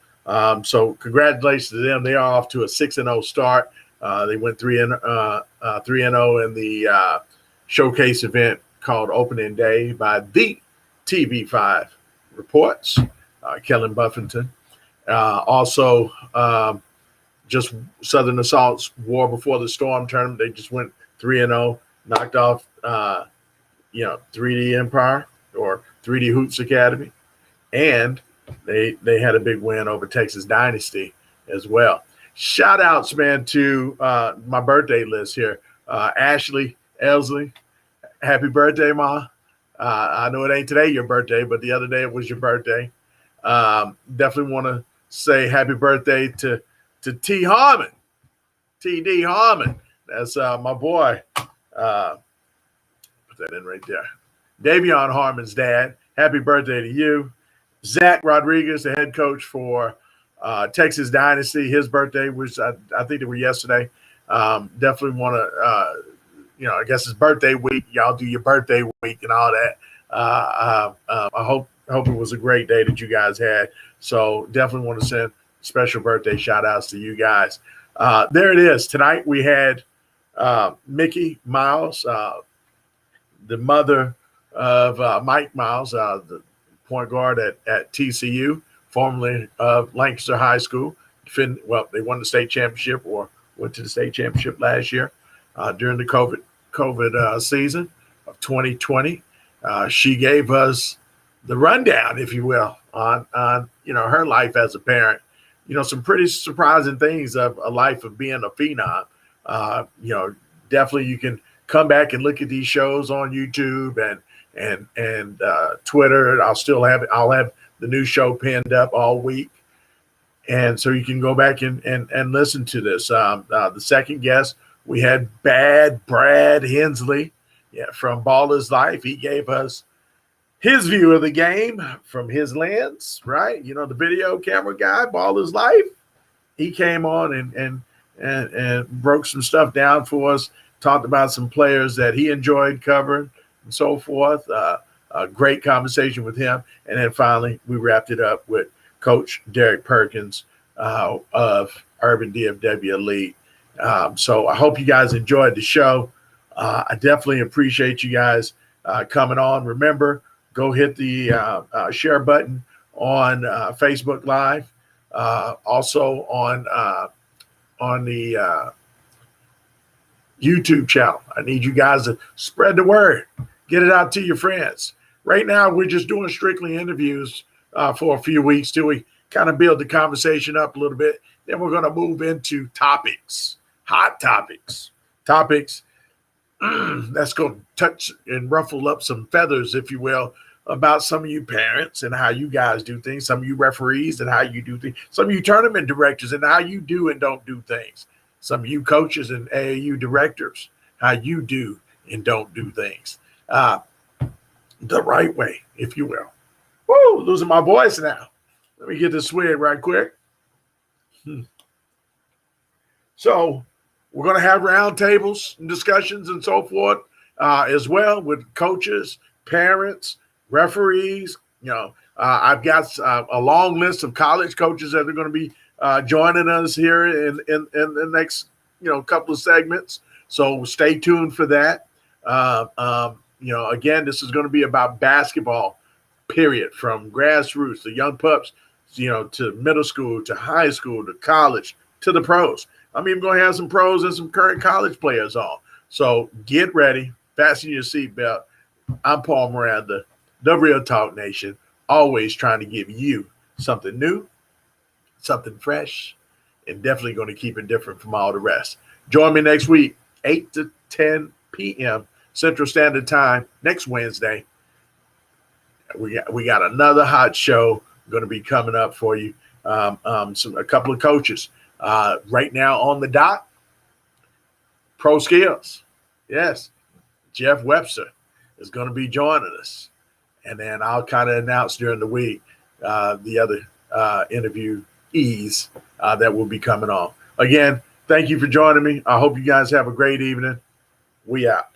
So congratulations to them. They are off to a 6-0 start. They went 3-0 in the showcase event called Opening Day by the TV5 Reports, Kellen Buffington. Also, just Southern Assault's War Before the Storm tournament. They just went 3-0, knocked off, 3D Empire or 3D Hoops Academy. And they had a big win over Texas Dynasty as well. Shout outs, man, to my birthday list here. Ashley Elsley, happy birthday, Ma. I know it ain't today your birthday, but the other day it was your birthday. Definitely want to say happy birthday to T. Harmon, TD Harmon. That's my boy. Put that in right there. Davion Harmon's dad. Happy birthday to you. Zach Rodriguez, the head coach for Texas Dynasty. His birthday was, I think it was yesterday. Definitely want to, I guess it's birthday week. Y'all do your birthday week and all that. I hope it was a great day that you guys had. So definitely want to send special birthday shout outs to you guys. There it is. Tonight we had Mickey Miles, the mother of Mike Miles, the point guard at TCU, formerly of Lancaster High School. They won the state championship or went to the state championship last year during the COVID season of 2020. She gave us the rundown, if you will, on her life as a parent. Some pretty surprising things of a life of being a phenom. Definitely you can come back and look at these shows on YouTube and Twitter. I'll have the new show pinned up all week. And so you can go back and listen to this. The second guest, we had Bad Brad Hensley from Ball is Life. He gave us his view of the game from his lens, right? The video camera guy, Ball is Life. He came on and broke some stuff down for us, talked about some players that he enjoyed covering and so forth. A great conversation with him. And then finally, we wrapped it up with Coach Derek Perkins of Urban DFW Elite. So I hope you guys enjoyed the show. I definitely appreciate you guys coming on. Remember, go hit the share button on Facebook Live. Also on the YouTube channel. I need you guys to spread the word. Get it out to your friends. Right now, we're just doing strictly interviews for a few weeks till we kind of build the conversation up a little bit. Then we're going to move into topics, hot topics that's going to touch and ruffle up some feathers, if you will, about some of you parents and how you guys do things, some of you referees and how you do things, some of you tournament directors and how you do and don't do things, some of you coaches and AAU directors, how you do and don't do things the right way, if you will. Woo, losing my voice now. Let me get this swig right quick. So we're going to have roundtables and discussions and so forth as well with coaches, parents, referees. I've got a long list of college coaches that are going to be joining us here in the next couple of segments. So stay tuned for that. Again, this is going to be about basketball, period, from grassroots, the young pups, to middle school, to high school, to college, to the pros. I'm even going to have some pros and some current college players on. So get ready, fasten your seatbelt. I'm Paul Miranda, the Real Talk Nation, always trying to give you something new something fresh, and definitely going to keep it different from all the rest. Join me next week, 8 to 10 p.m. Central Standard Time, next Wednesday. We got another hot show going to be coming up for you. A couple of coaches right now on the dot. Pro Skills, yes. Jeff Webster is going to be joining us, and then I'll kind of announce during the week the other interviewees that will be coming on. Again, thank you for joining me. I hope you guys have a great evening. We out.